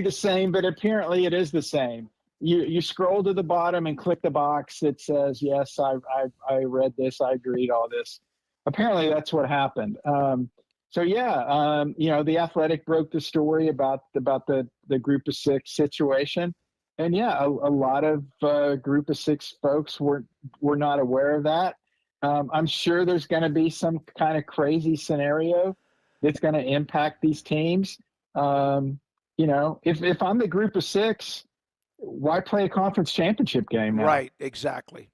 the same, but apparently it is the same. You scroll to the bottom and click the box that says, yes, I read this, I agreed, all this. Apparently that's what happened. The Athletic broke the story about the group of 6 situation. And a lot of group of 6 folks were not aware of that. I'm sure there's going to be some kind of crazy scenario that's going to impact these teams. if I'm the group of 6, why play a conference championship game now? Right, exactly.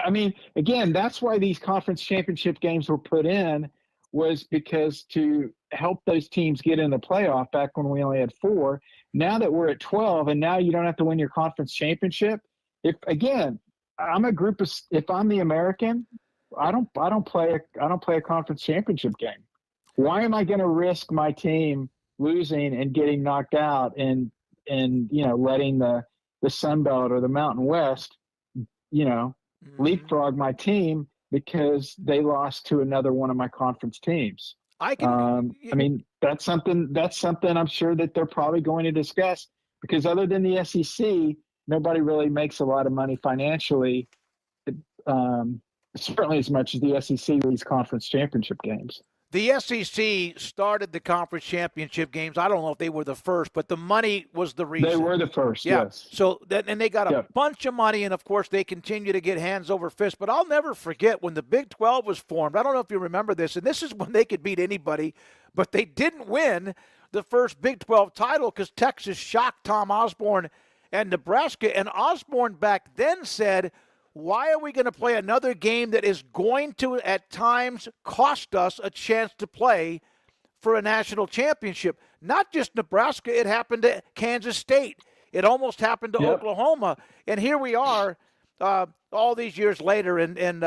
I mean, again, that's why these conference championship games were put in, was because to help those teams get in the playoff back when we only had 4. Now that we're at 12 and now you don't have to win your conference championship. If I'm the American, I don't play a conference championship game. Why am I going to risk my team losing and getting knocked out and letting the Sun Belt or the Mountain West, leapfrog my team because they lost to another one of my conference teams? I mean, that's something I'm sure that they're probably going to discuss, because other than the SEC, nobody really makes a lot of money financially, certainly as much as the SEC leads conference championship games. The SEC started the conference championship games. I don't know if they were the first, but the money was the reason. They were the first, yeah. Yes. So and they got a bunch of money, and of course they continue to get hands over fist. But I'll never forget when the Big 12 was formed. I don't know if you remember this, and this is when they could beat anybody, but they didn't win the first Big 12 title because Texas shocked Tom Osborne and Nebraska. And Osborne back then said, why are we going to play another game that is going to, at times, cost us a chance to play for a national championship? Not just Nebraska. It happened to Kansas State. It almost happened to Oklahoma. And here we are all these years later, and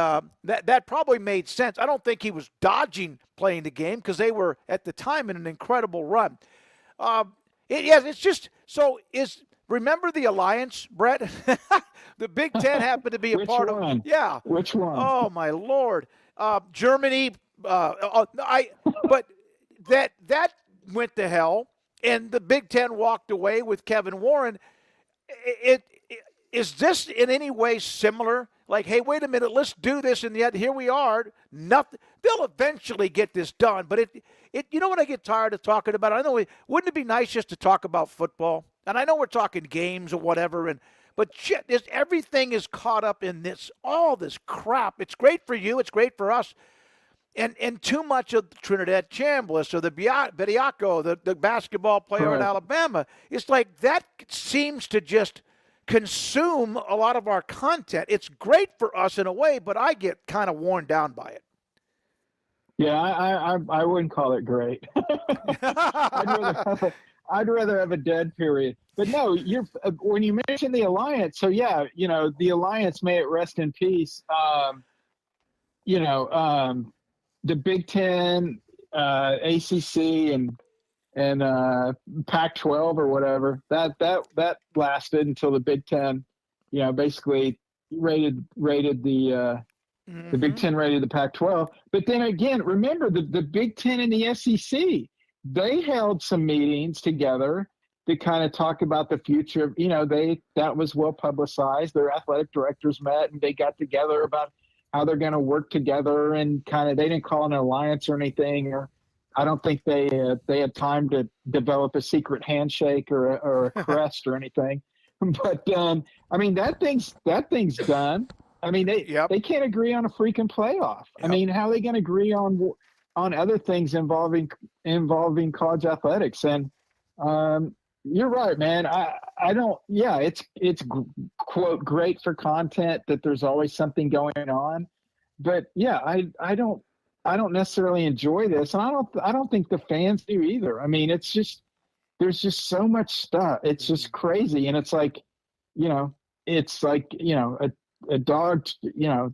that probably made sense. I don't think he was dodging playing the game because they were, at the time, in an incredible run. It's just – so is – remember the alliance, Brett? The Big Ten happened to be a part of it. Yeah. Which one? Oh, my Lord. Germany. But that went to hell, and the Big Ten walked away with Kevin Warren. Is this in any way similar? Like, hey, wait a minute, let's do this, and yet here we are. Nothing. They'll eventually get this done, but you know what I get tired of talking about? I know wouldn't it be nice just to talk about football? And I know we're talking games or whatever, but shit, everything is caught up in all this crap. It's great for you, it's great for us, and too much of Trinidad Chambliss or the Bediako, the basketball player in Alabama. It's like that seems to just consume a lot of our content. It's great for us in a way, but I get kind of worn down by it. Yeah, I wouldn't call it great. I'd rather have a dead period. But no, when you mention the alliance, so yeah, the alliance, may it rest in peace. The Big Ten, ACC, and Pac-12 or whatever, that lasted until the Big Ten, basically rated the Big Ten rated the Pac-12. But then again, remember the Big Ten and the SEC. They held some meetings together to kind of talk about the future. That was well publicized. Their athletic directors met and they got together about how they're going to work together, and they didn't call it an alliance or anything. Or I don't think they had time to develop a secret handshake or a crest or anything. But I mean, that thing's done. I mean, they can't agree on a freaking playoff. Yep. I mean, how are they going to agree on other things involving college athletics? And you're right, man. I don't. Yeah, it's quote great for content that there's always something going on, but yeah, I don't necessarily enjoy this, and I don't think the fans do either. I mean, there's just so much stuff. It's just crazy, and it's like, a dog,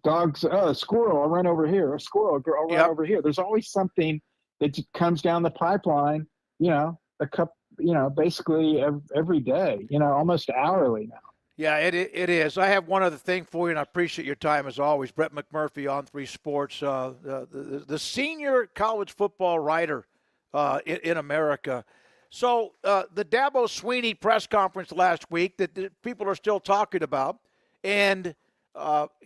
dogs, a squirrel, I'll run over here. A squirrel, I'll run over here. There's always something that just comes down the pipeline, basically every day, almost hourly now. Yeah, it is. I have one other thing for you, and I appreciate your time as always. Brett McMurphy on 3 Sports, the senior college football writer in America. So the Dabo Swinney press conference last week that people are still talking about, and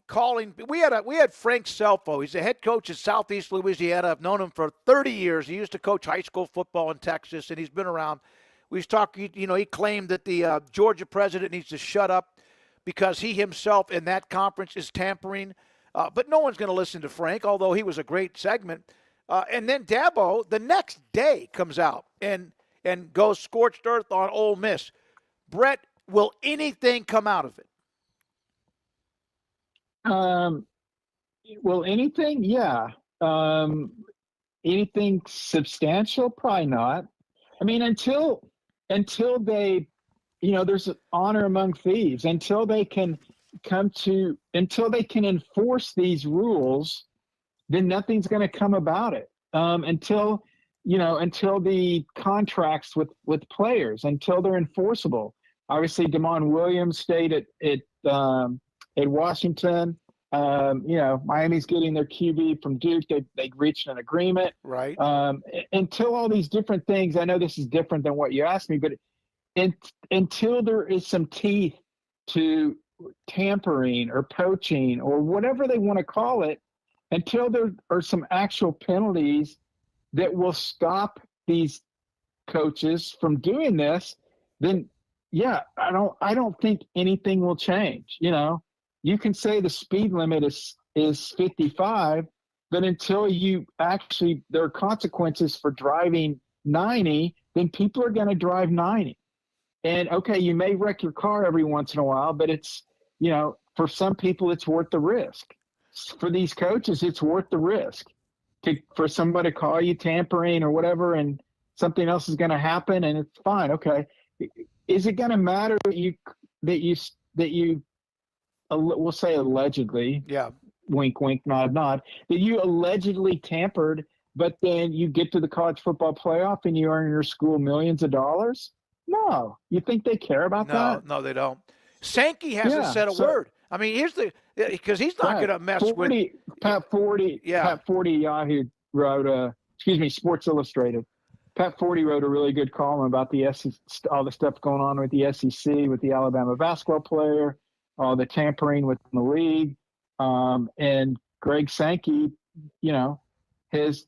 calling. We had Frank Selfo. He's the head coach at Southeast Louisiana. I've known him for 30 years. He used to coach high school football in Texas, and he's been around. We talked. He claimed that the Georgia president needs to shut up because he himself in that conference is tampering. But no one's going to listen to Frank, although he was a great segment. And then Dabo the next day comes out, and and go scorched earth on Ole Miss. Brett, will anything come out of it? Will anything? Yeah. Anything substantial? Probably not. I mean, until they, there's honor among thieves. Until they can enforce these rules, then nothing's going to come about it. Until the contracts with players, until they're enforceable. Obviously, Damon Williams stayed at Washington. Miami's getting their QB from Duke. They reached an agreement. Right. Until all these different things, I know this is different than what you asked me, but until there is some teeth to tampering or poaching or whatever they want to call it, until there are some actual penalties that will stop these coaches from doing this, then yeah, I don't think anything will change. You can say the speed limit is 55, but until there are consequences for driving 90, then people are going to drive 90. And okay, you may wreck your car every once in a while, but it's, for some people it's worth the risk. For these coaches, it's worth the risk for somebody to call you tampering or whatever, and something else is going to happen, and it's fine. Okay. Is it going to matter that you we'll say allegedly, wink, wink, nod, nod, that you allegedly tampered, but then you get to the college football playoff and you earn your school millions of dollars? No. You think they care about that? No, they don't. Sankey hasn't said a word. I mean, because he's not going to mess with Pat Forty. Yeah. Pat Forty Yahoo wrote Sports Illustrated. Pat Forty wrote a really good column about the SEC, all the stuff going on with the SEC, with the Alabama basketball player, the tampering within the league, and Greg Sankey, has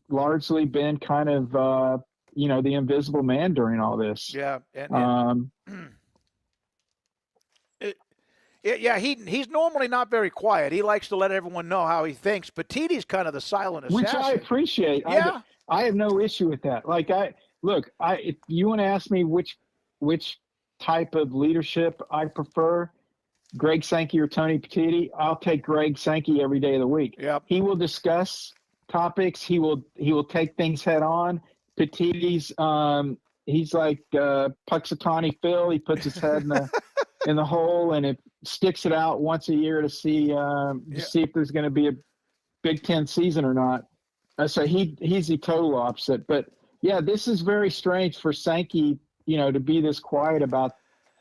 largely been kind of, the invisible man during all this. Yeah, he's normally not very quiet. He likes to let everyone know how he thinks. But Petitti's kind of the silent assassin. Which I appreciate. Yeah. I have no issue with that. If you want to ask me which type of leadership I prefer, Greg Sankey or Tony Petitti, I'll take Greg Sankey every day of the week. Yep. He will discuss topics. He will take things head on. Petitti's he's like Puxatawny Phil. He puts his head in the hole and it sticks it out once a year to see if there's going to be a Big Ten season or not. So he's the total opposite. But yeah, this is very strange for Sankey, to be this quiet about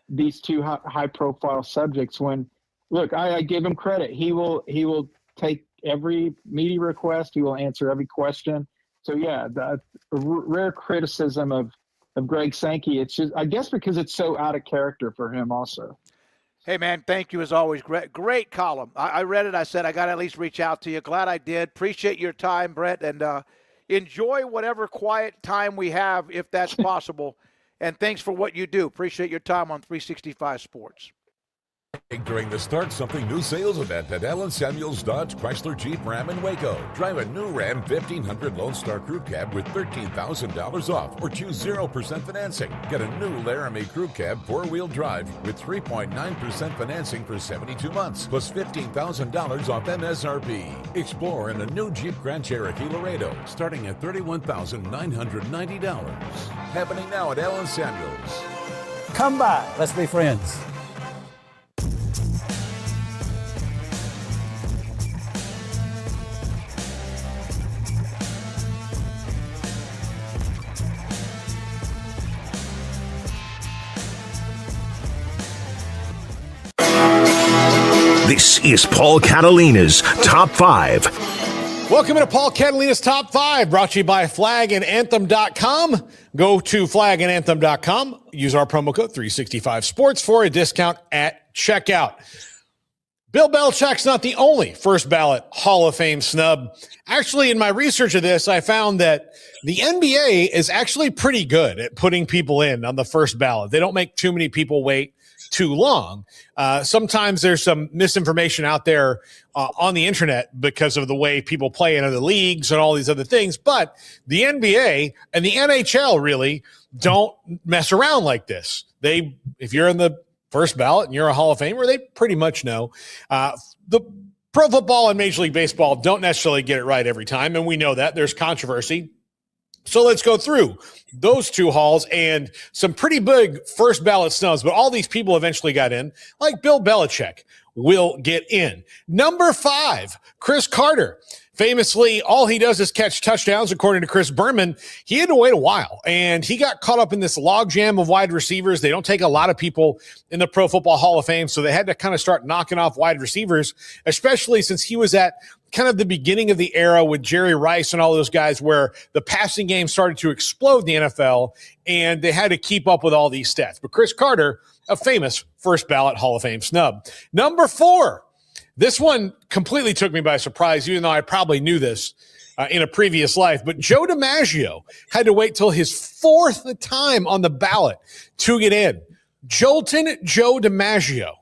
these two high profile subjects when, look, I give him credit. He will take every media request. He will answer every question. So yeah, the rare criticism of Greg Sankey. It's just, I guess, because it's so out of character for him also. Hey, man, thank you as always. Great column. I read it. I said I got to at least reach out to you. Glad I did. Appreciate your time, Brett, and enjoy whatever quiet time we have, if that's possible. And thanks for what you do. Appreciate your time on 365 Sports. During the Start Something New sales event at Allen Samuels Dodge Chrysler Jeep Ram in Waco. Drive a new Ram 1500 Lone Star Crew Cab with $13,000 off or choose 0% financing. Get a new Laramie Crew Cab 4-wheel drive with 3.9% financing for 72 months plus $15,000 off MSRP. Explore in a new Jeep Grand Cherokee Laredo starting at $31,990. Happening now at Allen Samuels. Come by. Let's be friends. This is Paul Catalina's Top 5. Welcome to Paul Catalina's Top 5, brought to you by flagandanthem.com. Go to flagandanthem.com. Use our promo code 365sports for a discount at checkout. Bill Belichick's not the only first ballot Hall of Fame snub. Actually, in my research of this, I found that the NBA is actually pretty good at putting people in on the first ballot. They don't make too many people wait too long. Sometimes there's some misinformation out there on the internet because of the way people play in other leagues and all these other things. But the NBA and the NHL really don't mess around like this. If you're in the first ballot and you're a Hall of Famer, they pretty much know. The Pro Football and Major League Baseball don't necessarily get it right every time, and we know that. There's controversy. So let's go through those two halls and some pretty big first ballot snubs, but all these people eventually got in, like Bill Belichick will get in. Number 5, Chris Carter. Famously, all he does is catch touchdowns, according to Chris Berman. He had to wait a while, and he got caught up in this logjam of wide receivers. They don't take a lot of people in the Pro Football Hall of Fame, so they had to kind of start knocking off wide receivers, especially since he was at kind of the beginning of the era with Jerry Rice and all those guys where the passing game started to explode in the NFL, and they had to keep up with all these stats. But Chris Carter, a famous first ballot Hall of Fame snub. Number 4. This one completely took me by surprise, even though I probably knew this in a previous life. But Joe DiMaggio had to wait till his 4th time on the ballot to get in. Jolton Joe DiMaggio,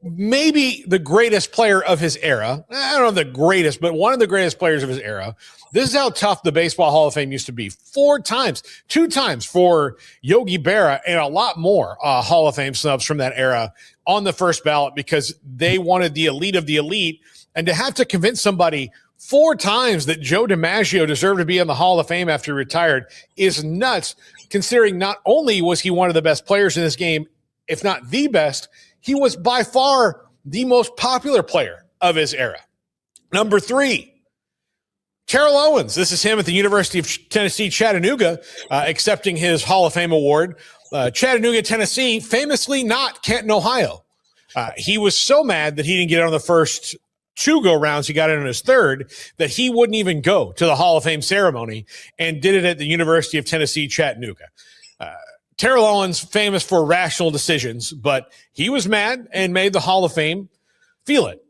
maybe the greatest player of his era. I don't know the greatest, but one of the greatest players of his era. This is how tough the Baseball Hall of Fame used to be. 4 times, 2 times for Yogi Berra, and a lot more Hall of Fame snubs from that era on the first ballot because they wanted the elite of the elite. And to have to convince somebody 4 times that Joe DiMaggio deserved to be in the Hall of Fame after he retired is nuts, considering not only was he one of the best players in this game, if not the best, he was by far the most popular player of his era. Number 3, Terrell Owens. This is him at the University of Tennessee, Chattanooga, accepting his Hall of Fame award. Chattanooga, Tennessee, famously not Canton, Ohio. He was so mad that he didn't get on the first 2 go-rounds, he got in on his 3rd, that he wouldn't even go to the Hall of Fame ceremony and did it at the University of Tennessee, Chattanooga. Terrell Owens, famous for rational decisions, but he was mad and made the Hall of Fame feel it.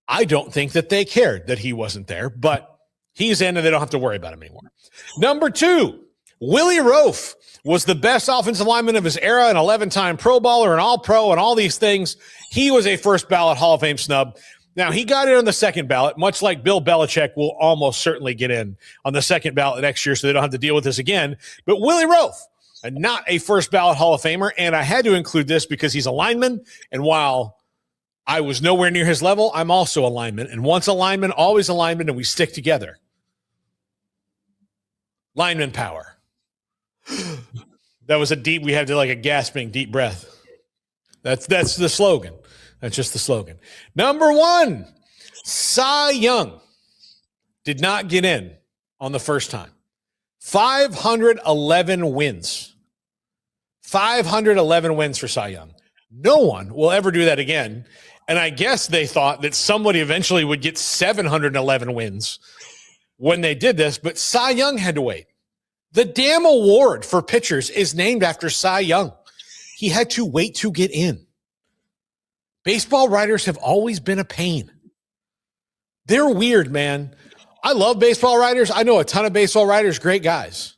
I don't think that they cared that he wasn't there, but he's in and they don't have to worry about him anymore. Number 2, Willie Roaf was the best offensive lineman of his era, an 11-time Pro Bowler, an All-Pro, and all these things. He was a first ballot Hall of Fame snub. Now, he got in on the second ballot, much like Bill Belichick will almost certainly get in on the second ballot next year, so they don't have to deal with this again. But Willie Roaf, not a first ballot Hall of Famer, and I had to include this because he's a lineman, and while I was nowhere near his level, I'm also a lineman, and once a lineman, always a lineman, and we stick together. Lineman power. That was we had to like a gasping deep breath. That's the slogan. That's just the slogan. Number 1, Cy Young did not get in on the first time. 511 wins. 511 wins for Cy Young. No one will ever do that again. And I guess they thought that somebody eventually would get 711 wins when they did this, but Cy Young had to wait. The damn award for pitchers is named after Cy Young. He had to wait to get in. Baseball writers have always been a pain. They're weird, man. I love baseball writers. I know a ton of baseball writers, great guys.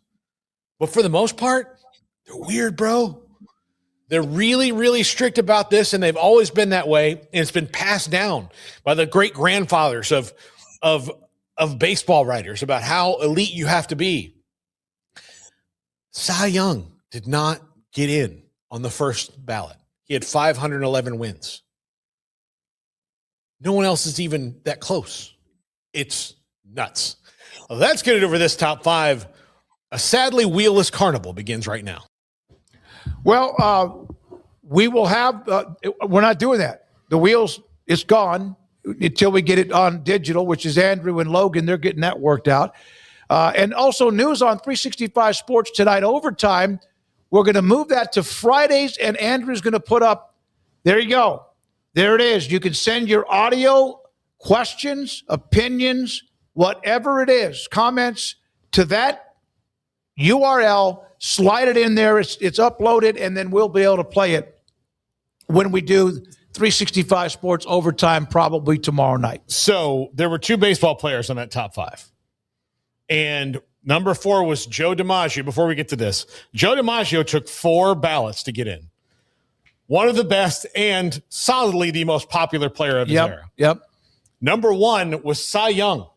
But for the most part, they're weird, bro. They're really, really strict about this, and they've always been that way, and it's been passed down by the great-grandfathers of baseball writers about how elite you have to be. Cy Young did not get in on the first ballot. He had 511 wins. No one else is even that close. It's nuts. Well, that's going to do it for this top 5. A sadly wheelless carnival begins right now. Well, we will have, we're not doing that. The wheels, it's gone until we get it on digital, which is Andrew and Logan. They're getting that worked out. And also news on 365 Sports tonight, overtime. We're going to move that to Fridays, and Andrew's going to put up, there you go. There it is. You can send your audio, questions, opinions, whatever it is, comments to that URL. Slide it in there. It's uploaded, and then we'll be able to play it when we do 365 Sports Overtime probably tomorrow night. So there were 2 baseball players on that top 5. And number 4 was Joe DiMaggio. Before we get to this, Joe DiMaggio took 4 ballots to get in. One of the best and solidly the most popular player of his era. Yep. Number 1 was Cy Young.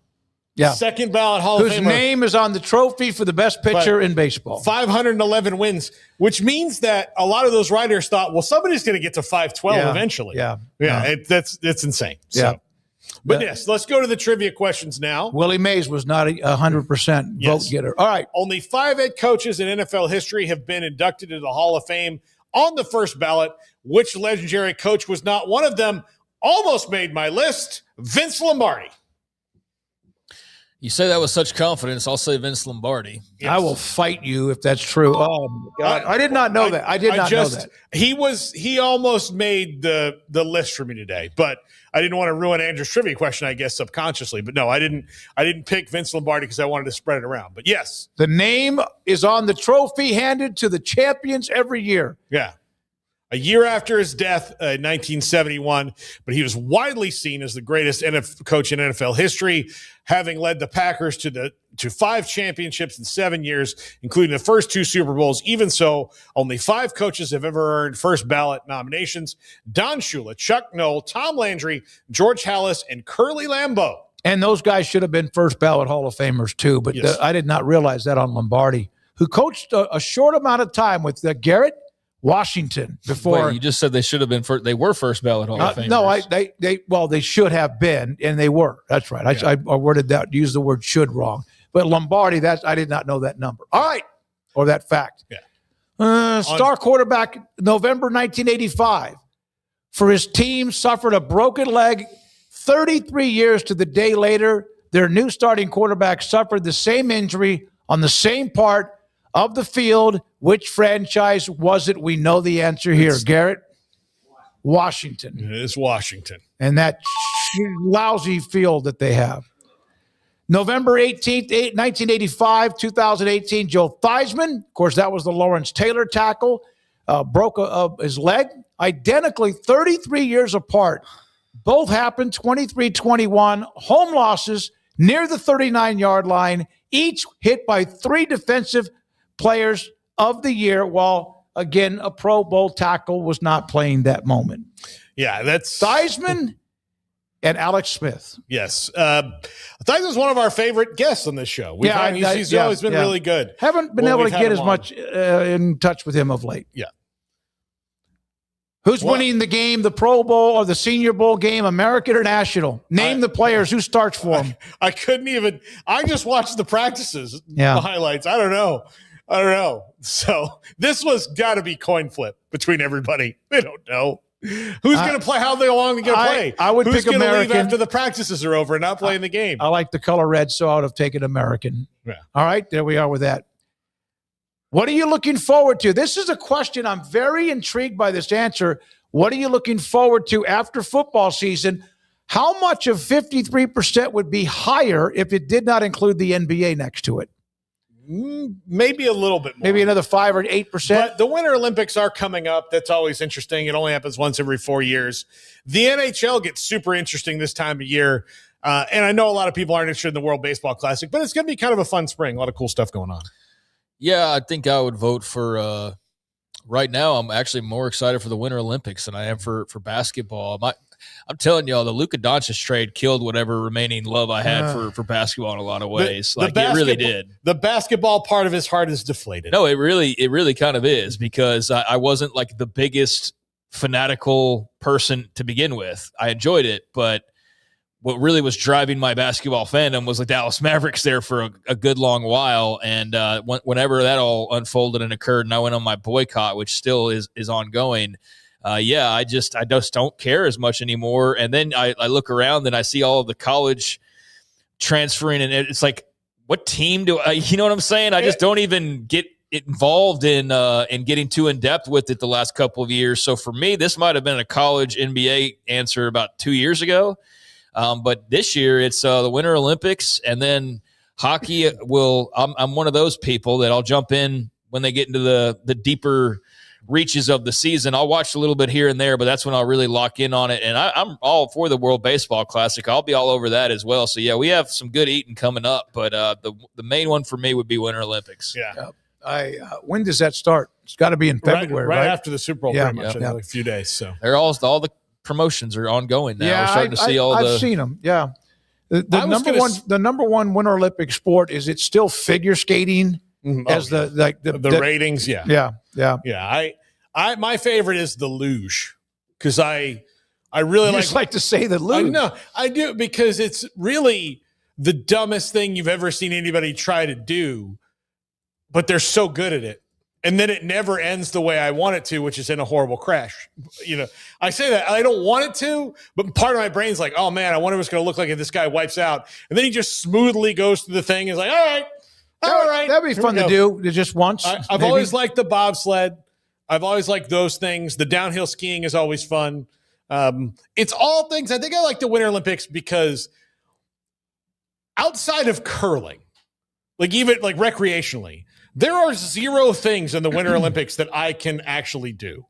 Yeah. Second ballot Hall of Famer. Whose name is on the trophy for the best pitcher in baseball. 511 wins, which means that a lot of those writers thought, well, somebody's going to get to 512 eventually. Yeah. It's insane. Yeah. So. But yes, let's go to the trivia questions now. Willie Mays was not a 100% vote getter. All right. Only 5 head coaches in NFL history have been inducted into the Hall of Fame on the first ballot. Which legendary coach was not one of them? Almost made my list. Vince Lombardi. You say that with such confidence. I'll say Vince Lombardi. Yes. I will fight you if that's true. Oh, my God. I did not know that. I did not know that. He almost made the list for me today, but I didn't want to ruin Andrew's trivia question, I guess, subconsciously. But no, I didn't pick Vince Lombardi because I wanted to spread it around. But yes. The name is on the trophy handed to the champions every year. Yeah. A year after his death in 1971, but he was widely seen as the greatest coach in NFL history, having led the Packers to 5 championships in 7 years, including the first 2 Super Bowls. Even so, only 5 coaches have ever earned first ballot nominations: Don Shula, Chuck Noll, Tom Landry, George Halas, and Curly Lambeau. And those guys should have been first ballot Hall of Famers too, but Yes. I did not realize that on Lombardi, who coached a short amount of time with Garrett Washington before. Wait, you just said they should have been first. They were first ballot Hall of Famers. No, they should have been, and they were. That's right. I worded that, used the word should wrong. But Lombardi, I did not know that number. All right, or that fact. Yeah. Star quarterback, November 1985, for his team, suffered a broken leg. 33 years to the day later, their new starting quarterback suffered the same injury on the same part of the field. Which franchise was it? We know the answer here. Garrett? Washington. It is Washington. And that lousy field that they have. November 18th, 1985, 2018, Joe Theismann. Of course, that was the Lawrence Taylor tackle. Broke his leg. Identically 33 years apart. Both happened 23-21. Home losses near the 39-yard line. Each hit by 3 defensive players of the year, while, again, a Pro Bowl tackle was not playing that moment. Yeah, that's Theismann and Alex Smith. Yes. Theismann's one of our favorite guests on this show. He's always been really good. Haven't been able to get as much in touch with him of late. Yeah. Who's winning the game, the Pro Bowl or the Senior Bowl game, American or National? Name the players. Who starts for them? I couldn't even. I just watched the practices, the highlights. I don't know. So this was got to be coin flip between everybody. They don't know who's going to play, how long they're going to play. I would who's pick American leave after the practices are over and not playing the game. I like the color red, so I would have taken American. Yeah. All right, there we are with that. What are you looking forward to? This is a question. I'm very intrigued by this answer. What are you looking forward to after football season? How much of 53% would be higher if it did not include the NBA next to it? Maybe a little bit more. Maybe another 5 or 8%. But the Winter Olympics are coming up. That's always interesting. It only happens once every 4 years. The NHL gets super interesting this time of year. And I know a lot of people aren't interested in the World Baseball Classic, but it's going to be kind of a fun spring. A lot of cool stuff going on. Yeah, I think I would vote for right now. I'm actually more excited for the Winter Olympics than I am for basketball. I'm telling y'all, the Luka Doncic trade killed whatever remaining love I had for basketball in a lot of ways. It really did. The basketball part of his heart is deflated. No, it really kind of is, because I wasn't like the biggest fanatical person to begin with. I enjoyed it, but what really was driving my basketball fandom was the Dallas Mavericks there for a good long while. And whenever that all unfolded and occurred and I went on my boycott, which still is ongoing, I just don't care as much anymore. And then I look around and I see all of the college transferring, and it's like, what team do I, you know what I'm saying? I just don't even get involved in getting too in depth with it the last couple of years. So for me, this might have been a college NBA answer about 2 years ago. But this year it's the Winter Olympics, and then hockey I'm one of those people that I'll jump in when they get into the deeper reaches of the season. I'll watch a little bit here and there, but that's when I'll really lock in on it. And I'm all for the World Baseball Classic. I'll be all over that as well. So, yeah, we have some good eating coming up, but the main one for me would be Winter Olympics. Yeah. When does that start? It's got to be in February, right after the Super Bowl, pretty much, in a few days. So they're all the promotions are ongoing now. Yeah, we're starting to see I've seen them. Yeah, the number one Winter Olympic sport is it's still figure skating as the ratings. Yeah. I my favorite is the luge because I really like to say the luge. I know I do because it's really the dumbest thing you've ever seen anybody try to do, but they're so good at it. And then it never ends the way I want it to, which is in a horrible crash. I say that I don't want it to, but part of my brain's like, oh man, I wonder what it's going to look like if this guy wipes out. And then he just smoothly goes through the thing and is like, all right. That'd be fun to do just once. I've always liked the bobsled. I've always liked those things. The downhill skiing is always fun. It's all things. I think I like the Winter Olympics because outside of curling, even recreationally, there are zero things in the Winter Olympics that I can actually do.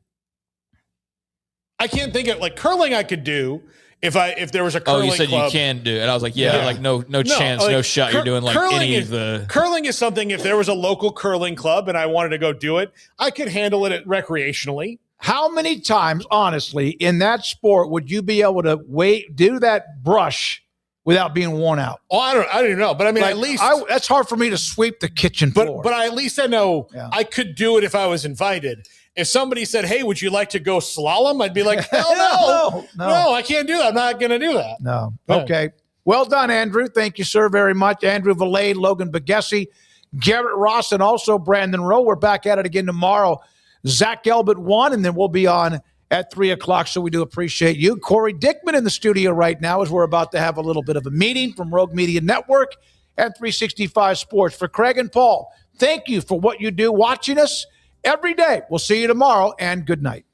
I can't think of curling I could do if there was a curling club. Oh, you said club. You can do it. And I was like, no chance, no shot you're doing any of the... Curling is something, if there was a local curling club and I wanted to go do it, I could handle it recreationally. How many times, honestly, in that sport would you be able to do that brush without being worn out? Oh, I don't know. But I mean, at least that's hard for me to sweep the kitchen floor. But at least I know I could do it if I was invited. If somebody said, hey, would you like to go slalom? I'd be like, hell no, I can't do that. I'm not going to do that. No. Okay. Well done, Andrew. Thank you, sir, very much. Andrew Valet, Logan Bagessi, Garrett Ross, and also Brandon Rowe. We're back at it again tomorrow. Zach Elbert 1, and then we'll be on at 3 o'clock, so we do appreciate you. Corey Dickman in the studio right now as we're about to have a little bit of a meeting from Rogue Media Network and 365 Sports. For Craig and Paul, thank you for what you do watching us every day. We'll see you tomorrow, and good night.